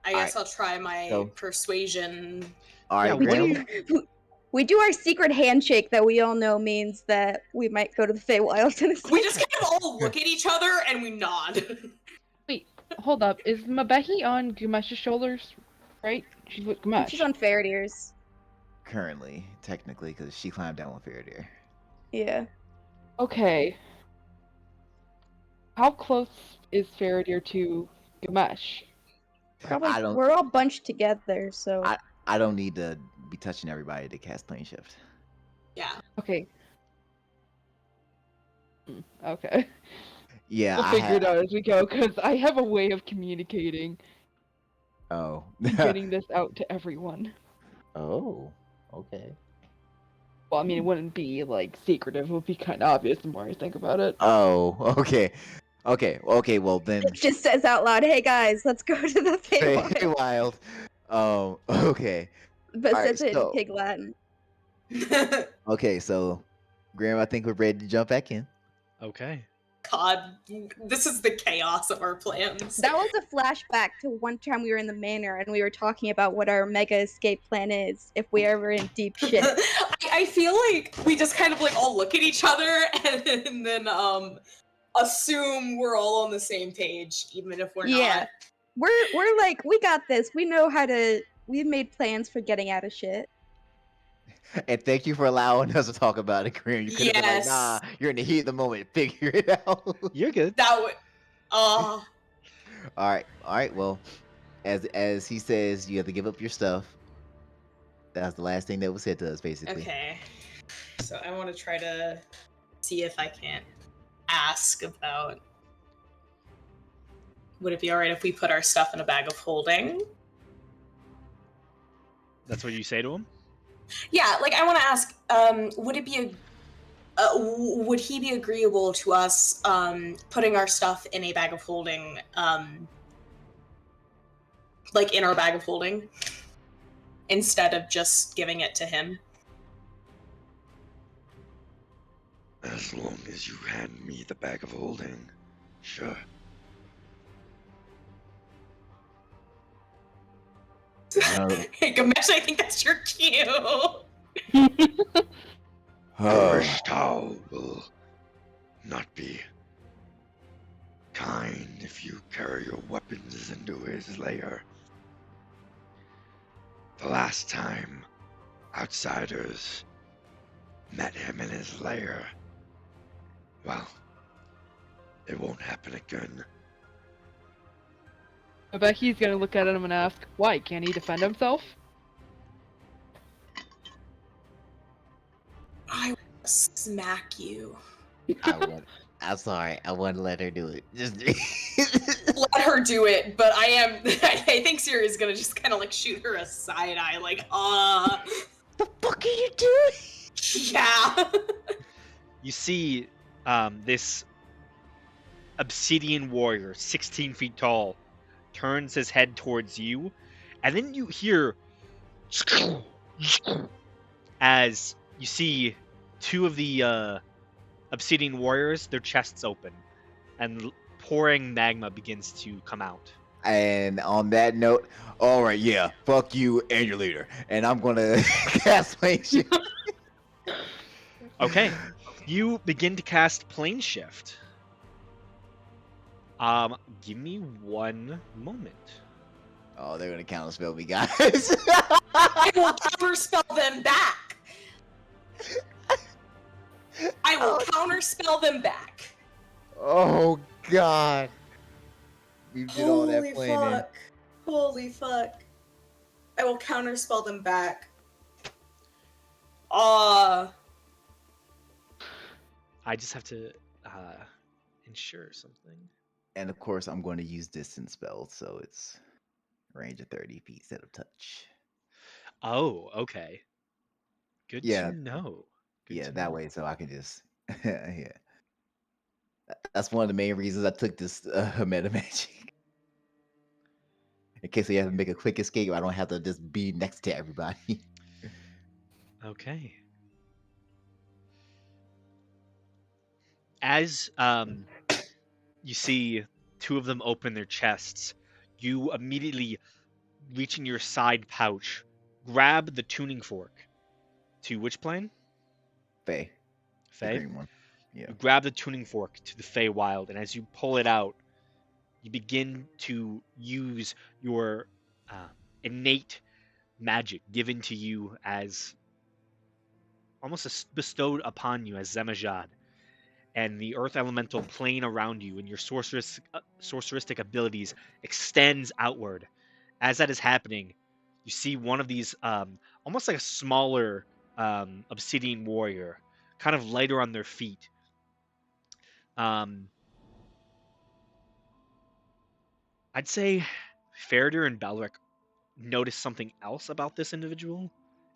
I guess I'll try my So- persuasion. all right. Yeah, We what do Graham, you- We do our secret handshake that we all know means that we might go to the Feywild in a We just kind of all look at each other and we nod. Wait, hold up. Is Mabehi on Gumesh's shoulders? Right? She's with Gumesh. She's on Faradir's. currently, technically, because she climbed down with Faradir. Yeah. Okay. How close is Faradir to Gumesh? Probably I don't. we're all bunched together, so I don't need to be touching everybody to cast plane shift. Yeah. Okay. Okay. Yeah, We'll I figure it have. out as we go, because I have a way of communicating Oh. and getting this out to everyone. Oh. Okay. Well, I mean, it wouldn't be, like, secretive. It would be kind of obvious the more I think about it. Oh. Okay. Okay. Well then. it just says out loud, "Hey guys, let's go to the Feywild." Wild. Okay. But Alright, says it so- in Pig Latin. Okay. So, Graham, I think we're ready to jump back in. Okay. God, this is the chaos of our plans. That was a flashback to one time we were in the manor and we were talking about what our mega escape plan is if we ever in deep shit. I feel like we just kind of like all look at each other and then assume we're all on the same page, even if we're Yeah. We're like, we got this. We know how to. We've made plans for getting out of shit. And thank you for allowing us to talk about it, Graham. You could have been like, Yes. nah, you're in the heat of the moment. Figure it out. You're good. not. Oh, All right. Well, as he says, you have to give up your stuff. That's the last thing that was said to us, basically. okay. So I want to try to see if I can't ask about. Would it be alright if we put our stuff in a bag of holding? That's what you say to him? Yeah, like I want to ask, would it be would he be agreeable to us putting our stuff in a bag of holding, like in our bag of holding, instead of just giving it to him? As long as you hand me the bag of holding, sure. Hey, Gamesh, I think that's your cue. Arishtal will not be kind if you carry your weapons into his lair. The last time outsiders met him in his lair, well, it won't happen again. I bet he's gonna look at him and ask, why, can't he defend himself? I will smack you. I'm sorry. I want to let her do it. Just Let her do it, but I think Siri's gonna just kind of like shoot her a side eye, like, the fuck are you doing? Yeah. You see this obsidian warrior, 16 feet tall, turns his head towards you, and then you hear as you see two of the obsidian warriors, their chests open, and pouring magma begins to come out. And on that note, all right, yeah, fuck you and your leader, and I'm gonna cast plane shift. Okay, you begin to cast plane shift. Give me one moment. Oh, they're gonna counterspell me, guys. I will counterspell them back. I will counterspell them back. Oh God. We did all that planning. Holy fuck. I will counterspell them back. I just have to ensure something. And of course, I'm going to use distance spells, so it's range of 30 feet instead of touch. Oh, okay. Good to know. Good to that know. way, so I can just yeah. That's one of the main reasons I took this meta magic. In case we have to make a quick escape, I don't have to just be next to everybody. Okay. As you see two of them open their chests, you immediately reach in your side pouch, grab the tuning fork. To which plane? Fae. Fae? The green one. Yeah. You grab the tuning fork to the Feywild, and as you pull it out, you begin to use your innate magic given to you as almost bestowed upon you as Zemajad, and the earth elemental plane around you and your sorceristic abilities extends outward. As that is happening, you see one of these almost like a smaller obsidian warrior, kind of lighter on their feet. I'd say Faradir and Balric notice something else about this individual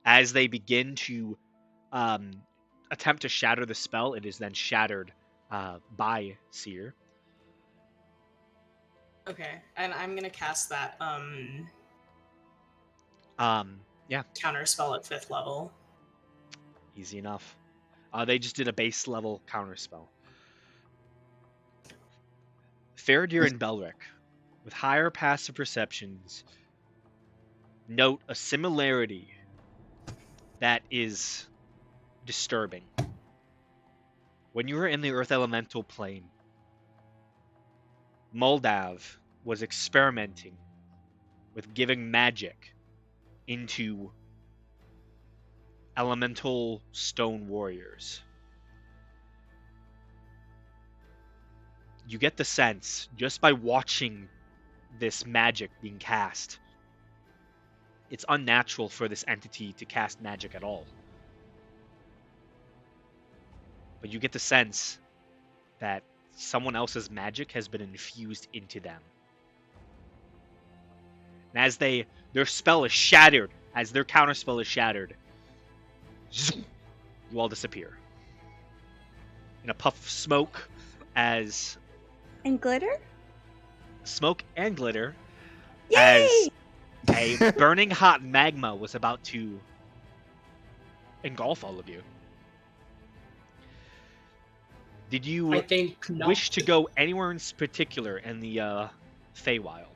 as they begin to attempt to shatter the spell. It is then shattered by Seer. Okay, and I'm gonna cast that yeah, counterspell at 5th level. Easy enough. They just did a base level counterspell. Faradir and Belric, with higher passive perceptions, note a similarity that is disturbing. When you were in the Earth Elemental plane, Moldav was experimenting with giving magic into elemental stone warriors. you get the sense, just by watching this magic being cast, it's unnatural for this entity to cast magic at all. But you get the sense that someone else's magic has been infused into them. And as their spell is shattered, as their counterspell is shattered, you all disappear. In a puff of smoke, as And glitter? smoke and glitter, Yay! as a burning hot magma was about to engulf all of you. Did you I think not. wish to go anywhere in particular in the Feywild?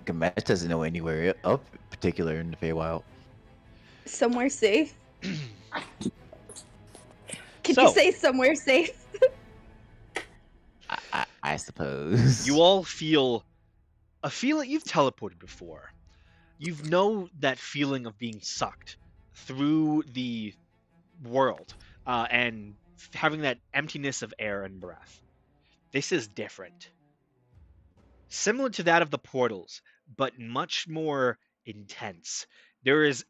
Gamesh doesn't know anywhere up particular in the Feywild. Somewhere safe. Can So- you say somewhere safe? I suppose. You all feel a feeling. You've teleported before. You know that feeling of being sucked through the world and having that emptiness of air and breath. This is different. Similar to that of the portals, but much more intense. There is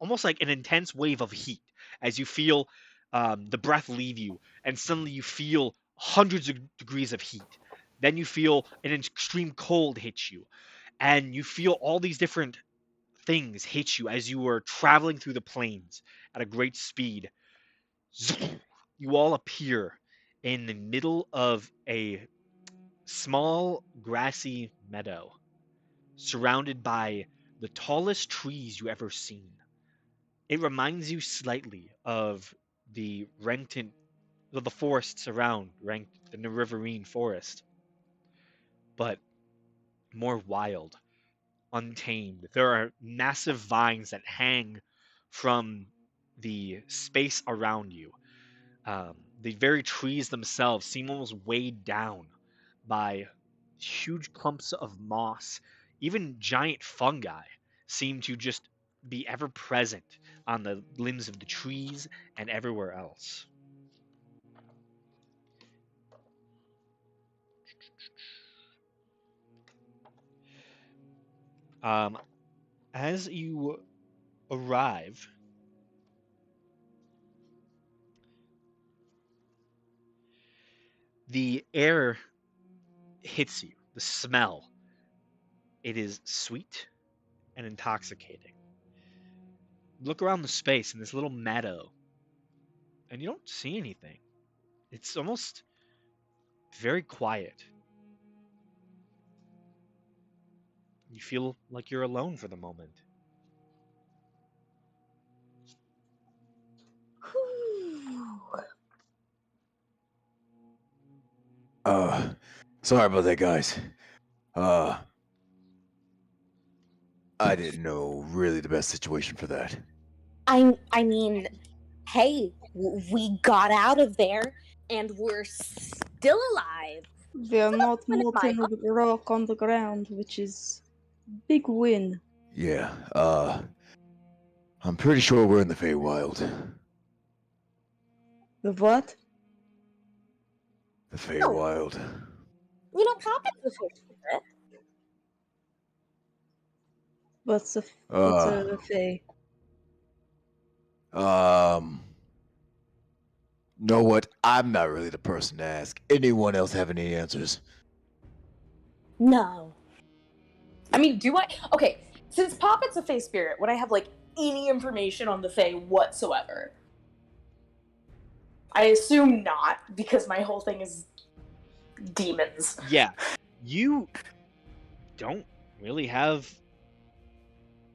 almost like an intense wave of heat as you feel the breath leave you, and suddenly you feel hundreds of degrees of heat. Then you feel an extreme cold hit you, and you feel all these different things hit you as you were traveling through the plains at a great speed. You all appear in the middle of a small grassy meadow surrounded by the tallest trees you ever seen. It reminds you slightly of the forests around the Riverine Forest, but more wild, untamed. There are massive vines that hang from the space around you. The very trees themselves seem almost weighed down by huge clumps of moss. Even giant fungi seem to just be ever present on the limbs of the trees and everywhere else. As you arrive, the air hits you, the smell. It is sweet and intoxicating. Look around the space in this little meadow, and you don't see anything. It's almost very quiet. You feel like you're alone for the moment. Sorry about that, guys. I didn't know really the best situation for that. I mean, hey, we got out of there and we're still alive. We are not What am I- molten rock on the ground, which is big win. Yeah, I'm pretty sure we're in the Feywild. The what? The Feywild. You know, Poppy's the first spirit. What's a fae? Know what? I'm not really the person to ask. Anyone else have any answers? No. I mean, do I? Okay, since Poppet's a Fae spirit, would I have like any information on the Fae whatsoever? I assume not, because my whole thing is demons. Yeah, you don't really have.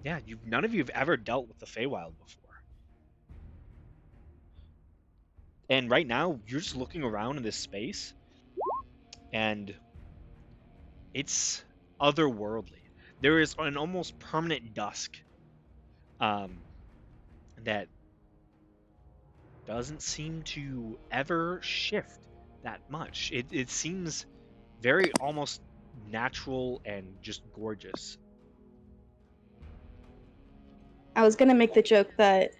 Yeah, none of you have ever dealt with the Feywild before. And right now, you're just looking around in this space, and it's otherworldly. There is an almost permanent dusk that doesn't seem to ever shift that much. It seems very almost natural and just gorgeous. I was gonna make the joke that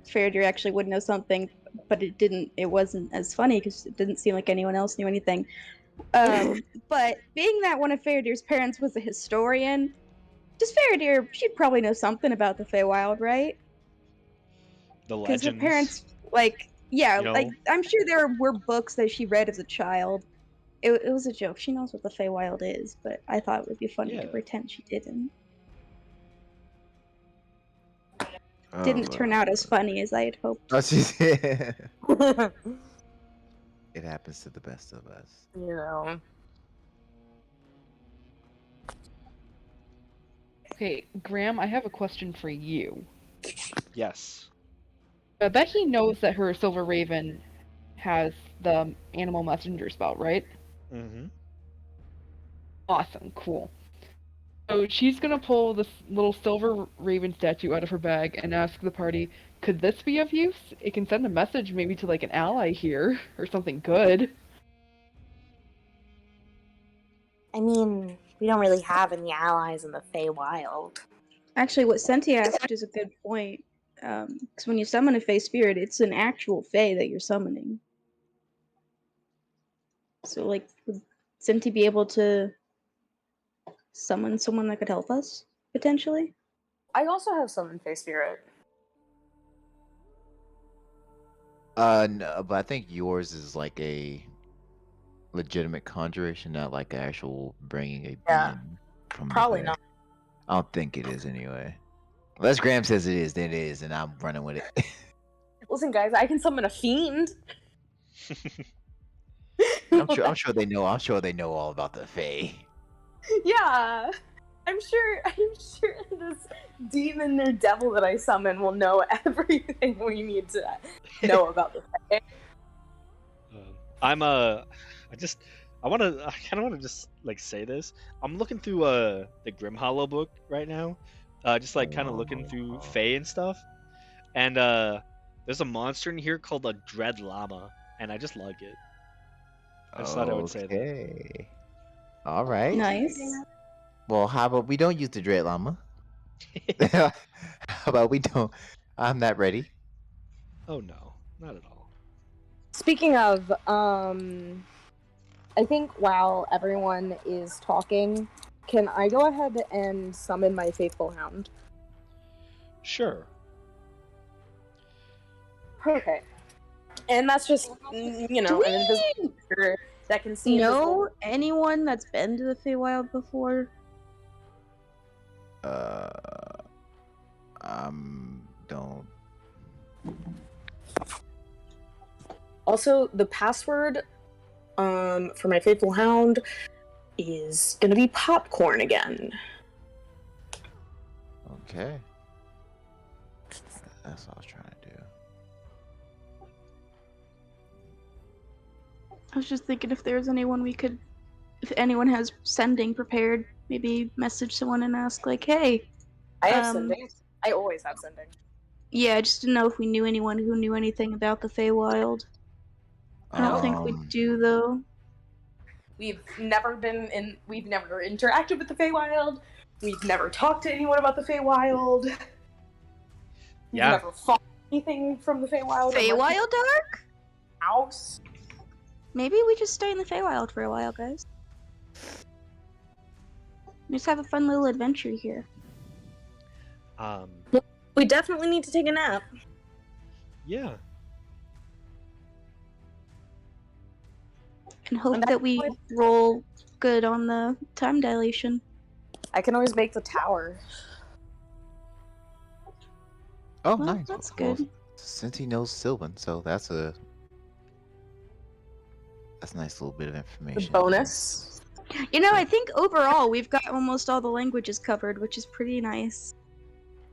Faraday actually would know something but it wasn't as funny because it didn't seem like anyone else knew anything. But being that one of Faradir's parents was a historian, just Faradir, she'd probably know something about the Feywild, right? The Because her legends. parents, like, yeah, you know? like, I'm sure there were books that she read as a child. It was a joke. She knows what the Feywild is, but I thought it would be funny to Yeah. pretend she didn't. Oh, Didn't turn out as funny as I had hoped. Oh, it happens to the best of us. You know. Okay, Graham, I have a question for you. Yes. I bet he knows that her Silver Raven has the animal messenger spell, right? Mm-hmm. Awesome, cool. So she's gonna pull this little Silver Raven statue out of her bag and ask the party, could this be of use? It can send a message maybe to like an ally here, or something good. I mean, we don't really have any allies in the Feywild. Actually, what Senti asked is a good point. Because when you summon a Fey spirit, it's an actual Fey that you're summoning. So, like, would Senti be able to summon someone that could help us, potentially? I also have summon Fey Spirit. No, but I think yours is like a legitimate conjuration, not like actual bringing a Yeah, being from the probably Fae. not. I don't think it is anyway. Unless Graham says it is, then it is, and I'm running with it. Listen, guys, I can summon a fiend. I'm sure they know. I'm sure they know all about the Fae. Yeah, I'm sure this demon or devil that I summon will know everything we need to know about the Fae. I kind of want to just like say this. I'm looking through the Grim Hollow book right now, just like kind of looking through Fae and stuff, and there's a monster in here called a Dread Llama, and I just like it. I just thought I would say that. Okay. All right. Nice. Well, how about we don't use the Dread Llama? How about we don't? I'm not ready. Oh no, not at all. Speaking of, I think while everyone is talking, can I go ahead and summon my faithful hound? Sure. Okay. And that's just, you know, an invisible creature that can see. Know anyone that's been to the Feywild before? Don't. Also, the password for my faithful hound is gonna be popcorn again. Okay. That's what I was trying to do. I was just thinking if there's anyone if anyone has sending prepared, maybe message someone and ask, like, hey. I have sending. I always have sending. Yeah, just to know if we knew anyone who knew anything about the Feywild. I don't think we do, though. We've never interacted with the Feywild. We've never talked to anyone about the Feywild. We've never fought anything from the Feywild. Feywild Dark? House. Maybe we just stay in the Feywild for a while, guys. Just have a fun little adventure here. We definitely need to take a nap. Yeah. And hope that we roll good on the time dilation. I can always make the tower. Oh, Well, nice. that's Well, good. since he knows Sylvan, so that's a nice little bit of information. Bonus. You know, I think overall we've got almost all the languages covered, which is pretty nice.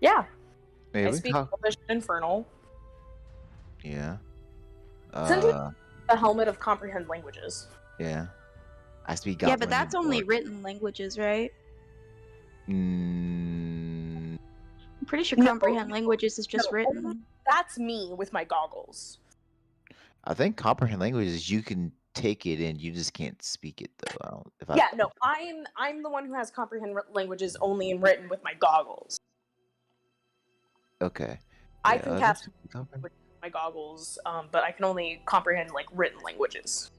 Yeah. Maybe I speak Elvish and Infernal. Yeah. Send it the helmet of comprehend languages. Yeah. I speak Yeah, Goblin. but that's only written languages, right? Mm, I'm pretty sure comprehend languages is just written. That's me with my goggles. I think comprehend languages you can take it and you just can't speak it though. I'm the one who has comprehend languages only in written with my goggles. Okay. I can cast my goggles, but I can only comprehend like written languages.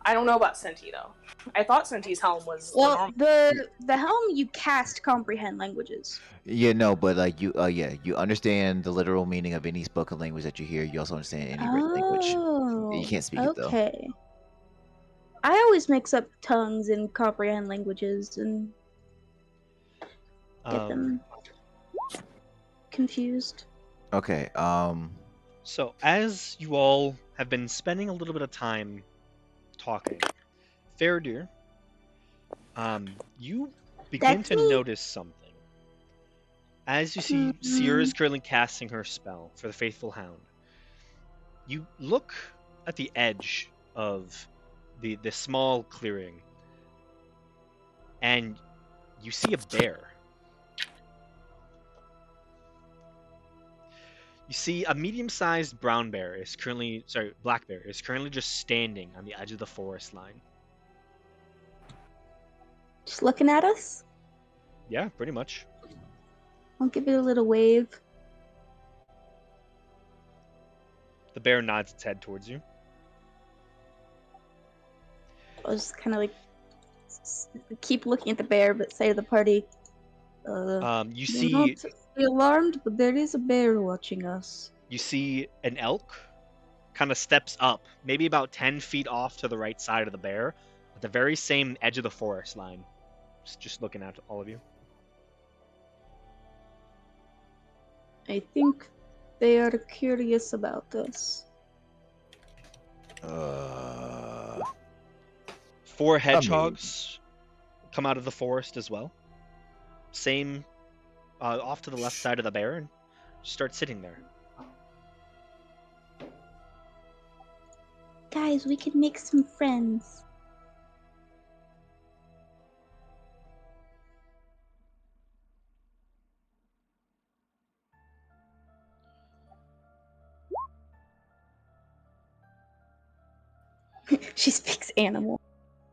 I don't know about Senti though. I thought Senti's helm was the Well, normal. the helm you cast comprehend languages. Yeah, no, but like you, you understand the literal meaning of any spoken language that you hear. You also understand any written language. You can't speak it though. Okay. I always mix up tongues and comprehend languages and get them confused. Okay. So as you all have been spending a little bit of time talking, Faradir, you begin That's to me. notice something. As you see, Seer is currently casting her spell for the Faithful Hound. You look at the edge of the small clearing, and you see a bear. You see a medium-sized black bear is currently just standing on the edge of the forest line. Just looking at us. Yeah, pretty much. I'll give it a little wave. The bear nods its head towards you. I'll just kind of like keep looking at the bear, but say to the party, You "Do see not be alarmed, but there is a bear watching us." you see an elk kind of steps up, maybe about 10 feet off to the right side of the bear, at the very same edge of the forest line. Just looking at all of you. I think they are curious about us. 4 hedgehogs come out of the forest as well. Same, off to the left side of the bear, and start sitting there. Guys, we can make some friends. She speaks animal.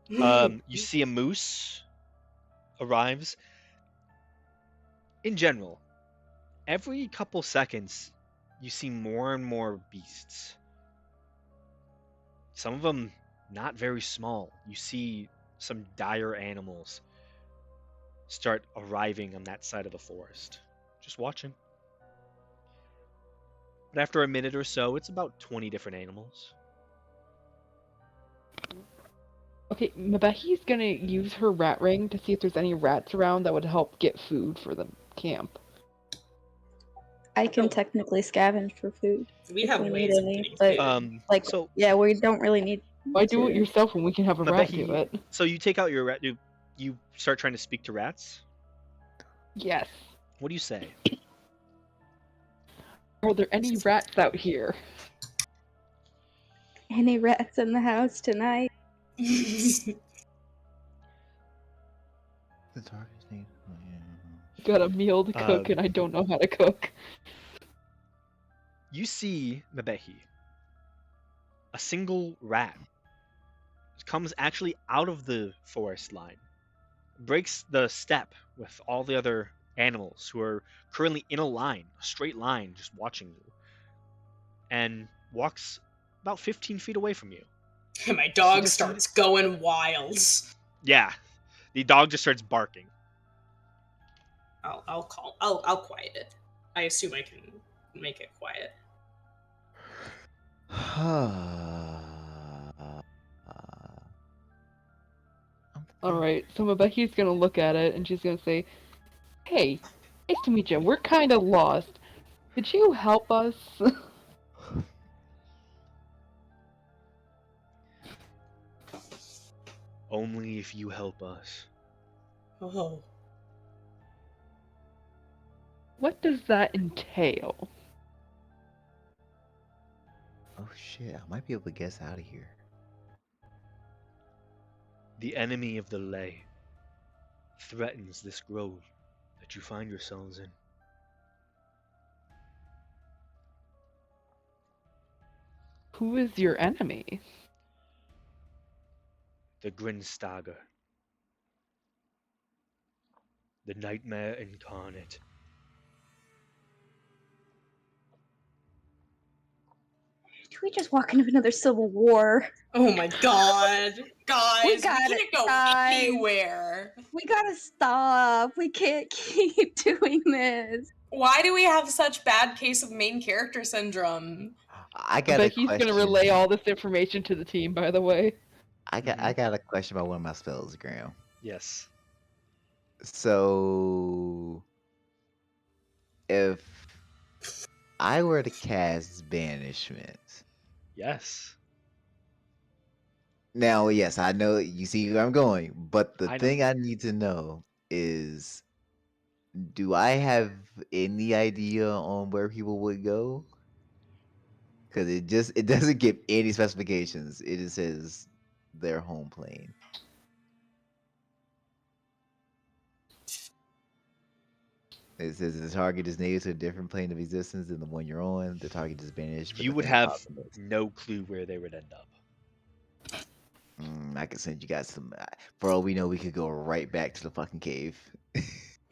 You see a moose arrives. In general, every couple seconds, you see more and more beasts. Some of them not very small. You see some dire animals start arriving on that side of the forest. Just watching. But after a minute or so, it's about 20 different animals. Okay, Mabehi's gonna use her rat ring to see if there's any rats around that would help get food for the camp. I can technically scavenge for food. We if have we ways need of any, getting but food. we don't really need. Why do it to. yourself when we can have a rat do Mabehi, it? so you take out your rat. You start trying to speak to rats. Yes. What do you say? Are there any rats out here? Any rats in the house tonight? The darkest name. Got a meal to cook and I don't know how to cook. You see, Mabehi, a single rat comes actually out of the forest line, breaks the step with all the other animals who are currently in a line, a straight line, just watching you, and walks about 15 feet away from you. My dog starts going wild. Yeah, the dog just starts barking. I'll quiet it. I assume I can make it quiet. Alright, so Mabehi's gonna look at it and she's gonna say, "Hey, nice to meet you. We're kinda lost. Could you help us?" Only if you help us. Oh. What does that entail? Oh shit, I might be able to guess out of here. The enemy of the lay threatens this grove that you find yourselves in. Who is your enemy? The Grinstaga. The nightmare incarnate. Do we just walk into another civil war? Oh my god. Guys, we gotta can't go guys. anywhere. We gotta stop. We can't keep doing this. Why do we have such bad case of main character syndrome? I got a But he's question. gonna relay all this information to the team, by the way. I got a question about one of my spells, Graham. Yes. So, if I were to cast Banishment, Yes. now, yes, I know you see where I'm going, but the I know. thing I need to know is, do I have any idea on where people would go? Because it doesn't give any specifications. It just says their home plane. It says the target is native to a different plane of existence than the one you're on. The target is banished. but You the would thing have possible. no clue where they would end up. I can send you guys some. For all we know, we could go right back to the fucking cave.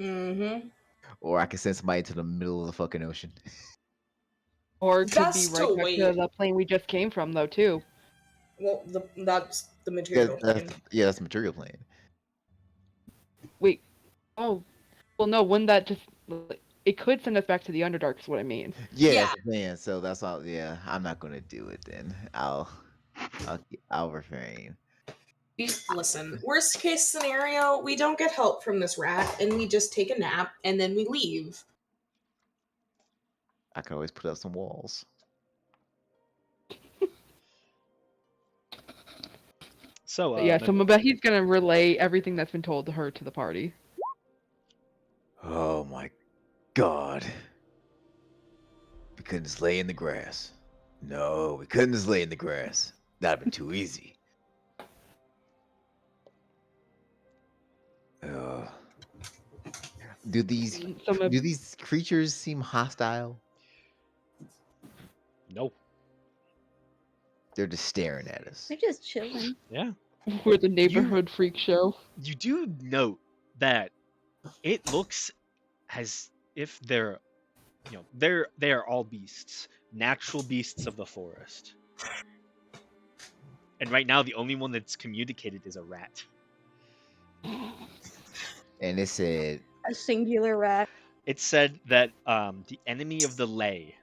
Mm-hmm. Or I can send somebody to the middle of the fucking ocean. Or it could Best be right to back wait. to the plane we just came from, though, too. Well, that's the Yeah, material plane. that's the material plane. Wait. Oh. Well, no, wouldn't that just... It could send us back to the Underdark, is what I mean. Yeah, Yeah. that's the plan. So that's all. Yeah, I'm not gonna do it then. I'll refrain. Listen, worst case scenario, we don't get help from this rat, and we just take a nap, and then we leave. I can always put up some walls. So, But yeah, so Mabehi's gonna relay everything that's been told to her to the party. Oh my god. We couldn't just lay in the grass. No, we couldn't just lay in the grass. That'd been too easy. Do these do these creatures seem hostile? No. They're just staring at us. They're just chilling. Yeah. We're the neighborhood freak show. You do note that it looks as if they're, they are all beasts, natural beasts of the forest. And right now, the only one that's communicated is a rat. And it said A singular rat. It said that the enemy of the Lay,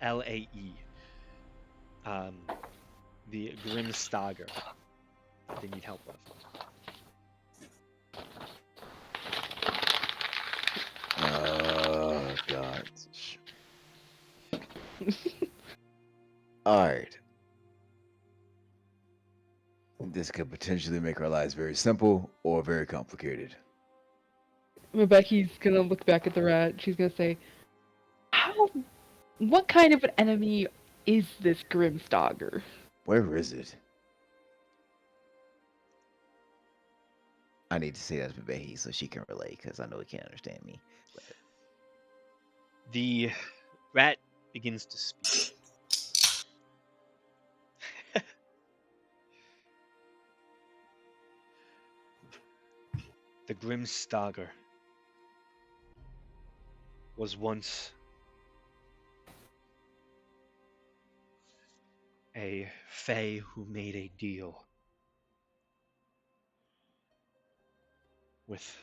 L-A-E, the Grimstagr, they need help with. Oh god. Alright. This could potentially make our lives very simple or very complicated. Mabehi's gonna look back at the rat. She's gonna say, what kind of an enemy is this Grimstagr? Where is it? I need to say that to Behi so she can relate because I know he can't understand me. The rat begins to speak. The Grimstagr was once a fae who made a deal with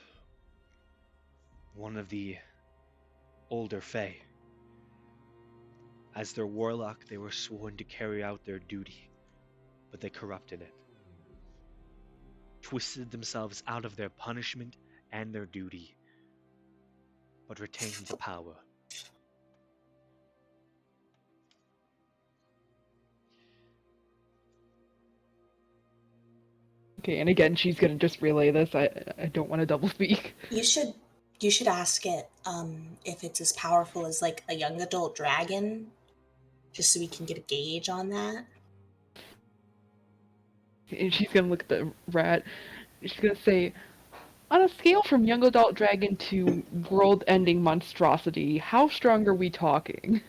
one of the older fae. As their warlock, they were sworn to carry out their duty, but they corrupted it. Twisted themselves out of their punishment and their duty, but retained the power. Okay, and again, she's gonna just relay this. I don't want to double speak. You should ask it if it's as powerful as like a young adult dragon, just so we can get a gauge on that. And she's gonna look at the rat. She's gonna say, on a scale from young adult dragon to world-ending monstrosity, how strong are we talking?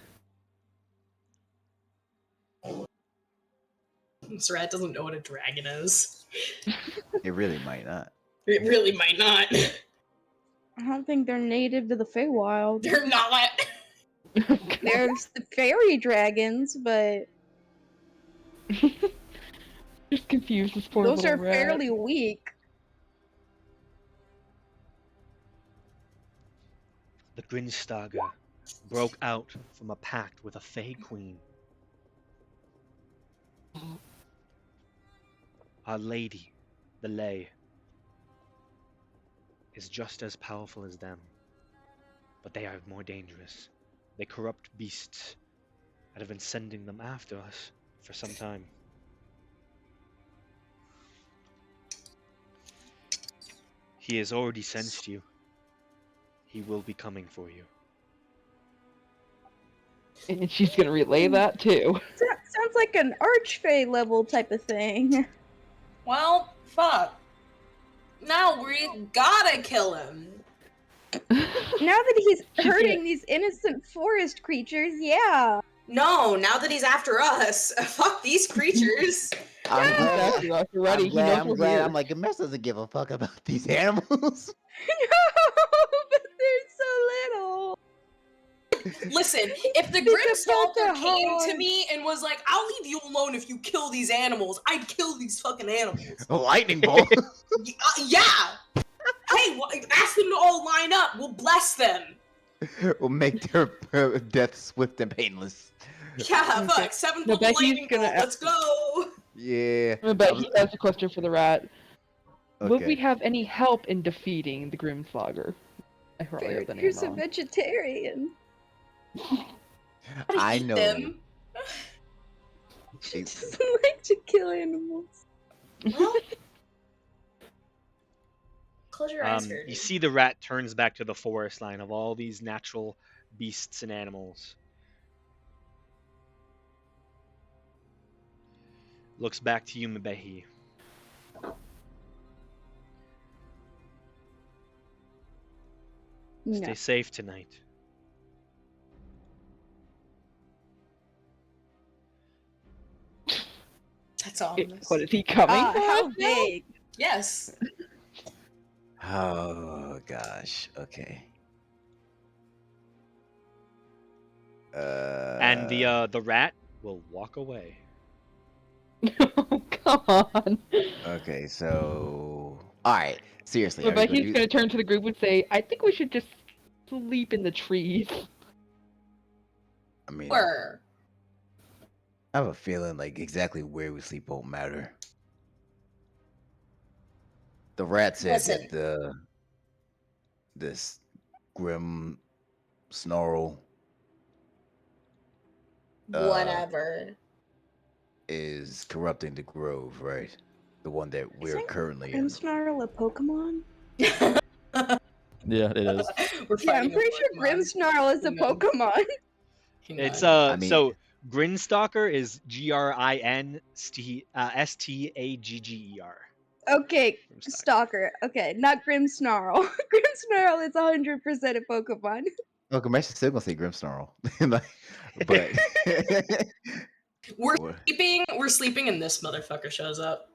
This rat doesn't know what a dragon is. It really might not. It really might not. I don't think they're native to the Feywild. They're not. They there's the fairy dragons, but Just confused this poor those little are rat. fairly weak. The Grinstaga broke out from a pact with a Fey Queen. Our lady, the Lay, is just as powerful as them, but they are more dangerous. They corrupt beasts and have been sending them after us for some time. He has already sensed you. He will be coming for you. And she's gonna relay that too. Sounds like an archfey level type of thing. Well, fuck. Now we gotta kill him. Now that he's hurting these innocent forest creatures, yeah. No, now that he's after us, fuck these creatures. I'm glad. You're ready. I'm glad. He knows I'm we're glad. here. I'm like, Gamesh doesn't give a fuck about these animals. But they're so little. Listen, if the It's about Grimstalker to came to hard. me and was like, I'll leave you alone if you kill these animals, I'd kill these fucking animals. A lightning bolt. Yeah! Hey, ask them to all line up. We'll bless them. will make their death swift and painless. Yeah, fuck. 7 foot Becky's lightning bolt. gonna Let's go. Yeah. But he has a question for the rat. Would Okay. we have any help in defeating the Grimslogger? I probably have the name You're a wrong. vegetarian. I Eat know. them. She- Doesn't like to kill animals. Well, close your eyes, You Verdi. see the rat turns back to the forest line of all these natural beasts and animals. Looks back to you, Mbehi. No. Stay safe tonight. That's all. What is he coming for? How us now? big? Yes. Oh gosh. Okay. And the rat will walk away. Oh, come on. Okay, so All right. Seriously. But are we he's do- gonna turn to the group and say, I think we should just sleep in the trees. I mean, Where? I have a feeling like exactly where we sleep won't matter. The rat said Listen. that this grim snarl Whatever. is corrupting the grove, right? The one that we're Isn't currently in. Grimmsnarl a Pokemon? Yeah, it is. We're Yeah, I'm fighting a pretty sure Pokemon. Grimmsnarl is a No. Pokemon. It's I mean- so Grinstalker is Grinstagger. Okay, Stalker. Okay, not Grimmsnarl. Grimmsnarl is 100% a Pokemon. Oh, Gamesh is still gonna say Grimmsnarl. Like, but We're What? sleeping. We're sleeping, and this motherfucker shows up.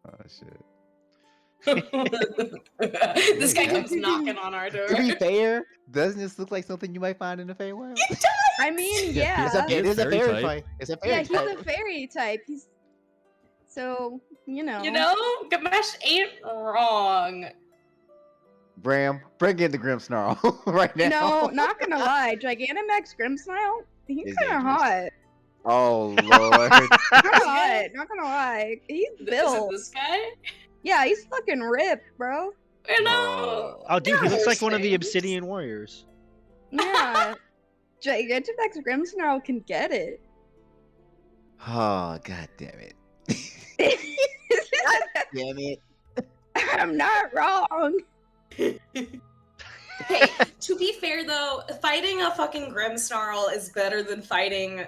oh shit. This guy Yeah. comes knocking on our door. To be fair, doesn't this look like something you might find in the Feywild? I mean, yeah. He's a It is a fairy fairy type. type. It's a Yeah, fairy he's a type. fairy type. He's so, you know. You know, Gamesh ain't wrong. Bram, bring in the Grimmsnarl right now. No, not gonna lie, Gigantamax Grimmsnarl, he's He's kind of dangerous. hot. Oh lord. Kind of hot. Not gonna lie, he's Is it built. this guy? Yeah, he's fucking ripped, bro. You know. Oh, dude, he Yeah, looks like one of the things. Obsidian Warriors. Yeah, Gigantamax Grimmsnarl can get it. Oh god damn it. Damn it. I'm not wrong. Hey, to be fair though, fighting a fucking Grimmsnarl is better than fighting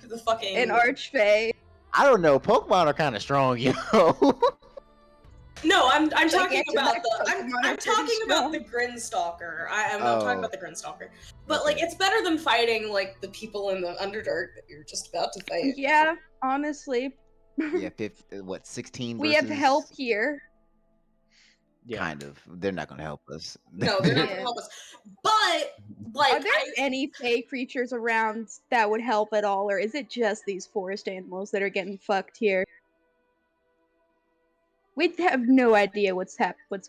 the fucking An Archfey. I don't know. Pokemon are kind of strong, yo. No, I'm talking about Gigantamax the I'm Pokemon are talking pretty about strong. the Grinstalker. I'm not talking Oh. about the Grinstalker. But like Okay. it's better than fighting like the people in the Underdark that you're just about to fight. Yeah, honestly. Yeah, 15, what 16? We have versus- help here. Yeah. Kind of. They're not gonna help us. No, they're not Yeah. gonna help us. But like, Are there any fey creatures around that would help at all, or is it just these forest animals that are getting fucked here? We have no idea what's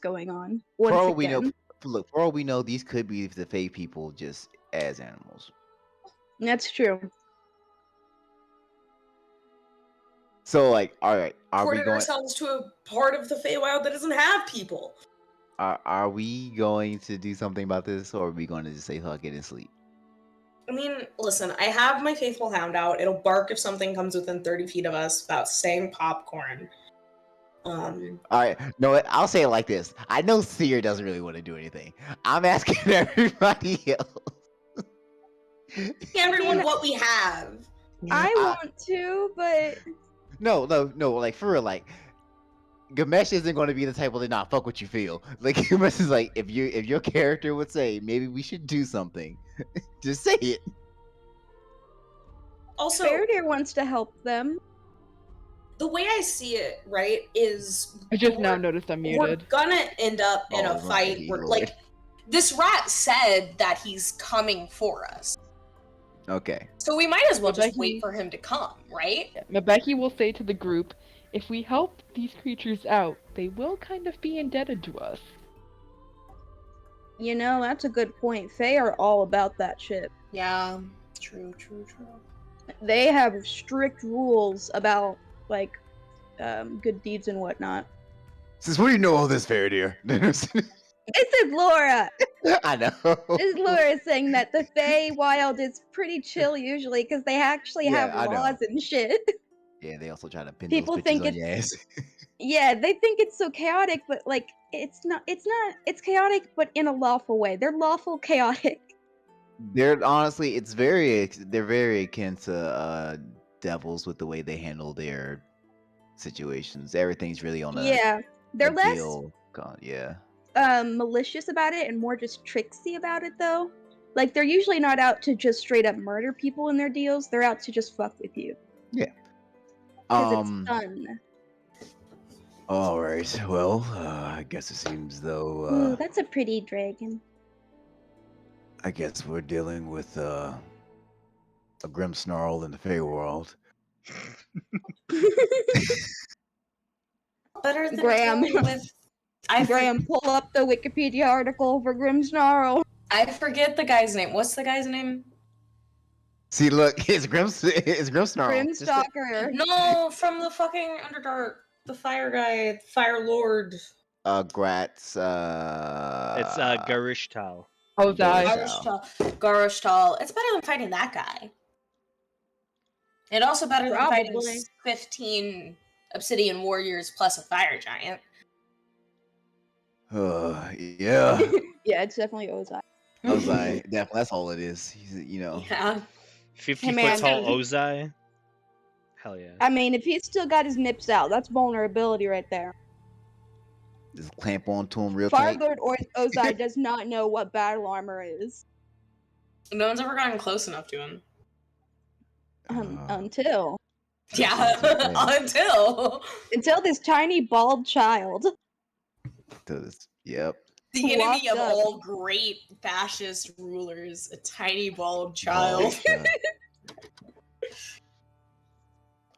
going on. For Once all we know, again, look. For all we know, these could be the Fey people just as animals. that's true. So, like, all right, are we ported going? ourselves to a part of the Feywild that doesn't have people. Are we going to do something about this, or are we going to just say fuck it and sleep? I mean, listen, I have my faithful hound out. It'll bark if something comes within 30 feet of us about saying popcorn. All right, no, I'll say it like this. I know Seer doesn't really want to do anything. I'm asking everybody else. Everyone, what we have. I want to, but No, like for real, like Gamesh isn't going to be the type of not fuck what you feel. Like Gamesh is like, if your character would say maybe we should do something, just say it. Also, Faraday wants to help them. the way I see it, right, is I just now noticed I'm we're muted. gonna end up in Oh, a okay, fight where, Lord. like, this rat said that he's coming for us. Okay. So we might as well just Becky- wait for him to come, right? Mabeki will say to the group, if we help these creatures out, they will kind of be indebted to us. You know, that's a good point. Fae are all about that shit. Yeah, true. They have strict rules about, like, good deeds and whatnot. Since what do you know all this, Faraday? This is Laura! I know. This is Laura saying that the Feywild is pretty chill usually because they actually Yeah, have I know. laws and shit. Yeah, they also try to pin People those bitches think on your ass. Yeah, they think it's so chaotic, but like it's not. It's chaotic, but in a lawful way. They're lawful chaotic. They're honestly, they're very akin to devils with the way they handle their situations. Everything's really on a Yeah, they're a less deal yeah. malicious about it and more just tricksy about it, though. Like they're usually not out to just straight up murder people in their deals. They're out to just fuck with you. Yeah. Because it's fun. All right. Well, I guess it seems though. Ooh, that's a pretty dragon. I guess we're dealing with a grim snarl in the Feywild. Better than Graham. dealing with. Graham, pull up the Wikipedia article for Grimmsnarl. I forget the guy's name. What's the guy's name? See, look, it's Snarl. Grimstalker. No, from the fucking Underdark. The fire guy, the fire lord. Gratz. It's Garishtal. Ozai. Garishtal. It's better than fighting that guy. And also better than fighting Probably. 15 Obsidian Warriors plus a fire giant. Yeah. Yeah, it's definitely Ozai. Ozai, definitely, that's all it is. He's, Yeah. 50 Hey, foot man. tall Ozai. Hell yeah. I mean, if he's still got his nips out, that's vulnerability right there. just clamp onto him real tight. Farlord or Ozai does not know what battle armor is. No one's ever gotten close enough to him. Until Yeah, until this tiny bald child. Yep. the enemy walked of up. all great fascist rulers, a tiny bald child.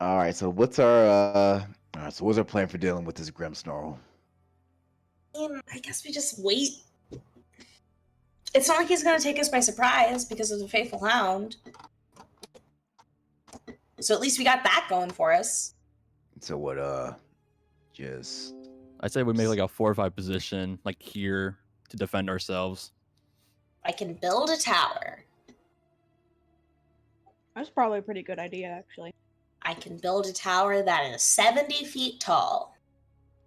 All right, so what's our So what's our plan for dealing with this grim snarl? I guess we just wait. It's not like he's gonna take us by surprise because of the faithful hound. So at least we got that going for us. So what? Just I say we make like a 4-5 position, like here, to defend ourselves. I can build a tower. That's probably a pretty good idea, actually. I can build a tower that is 70 feet tall.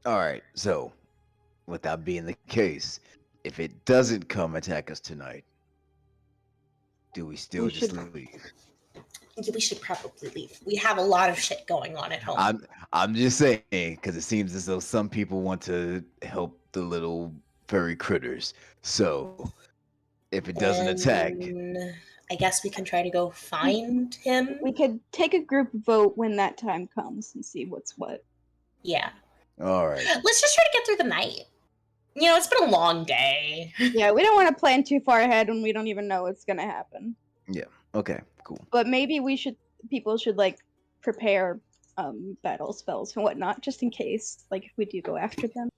all right. So, with that being the case, if it doesn't come attack us tonight, do we still We just should- leave? We should probably leave. We have a lot of shit going on at home. I'm just saying because it seems as though some people want to help the little furry critters. So, if it doesn't attack, Then I guess we can try to go find him. We could take a group vote when that time comes and see what's what. Yeah. all right. Let's just try to get through the night. it's been a long day. Yeah, we don't want to plan too far ahead when we don't even know what's gonna happen. Yeah. Okay. Cool. But maybe people should like prepare battle spells and whatnot, just in case, like if we do go after them.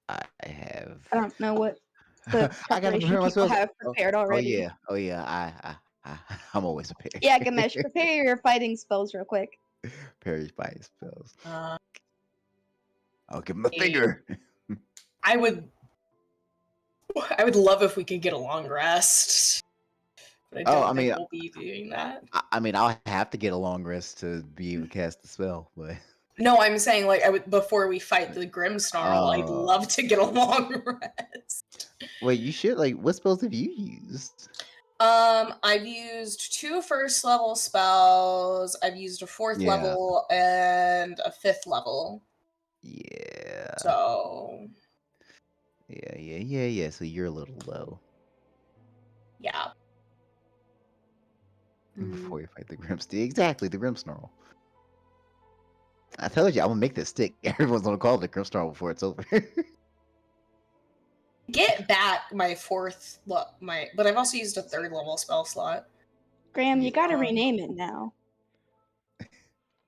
I have. I don't know what the I gotta preparation prepare my people spells. have prepared already. Oh yeah. I'm always prepared. Yeah, Ganesh, prepare your fighting spells real quick. Prepare your fighting spells. Uh, I'll give him a finger. I would love if we could get a long rest. But I don't think we'll be doing that. I mean, I'll have to get a long rest to be able to cast the spell, but. No, I'm saying like before we fight the Grimmsnarl, I'd love to get a long rest. Wait, you should like what spells have you used? I've used 2 first level spells. I've used a 4th level and a 5th level. Yeah. So. Yeah. So you're a little low. Yeah. Before you fight the Grimmsnarl. Exactly, the Grimmsnarl. I told you, I'm gonna make this stick. Everyone's gonna call it the Grimmsnarl before it's over. Get back my 4th, but I've also used a 3rd level spell slot. Graham, you gotta rename it now.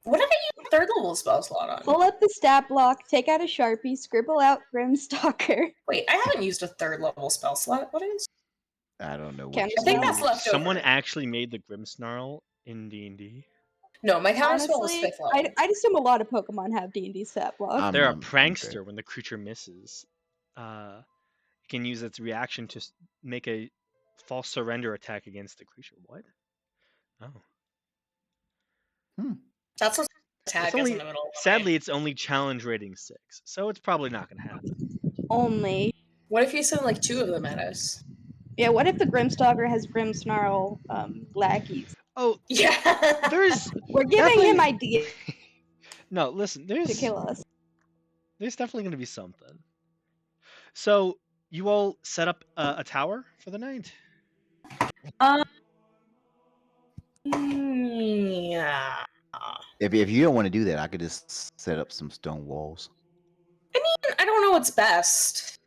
What did I use a 3rd level spell slot on? Pull up the stat block, take out a Sharpie, scribble out Grimstalker. Wait, I haven't used a 3rd level spell slot. What is? I don't know. I think that's left over. Someone actually made the Grimmsnarl in D&D. No, my counterspell was 5th level. I'd assume a lot of Pokemon have D&D stat block. They're a prankster when the creature misses. It can use its reaction to make a false surrender attack against the creature. What? Oh. That's what attack is in the middle of the Sadly, it's only challenge rating 6, so it's probably not going to happen. Only. What if you send like 2 of them at us? Yeah, what if the Grimmstalker has Grimmsnarl lackeys? Oh, yeah. We're giving him ideas. No, listen, to kill us. There's definitely going to be something. So, you all set up a tower for the night? Yeah. If you don't want to do that, I could just set up some stone walls. I mean, I don't know what's best.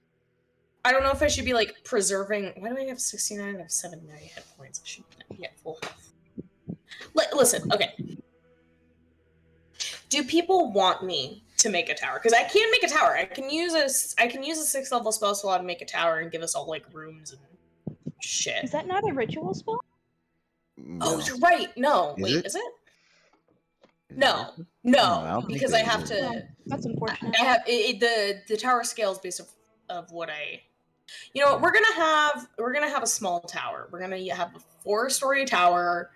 I don't know if I should be like preserving. Why do I have 69 and I have 79 hit points? I should get full health. Listen, okay. Do people want me to make a tower? Because I can make a tower. I can use a 6th level spell slot to make a tower and give us all like rooms and shit. Is that not a ritual spell? Oh, you're right. No, is it? No, because I have to. That's unfortunate. I have the tower scales based of what I. You know, we're gonna have a small tower. We're gonna have a 4-story tower.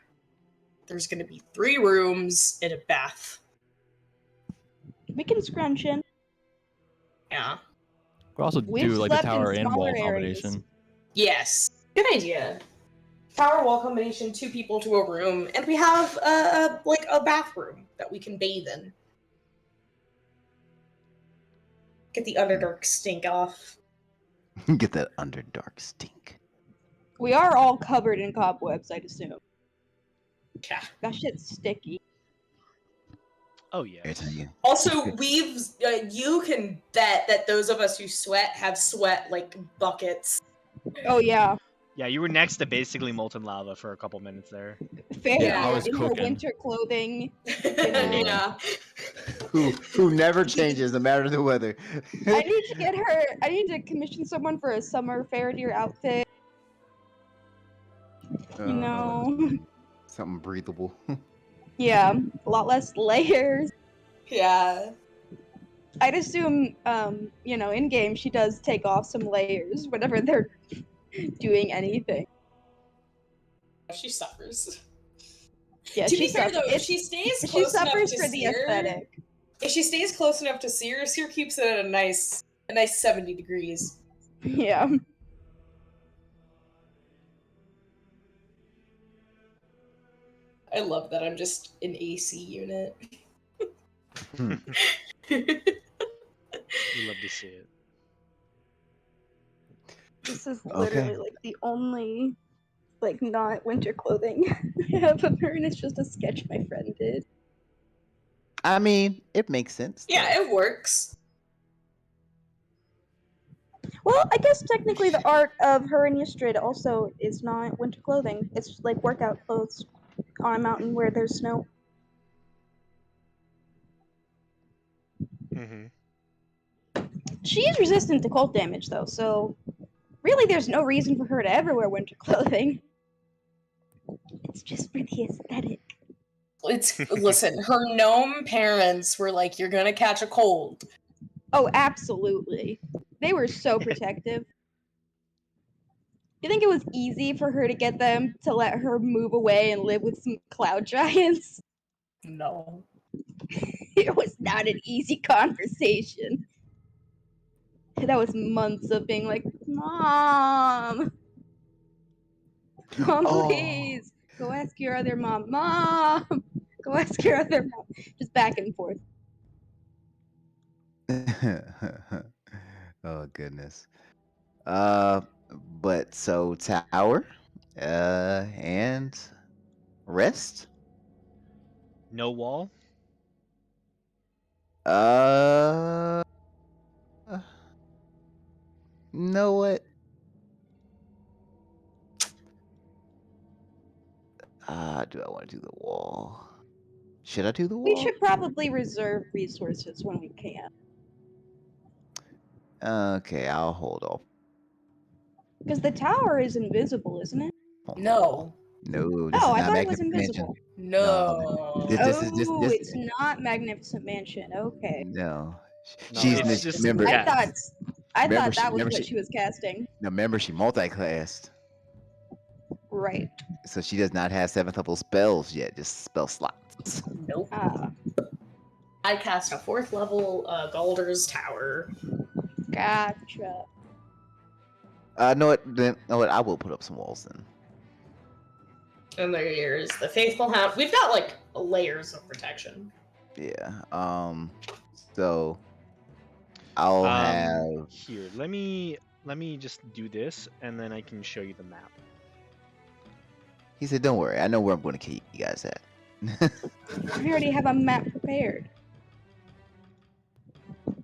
There's gonna be 3 rooms and a bath. We can scrunch in. Yeah. We also do like the tower and wall combination. Yes. Good idea. Tower wall combination, 2 people to a room, and we have like a bathroom that we can bathe in. Get the Underdark stink off. Get that Underdark stink. We are all covered in cobwebs, I'd assume. Yeah. That shit's sticky. Oh yeah. Also, you can bet that those of us who sweat have sweat like buckets. Oh yeah. Yeah, you were next to basically molten lava for a couple minutes there. Fair. Yeah, I was in her cooking. winter clothing. Yeah. Who never changes no matter the weather. I need to commission someone for a summer Faradir outfit. You know. Something breathable. Yeah, a lot less layers. Yeah. I'd assume, in game she does take off some layers whenever they're doing anything. She suffers. Yeah, to be fair though, if she stays close enough to for the Seer, aesthetic. If she stays close enough to Seer, Seer keeps it at a nice 70 degrees. Yeah. I love that I'm just an AC unit. We love to see it. This is literally like the only not winter clothing I have of her, and it's just a sketch my friend did. I mean, it makes sense. Yeah, it works. Well, I guess technically the art of her and Ystrad also is not winter clothing. It's like workout clothes on a mountain where there's snow. Mm-hmm. She is resistant to cold damage, though, so really there's no reason for her to ever wear winter clothing. It's just for the aesthetic. Listen, her gnome parents were like, "You're gonna catch a cold." Oh, absolutely. They were so protective. You think it was easy for her to get them to let her move away and live with some cloud giants? No. It was not an easy conversation. That was months of being like, Mom! Mom, Oh. please! Go ask your other mom. Mom! Go ask your other mom. Just back and forth. Oh goodness. But so tower, and rest. No wall. Know what? Do I want to do the wall? Should I do the We wall? should probably reserve resources when we can. Okay, I'll hold off. Because the tower is invisible, isn't it? on the wall. No. No, this Oh, is I not thought it was Magnificent Mansion. invisible. No. This It's not Magnificent Mansion. Okay. no. No, She's it's just remember. I thought Remember that was remember what she was casting. No, remember she multi-classed, Right. so she does not have 7th level spells yet. Just spell slots. Nope. Ah, I cast a 4th level Galder's Tower. gotcha. Know what? Then know what? I will put up some walls then. And there's the Faithful Hound. We've got like layers of protection. Yeah. So I'll have. Here. Let me just do this, and then I can show you the map. He said, "Don't worry. I know where I'm going to keep you guys at." We already have a map prepared.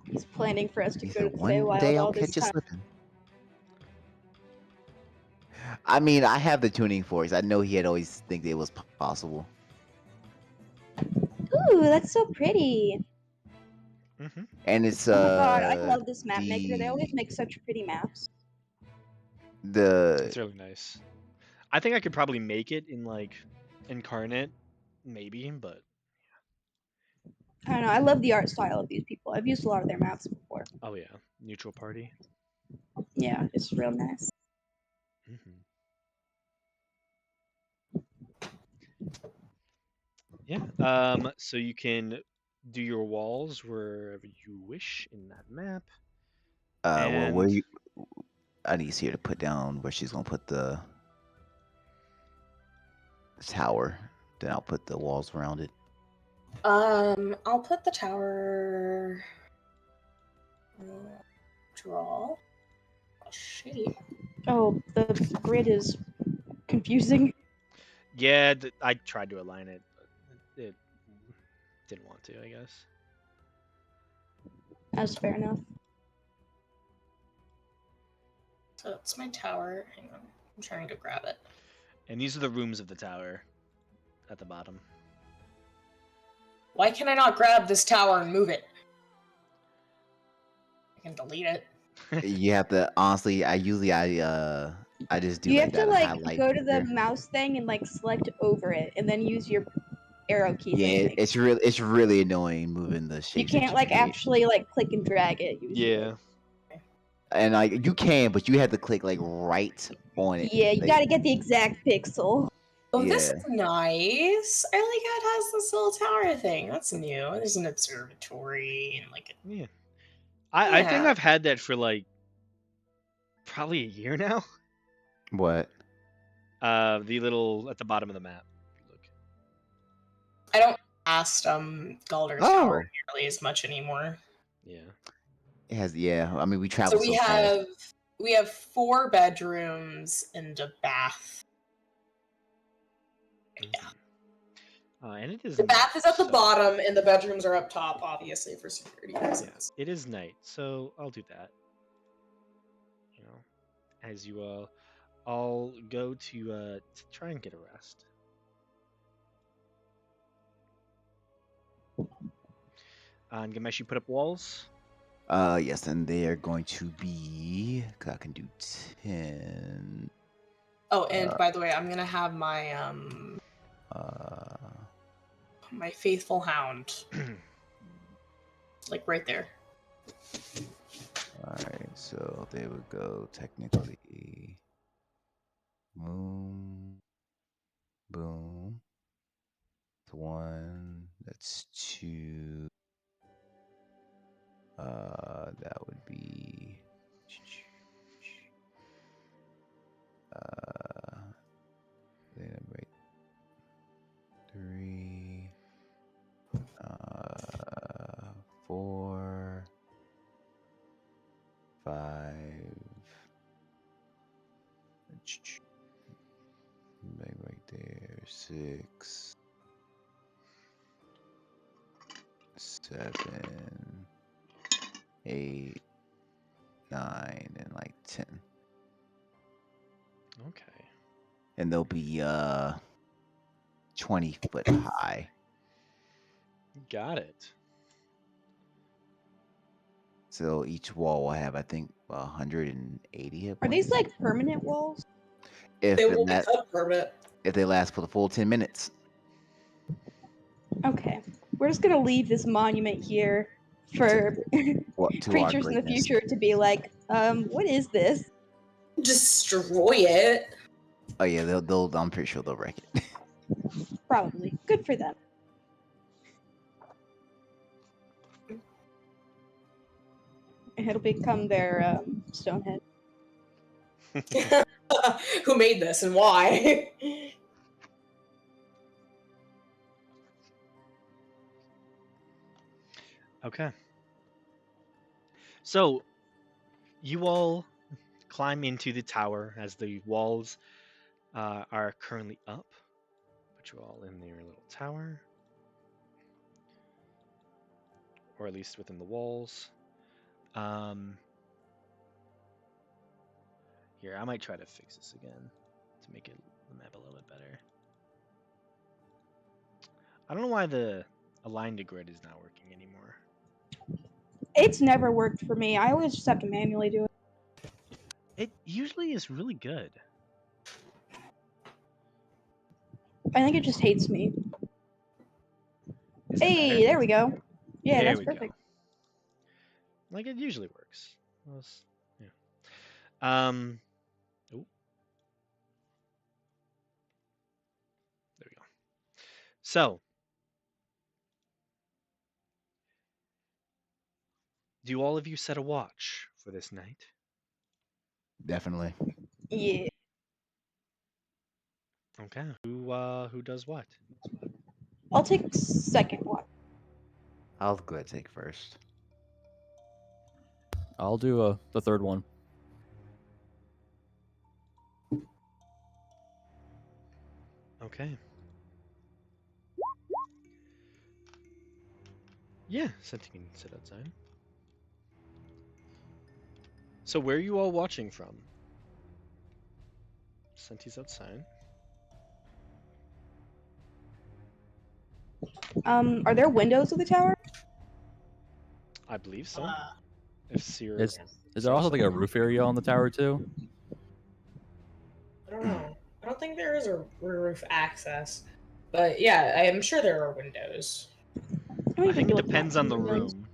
He's planning for us to He go said, to the "One Feywild day I'll all this catch you time. slipping." I mean, I have the tuning forks. I know he'd always think it was possible. Ooh, that's so pretty. Mm-hmm. And it's Oh my god, I love this map maker. They the- always make such pretty maps. It's really nice. I think I could probably make it in like Incarnate, maybe, but I don't know. I love the art style of these people. I've used a lot of their maps before. oh yeah, neutral party. Yeah, it's real nice. Mm-hmm. Yeah. So you can do your walls wherever you wish in that map. well, where And- you? I need to see her to put down where she's gonna put the tower. Then I'll put the walls around it. I'll put the tower. Draw. A shape. Oh, the grid is confusing. Yeah, I tried to align it, but it didn't want to, I guess. That's fair enough. So that's my tower. Hang on. I'm trying to grab it. And these are the rooms of the tower at the bottom. Why can I not grab this tower and move it? I can delete it. You have to honestly. I just do. You like have to that like highlight go to the finger. mouse thing and like select over it, and then use your arrow key. Yeah, thing. it's really annoying moving the You shapes. can't that like create. actually like click and drag it. Usually. Yeah. And like you can, but you have to click like right on it. Yeah, you like, gotta get the exact pixel. Oh, this Yeah. is nice. I like how it has this little tower thing. That's new. There's an observatory and like Yeah. I think Yeah. I've had that for like probably a year now. What? The little at the bottom of the map. Look. I don't cast Galder's Oh. Tower nearly as much anymore. Yeah. It has. Yeah. I mean, we So travel we so fast. have 4 bedrooms and a bath. Yeah. And it is. The bath is at the so- bottom and the bedrooms are up top, obviously for security Yeah, reasons. it is night, so I'll do that. as you all go to try and get a rest. And Gamesh, you put up walls. Yes, and they are going to be. 'Cause I can do 10. Oh, and by the way, I'm gonna have my my faithful hound, like right there. All right, so they would go technically. Boom, boom. That's 1. That's 2. That would be. Then right. 3. 4. 5. Right there. 6. 7. 8. 9 and like 10. Okay. And they'll be 20 foot high. Got it. So each wall will have, I think, 180 hit Are points. these like permanent walls? If They it will la- become permanent. if they last for the full 10 minutes. Okay. We're just gonna leave this monument here for What to our creatures in the greatness. future to be like, what is this? Destroy it. Oh yeah, they'll I'm pretty sure they'll wreck it. Probably. Good for them. It'll become their Stonehead. Who made this and why? Okay. So, you all climb into the tower as the walls are currently up. Put you all in your little tower, or at least within the walls. Here, I might try to fix this again to make the map a little bit better. I don't know why the align to grid is not working anymore. It's never worked for me. I always just have to manually do it. It usually is really good. I think it just hates me. Is that Hey, better? there we go. Yeah, there that's we perfect. go. Like it usually works. Yeah. Oh. There we go. So, do all of you set a watch for this night? Definitely. Yeah. Okay. Who does what? I'll take second watch. I'll go ahead and take first. I'll do the third one. Okay. Yeah, Senti can sit outside. So where are you all watching from? Senti's outside. Are there windows of the tower? I believe so. If Seer Is there also like a roof area on the tower too? I don't know. I don't think there is a roof access. But yeah, I am sure there are windows. I think it depends on the room.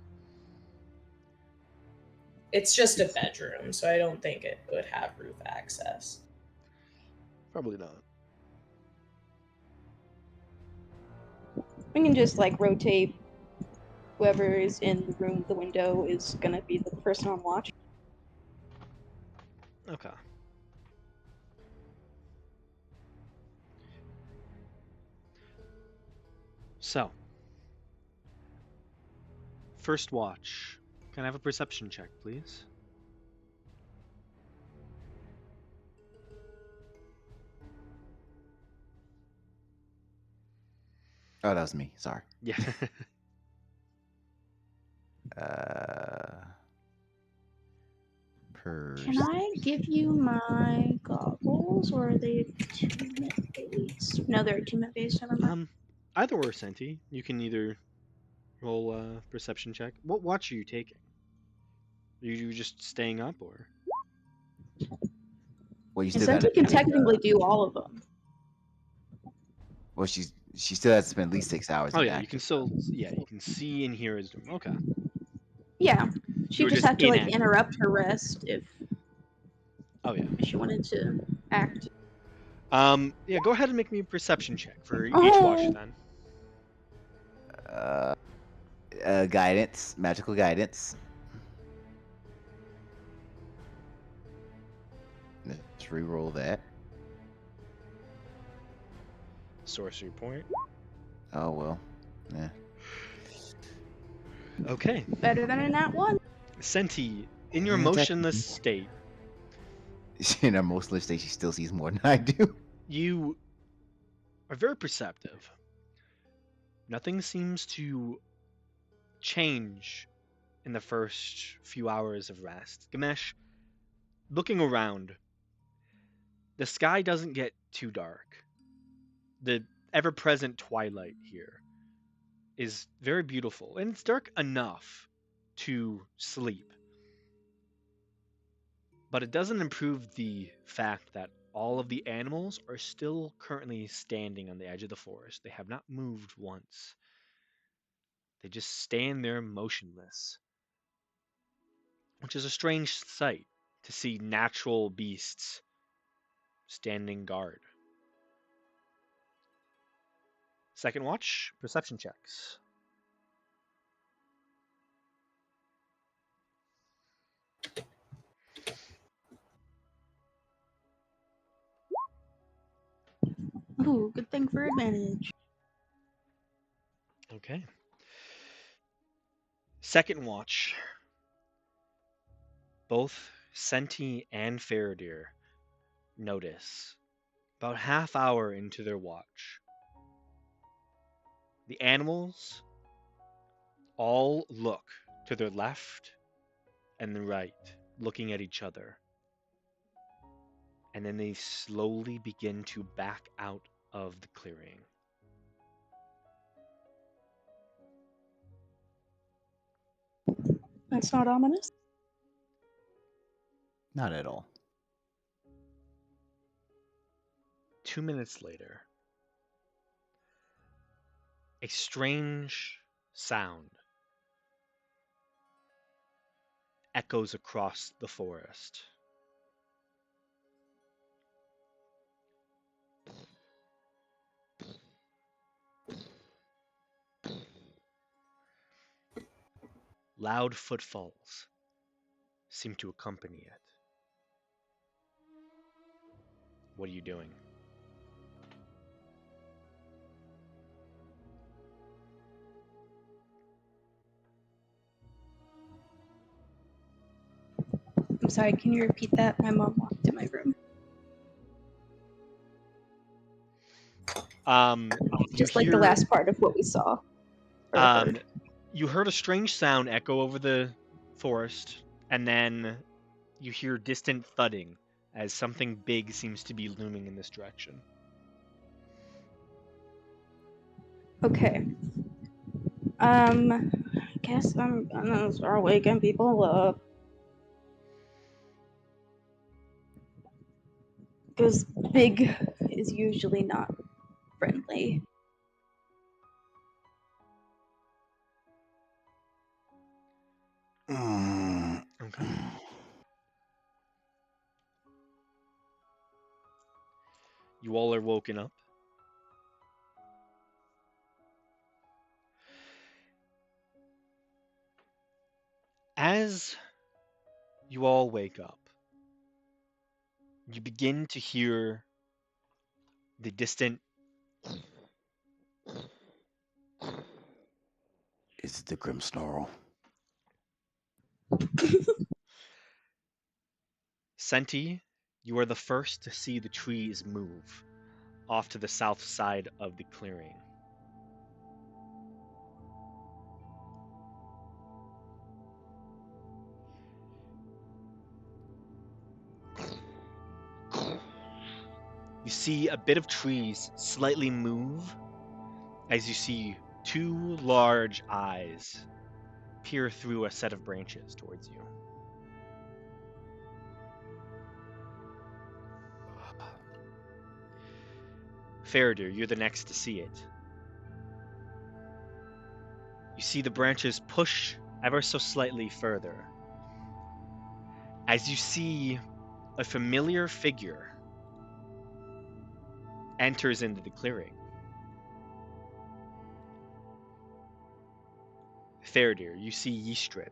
It's just a bedroom, so I don't think it would have roof access. Probably not. We can just like rotate. Whoever is in the room with the window is gonna be the person on watch. Okay. So, first watch. Can I have a perception check, please? Oh, that was me. Sorry. Yeah. cursed. Can I give you my goggles, or are they attunement based? No, they're attunement based. Never mind. Either or, Senti. You can either roll a perception check. What watch are you taking? Are you just staying up, or? Well, you And still got Senti to. can technically do all of them. Well, she still has to spend at least 6 hours. Oh in yeah, you can active. still you can see and hear his room. Okay. Yeah, she You're just just had to like inactive. interrupt her rest if Oh yeah. she wanted to act. Yeah. Go ahead and make me a perception check for each watch Oh. then. Guidance, magical guidance. Let's re-roll that. Sorcery point. Oh well. Yeah. Okay. Better than a nat one. Senti, in your Yeah, motionless state, In her mostly state, she still sees more than I do. you are very perceptive. Nothing seems to change in the first few hours of rest. Gamesh, looking around, the sky doesn't get too dark. The ever-present twilight here is very beautiful, and it's dark enough to sleep. But it doesn't improve the fact that all of the animals are still currently standing on the edge of the forest. They have not moved once. They just stand there motionless, which is a strange sight to see natural beasts standing guard. Second watch, perception checks. Ooh, good thing for advantage. Okay. Second watch. Both Senti and Faradir notice, about half hour into their watch, the animals all look to their left and the right, looking at each other. And then they slowly begin to back out of the clearing. That's not ominous. Not at all. 2 minutes later, a strange sound echoes across the forest. Loud footfalls seem to accompany it. What are you doing? I'm sorry, can you repeat that? My mom walked in my room. Just like the last part of what we saw. Or heard. You heard a strange sound echo over the forest, and then you hear distant thudding as something big seems to be looming in this direction. Okay. I guess I'm gonna start waking people up. Because big is usually not friendly. Okay. You all are woken up. As you all wake up, you begin to hear the distant It's the Grim Snarl. Senti, you are the first to see the trees move off to the south side of the clearing. You see a bit of trees slightly move as you see two large eyes peer through a set of branches towards you. Faradir, you're the next to see it. You see the branches push ever so slightly further as you see a familiar figure enters into the clearing. Faradir, you see Ystrid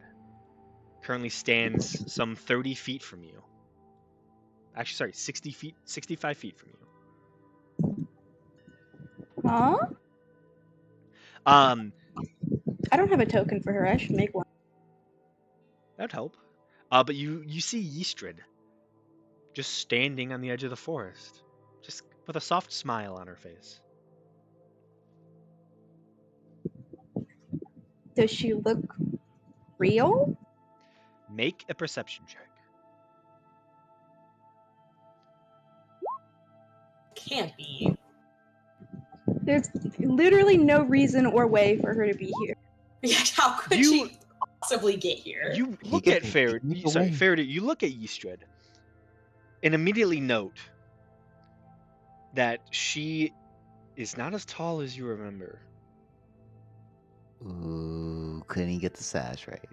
currently stands some 30 feet from you. Actually, sorry, 65 feet from you. Huh? I don't have a token for her. I should make one. That'd help. But you see Ystrid just standing on the edge of the forest, just with a soft smile on her face. Does she look real? Make a perception check. Can't be. There's literally no reason or way for her to be here. Yeah, how could she possibly get here? You look at Faradir, you look at Ystrid and immediately note that she is not as tall as you remember. Ooh, couldn't he get the size right?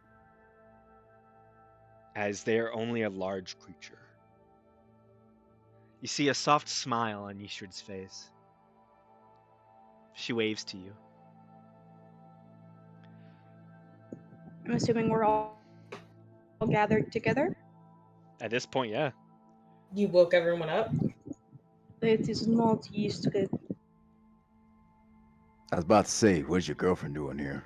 As they are only a large creature. You see a soft smile on Ystrid's face. She waves to you. I'm assuming we're all gathered together. At this point, yeah. You woke everyone up? It is not Ystrid. I was about to say, what's your girlfriend doing here?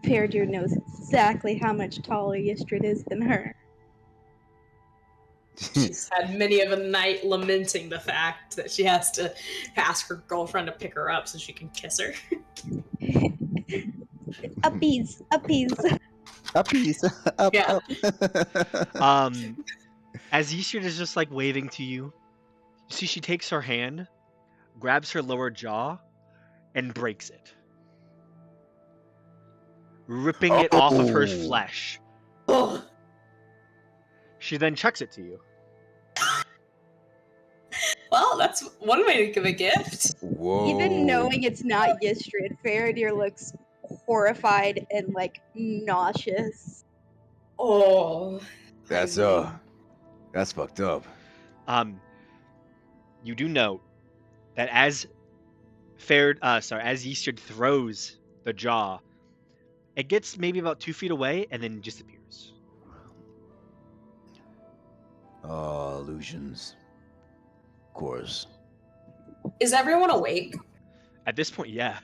Faradir knows exactly how much taller Ystrid is than her. She's had many of a night lamenting the fact that she has to ask her girlfriend to pick her up so she can kiss her. Uppies, uppies. Uppies, up, Yeah. up. As Ystrid is just like waving to you, you see she takes her hand, grabs her lower jaw, and breaks it, ripping it off of her flesh. Oh. She then chucks it to you. Well, that's one way to give a gift. Whoa. Even knowing it's not Ystrid, Faradir looks horrified and like nauseous. Oh. That's fucked up. You do note that as Ystrid throws the jaw, it gets maybe about 2 feet away and then disappears. Illusions. Of course. Is everyone awake? At this point, yeah.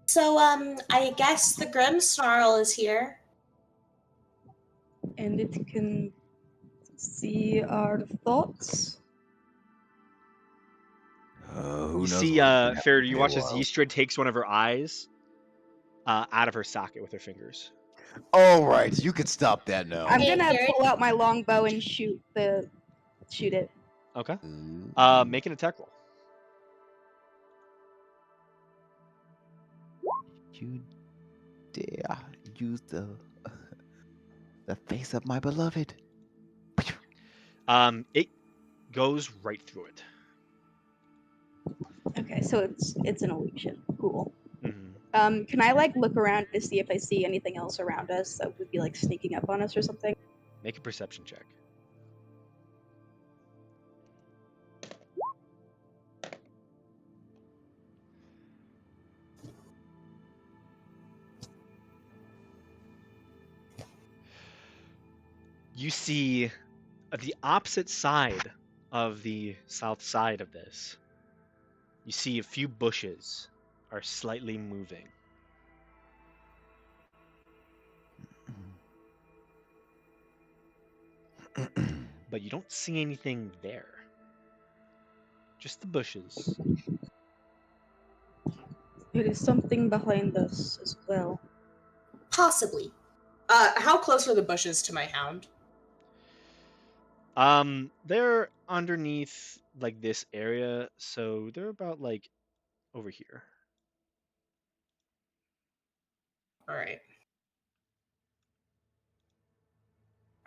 So, I guess the Grimmsnarl is here. And it can see our thoughts. Who You knows? see, Faradir, you watch as Ystrid takes one of her eyes out of her socket with her fingers. All right, you can stop that now. I'm Hey, gonna Faradir. pull out my longbow and shoot it. Okay. Ooh. Make an attack roll. You dare use the face of my beloved. It goes right through it. Okay, so it's an illusion. Cool. Mm-hmm. Can I like look around to see if I see anything else around us that would be like sneaking up on us or something? Make a perception check. You see the opposite side of the south side of this. You see a few bushes are slightly moving. But you don't see anything there. Just the bushes. There is something behind us as well. Possibly. How close are the bushes to my hound? They're underneath like this area, so they're about like over here. All right.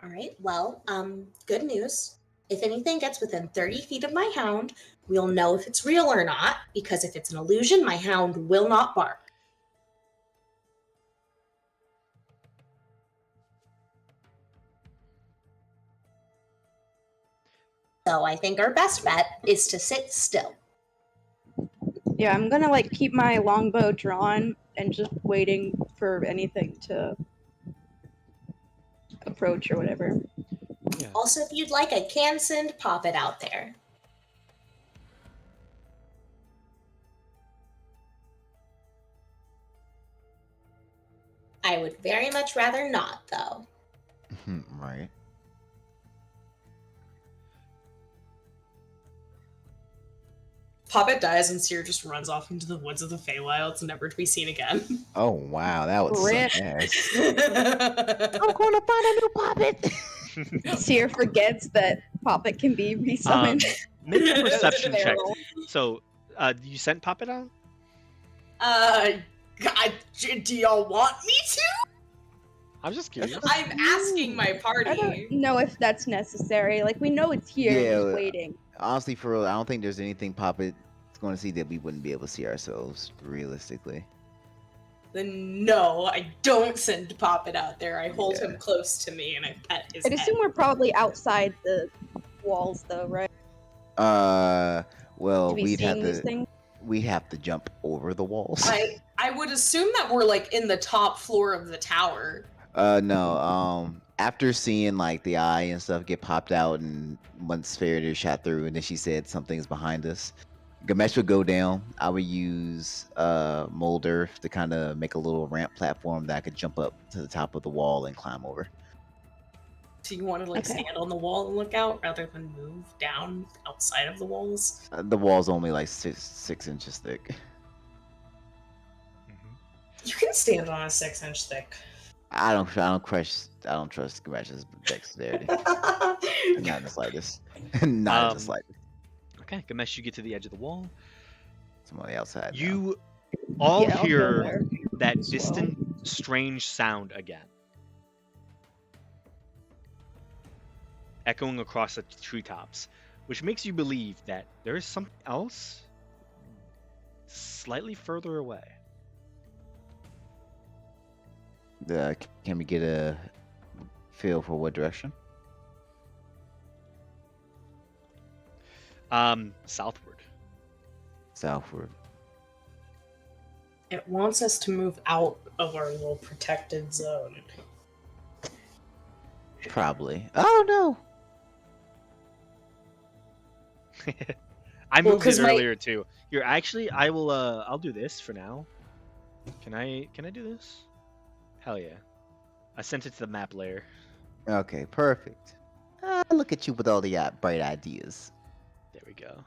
All right. Well, good news. If anything gets within 30 feet of my hound, we'll know if it's real or not, because if it's an illusion, my hound will not bark. So I think our best bet is to sit still. Yeah, I'm gonna like keep my longbow drawn and just waiting for anything to approach or whatever. Yeah. Also, if you'd like, I can send Poppet out there. I would very much rather not, though. Right. Poppet dies and Seer just runs off into the woods of the Feywilds, never to be seen again. Oh wow, that would Rip. suck ass. I'm going to find a new Poppet. Seer forgets that Poppet can be resummoned. Make a perception check. Feral. So, you sent Poppet out? God, do y'all want me to? I'm just curious. I'm asking my I party. don't know if that's necessary. Like, we know it's here, Yeah, just waiting. Honestly, for real, I don't think there's anything Poppet is going to see that we wouldn't be able to see ourselves, realistically. Then no, I don't send Poppet out there. I hold him Yeah. close to me and I pet his I'd head. assume we're probably outside the walls, though, right? Well, To be we'd have seeing these to things? we have to jump over the walls. I would assume that we're like in the top floor of the tower. No. After seeing like the eye and stuff get popped out, and once Faraday shot through, and then she said something's behind us, Gamesh would go down. I would use mold earth to kind of make a little ramp platform that I could jump up to the top of the wall and climb over. Do you want to like Okay. stand on the wall and look out rather than move down outside of the walls? The wall's only like 6 inches thick. You can stand on a 6-inch thick. I don't trust Gamesh's dexterity. Not in the slightest. Not in the slightest. Okay, Gamesh, you get to the edge of the wall. I'm on the outside. now. You all Yeah, I'll go hear there that as well. distant, strange sound again, echoing across the treetops, which makes you believe that there is something else slightly further away. Can we get a feel for what direction? Southward. Southward. It wants us to move out of our little protected zone. Probably. Oh no. I Well, moved 'cause it my- earlier too. Here, actually, I will. I'll do this for now. Can I do this? Hell yeah! I sent it to the map layer. Okay, perfect. Look at you with all the bright ideas. There we go.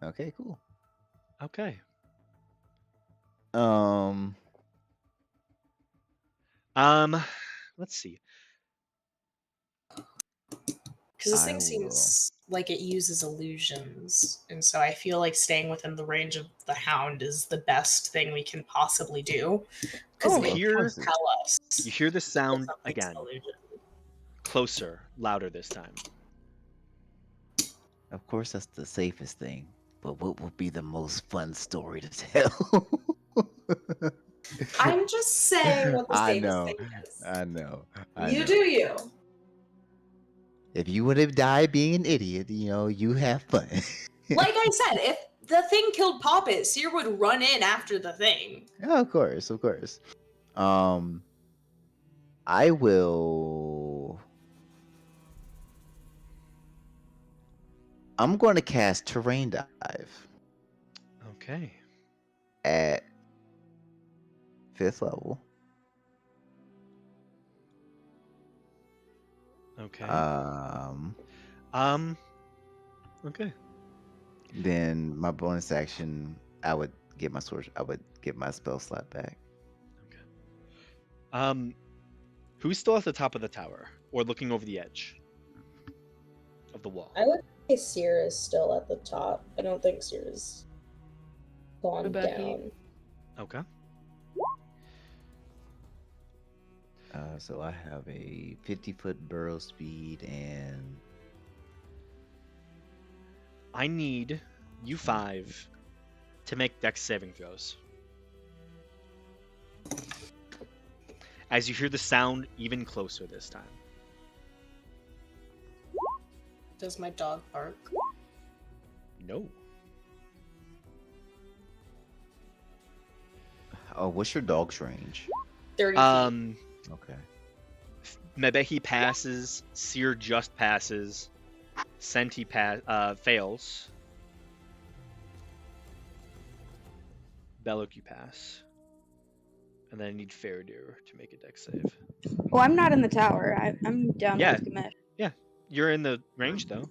Okay, cool. Okay. Let's see. Because this I thing will- seems like it uses illusions, and so I feel like staying within the range of the hound is the best thing we can possibly do. Because Oh, they here- can tell us. You hear the sound something's again, illusion. closer, louder this time. Of course, that's the safest thing. But what will be the most fun story to tell? I'm just saying what the I safest know. thing is. I know. You do you. If you want to die being an idiot, you have fun. Like I said, if the thing killed Poppet, Seer would run in after the thing. Yeah, of course, of course. I will. I'm going to cast Terrain Dive Okay. at 5th level. Okay. Okay. Then my bonus action, I would get my spell slot back. Who's still at the top of the tower or looking over the edge? of the wall. I would say Seer is still at the top. I don't think Seer's gone Rebecca. down. Okay. So I have a 50-foot burrow speed and I need you 5 to make dex saving throws. As you hear the sound even closer this time. Does my dog bark? No. oh, what's your dog's range? 30 feet. Okay. Mebehi passes, Seer just passes, Senti fails. Belloc, you pass. And then I need Faradir to make a dex save. Oh, I'm not in the tower. I'm down Yeah. with Gamesh. You're in the range though.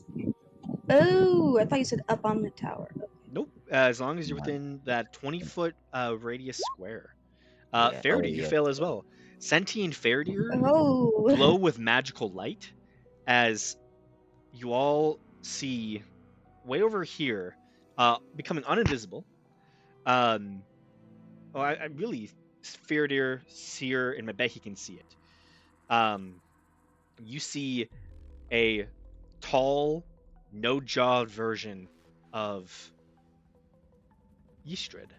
Oh, I thought you said up on the tower. Nope. As long as you're within that 20-foot radius square. Yeah. Faradir, you yeah. fail as well. Senti and Faradir Oh. glow with magical light as you all see way over here, becoming uninvisible. I really, Faradir, Seer, and Mebehi can see it. You see a tall, no-jawed version of Ystrid,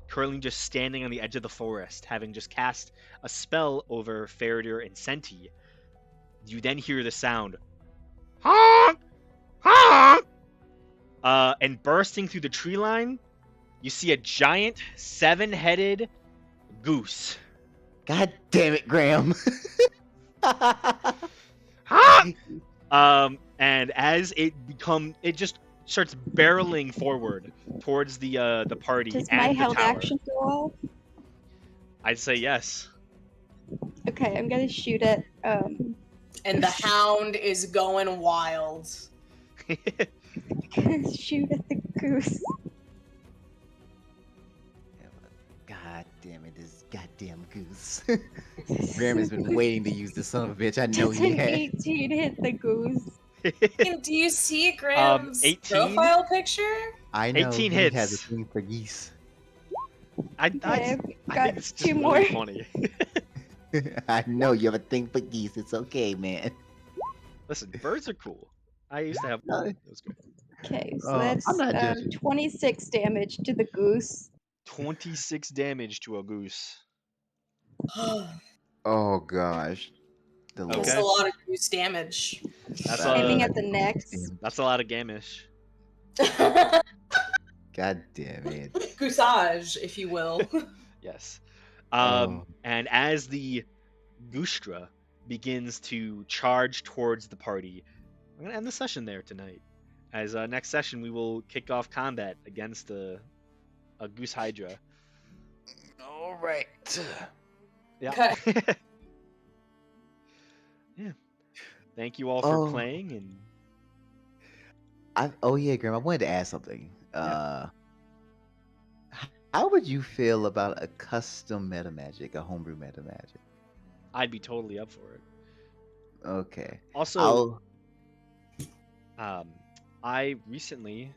currently just standing on the edge of the forest, having just cast a spell over Faradir and Senti. You then hear the sound, honk, honk, and bursting through the tree line, you see a giant 7-headed goose. God damn it, Graham. Honk! And as it just starts barreling forward towards the party Does and my the held tower. action go off? I'd say yes. Okay, I'm gonna shoot at And the hound is going wild. gonna shoot at the goose. God damn it, this goddamn goose. Graham has been waiting to use this son of a bitch. I know Does he an had. 18 hit the goose? And do you see Graham's 18? profile picture? I know 18 he hits. has a thing for geese. Okay, I've I got think it's just two really more. funny. I know you have a thing for geese. It's okay, man. Listen, birds are cool. I used to have No. one. It was good. Okay, so I'm that's not judging. 26 damage to the goose. 26 damage to a goose. Oh gosh. The Okay. That's a lot of goose damage. That's Aiming a at the necks. that's a lot of gamish. God damn it. Goosage, if you will. Yes. Oh. And as the Goostra begins to charge towards the party, I'm gonna end the session there tonight. As next session we will kick off combat against a Goose Hydra. All right. Yeah. Okay. Yeah. Thank you all for Oh. playing, and Oh yeah, Graham. I wanted to ask something. How would you feel about a custom meta magic, a homebrew meta magic? I'd be totally up for it. Okay. Also, I recently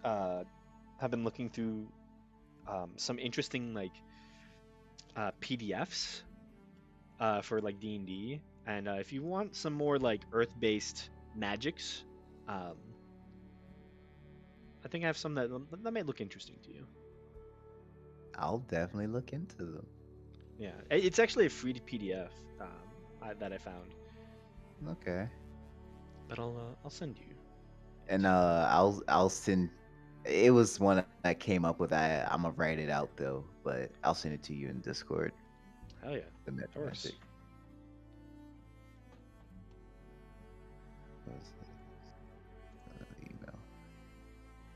have been looking through some interesting PDFs for like D&D, and if you want some more like earth-based magics, I think I have some that might look interesting to you. I'll definitely look into them. Yeah, it's actually a free PDF that I found, Okay. but I'll send you. And I'll send. It was one I came up with. I'm gonna write it out though, but I'll send it to you in Discord. Hell yeah, The meta of course. magic.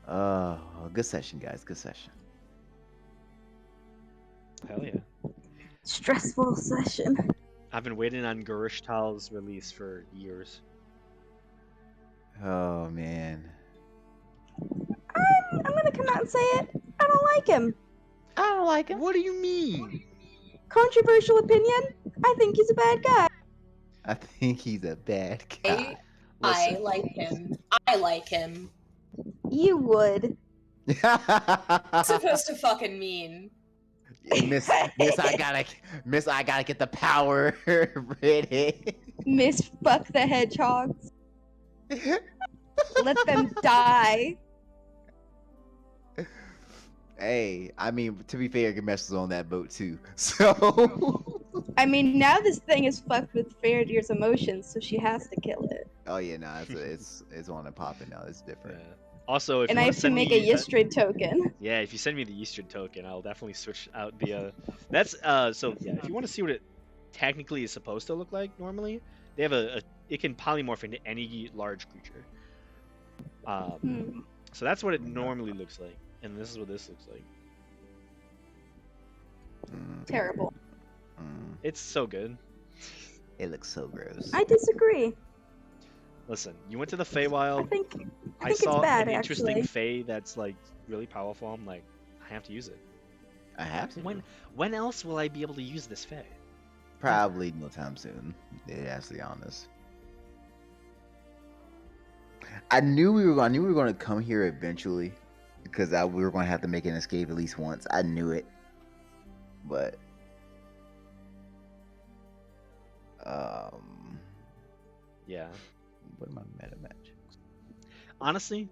Email. Good session, guys. Good session. Hell yeah. Stressful session. I've been waiting on Garishtal's release for years. Oh man. I'm gonna come out and say it. I don't like him. I don't like him. What do you mean? Controversial opinion. I think he's a bad guy. I think he's a bad guy. I Listen. like him. I like him. You would. What's supposed to fucking mean? Miss, I gotta get the power ready. Miss Fuck the Hedgehogs. Let them die. Hey, I mean, to be fair, Gamesh was on that boat too. So. I mean, now this thing is fucked with Faradir's emotions, so she has to kill it. Oh yeah, no, it's on and popping now. It's different. Yeah. Also, if And you I want have to to send make me, a Ystrad token. yeah, if you send me the Ystrad token, I'll definitely switch out the. That's so yeah. If you want to see what it technically is supposed to look like normally, they have it can polymorph into any large creature. So that's what it normally looks like, and this is what this looks like. Terrible. It's so good. It looks so gross. I disagree. Listen, you went to the Feywild. I think I it's saw bad, an interesting actually. Fey that's like really powerful. I'm like, I have to use it. I have to. When else will I be able to use this Fey? Probably no time soon. Yeah, to be honest. I knew we were going to come here eventually, because we were going to have to make an escape at least once. I knew it, but Yeah. what am I meta match? Honestly,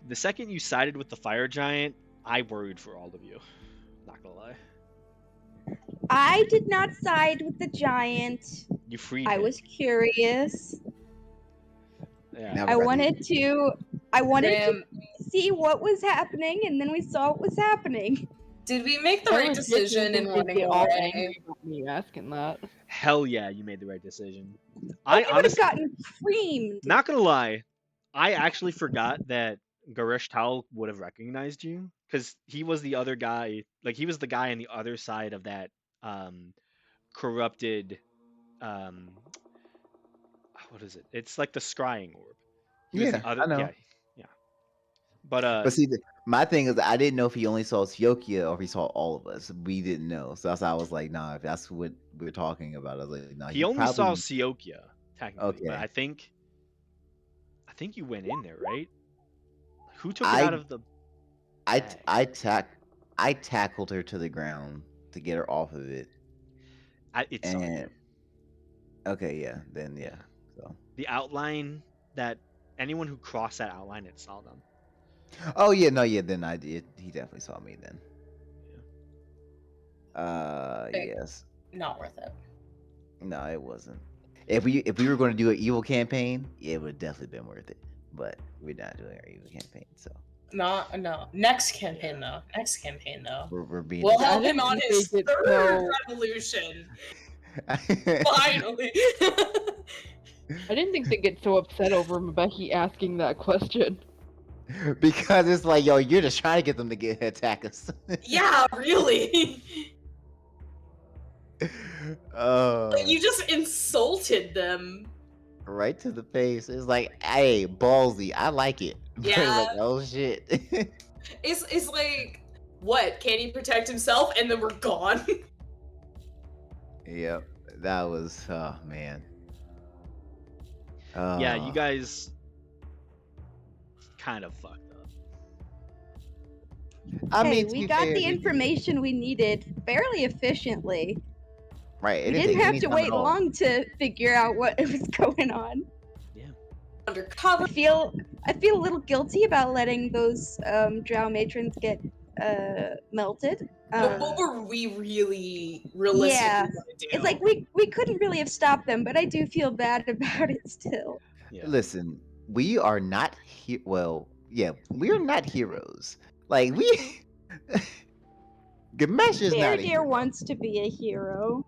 the second you sided with the fire giant, I worried for all of you. Not gonna lie. I did not side with the giant. You freed I him. was curious. Yeah. I wanted to Graham, see what was happening, and then we saw what was happening. did we make the I right legit decision in think they'd running get all away? angry about me asking that. Hell yeah, you made the right decision. I I would have honestly, gotten creamed. not gonna lie, I actually forgot that Garish Tal would have recognized you, because he was the other guy. Like, he was the guy on the other side of that corrupted. What is it? It's like the scrying orb. He was Yeah, the other. I know. Yeah. But But see, my thing is, I didn't know if he only saw Tiokia or if he saw all of us. We didn't know, so that's why I was like, nah. If that's what we're talking about, I was like, nah. he only saw probably... Siokia, technically. But Okay. I think you went in there, right? Who took it out of the? I tackled her to the ground to get her off of it. It saw you. Okay, yeah, then yeah. So. The outline that anyone who crossed that outline, it saw them. Oh yeah, no, yeah. Then I did. He definitely saw me then. Okay. Yes. Not worth it. No, it wasn't. If we were going to do an evil campaign, it would have definitely been worth it. But we're not doing our evil campaign, so No. Next campaign though. we're being. We'll help him on his Make it third so- revolution. Finally. I didn't think they'd get so upset over Mbeki asking that question. Because it's like, yo, you're just trying to get them to attack us. Yeah, really. You just insulted them. Right to the face. It's like, hey, ballsy. I like it. Yeah. Like, oh shit. It's like, what? Can he protect himself? And then we're gone. Yep. That was, oh man. Yeah, you guys kind of fucked up. I Hey, mean, to we be got fair, the we did. information we needed fairly efficiently. Right. It We didn't didn't take have any to time wait at all. long to figure out what was going on. Undercover. I feel a little guilty about letting those drow matrons get melted. But what were we really realistically Yeah, gonna do? it's like we couldn't really have stopped them, but I do feel bad about it still. Yeah. Listen, we are not well, yeah, we are not heroes. Like we Gamesh is not a Faradir hero. wants to be a hero.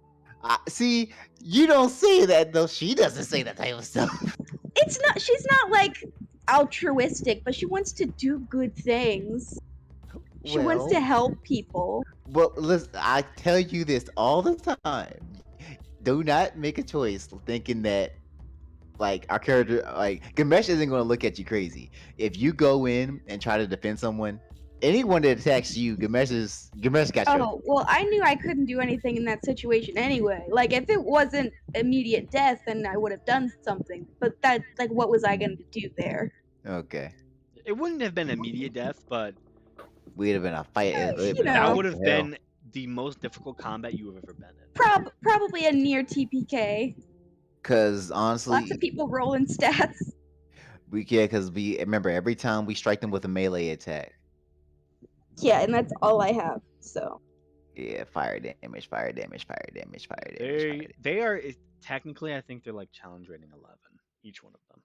See, you don't say that though. She doesn't say that type of stuff. She's not like altruistic, but she wants to do good things. She wants to Well, help people. Well, listen, I tell you this all the time. Do not make a choice thinking that, like, our character, like, Gamesh isn't going to look at you crazy. If you go in and try to defend someone, anyone that attacks you, Gamesh got you. Oh, well, I knew I couldn't do anything in that situation anyway. Like, if it wasn't immediate death, then I would have done something. But that, like, what was I going to do there? Okay. It wouldn't have been immediate death, but We'd have been a fight. You that know. would have been the most difficult combat you have ever been in. Probably a near TPK. Because Lots honestly, of people rolling stats. because we remember every time we strike them with a melee attack. Yeah, and that's all I have. So. Yeah, fire damage, fire damage, fire damage, fire damage. Fire damage. They are technically, I think they're like challenge rating 11, each one of them.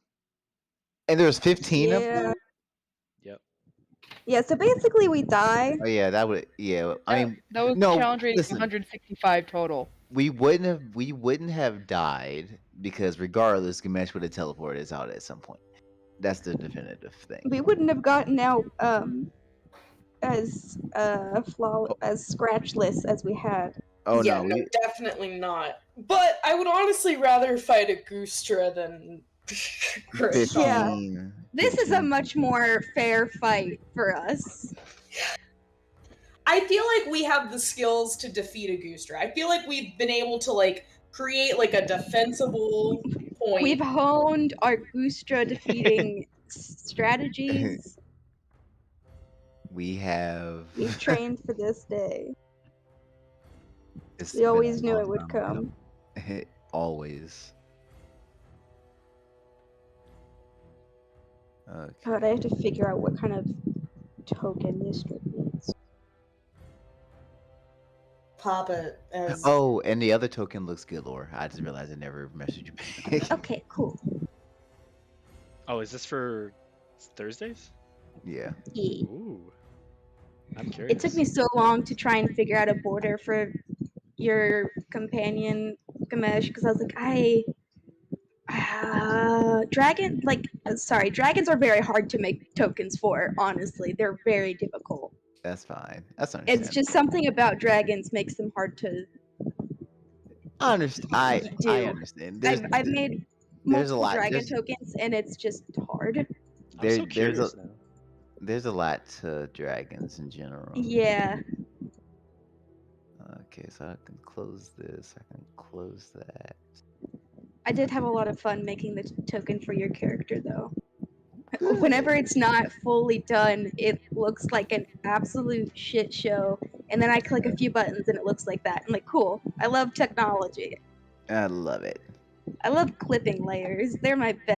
And there's 15 of Yeah. them. Yep. Yeah, so basically we die. Oh yeah, that would. Yeah, I mean, That was no. challenge rating Listen, 165 total. we wouldn't have died because regardless, Gamesh would have teleported us out at some point. That's the definitive thing. We wouldn't have gotten out as scratchless as we had. Oh yeah, no, definitely not. But I would honestly rather fight a Goostra than Chris. Yeah. This is a much more fair fight for us. I feel like we have the skills to defeat a Goostra. I feel like we've been able to like create like a defensible point. We've honed our Goostra defeating strategies. we have. We've trained for this day. It's We been a always knew long it would time come. coming. Always. Okay. God, I have to figure out what kind of token this strip needs. Pop it as Oh, and the other token looks good, Laura. I just realized I never messaged you back. Okay, cool. Oh, is this for Thursdays? Yeah. Yeah. Ooh. I'm curious. It took me so long to try and figure out a border for your companion, Gamesh, because I was like, dragons are very hard to make tokens for, honestly. They're very difficult. That's fine. That's understandable. It's just something about dragons makes them hard to I understand. I do. understand. I've made there's a multiple lot. dragon tokens, and it's just hard. I'm so curious now. There's a lot to dragons in general. Yeah. Okay, so I can close this. I can close that. I did have a lot of fun making the token for your character, though. Whenever it's not fully done, it looks like an absolute shit show. And then I click a few buttons and it looks like that. I'm like, cool. I love technology. I love it. I love clipping layers. They're my best.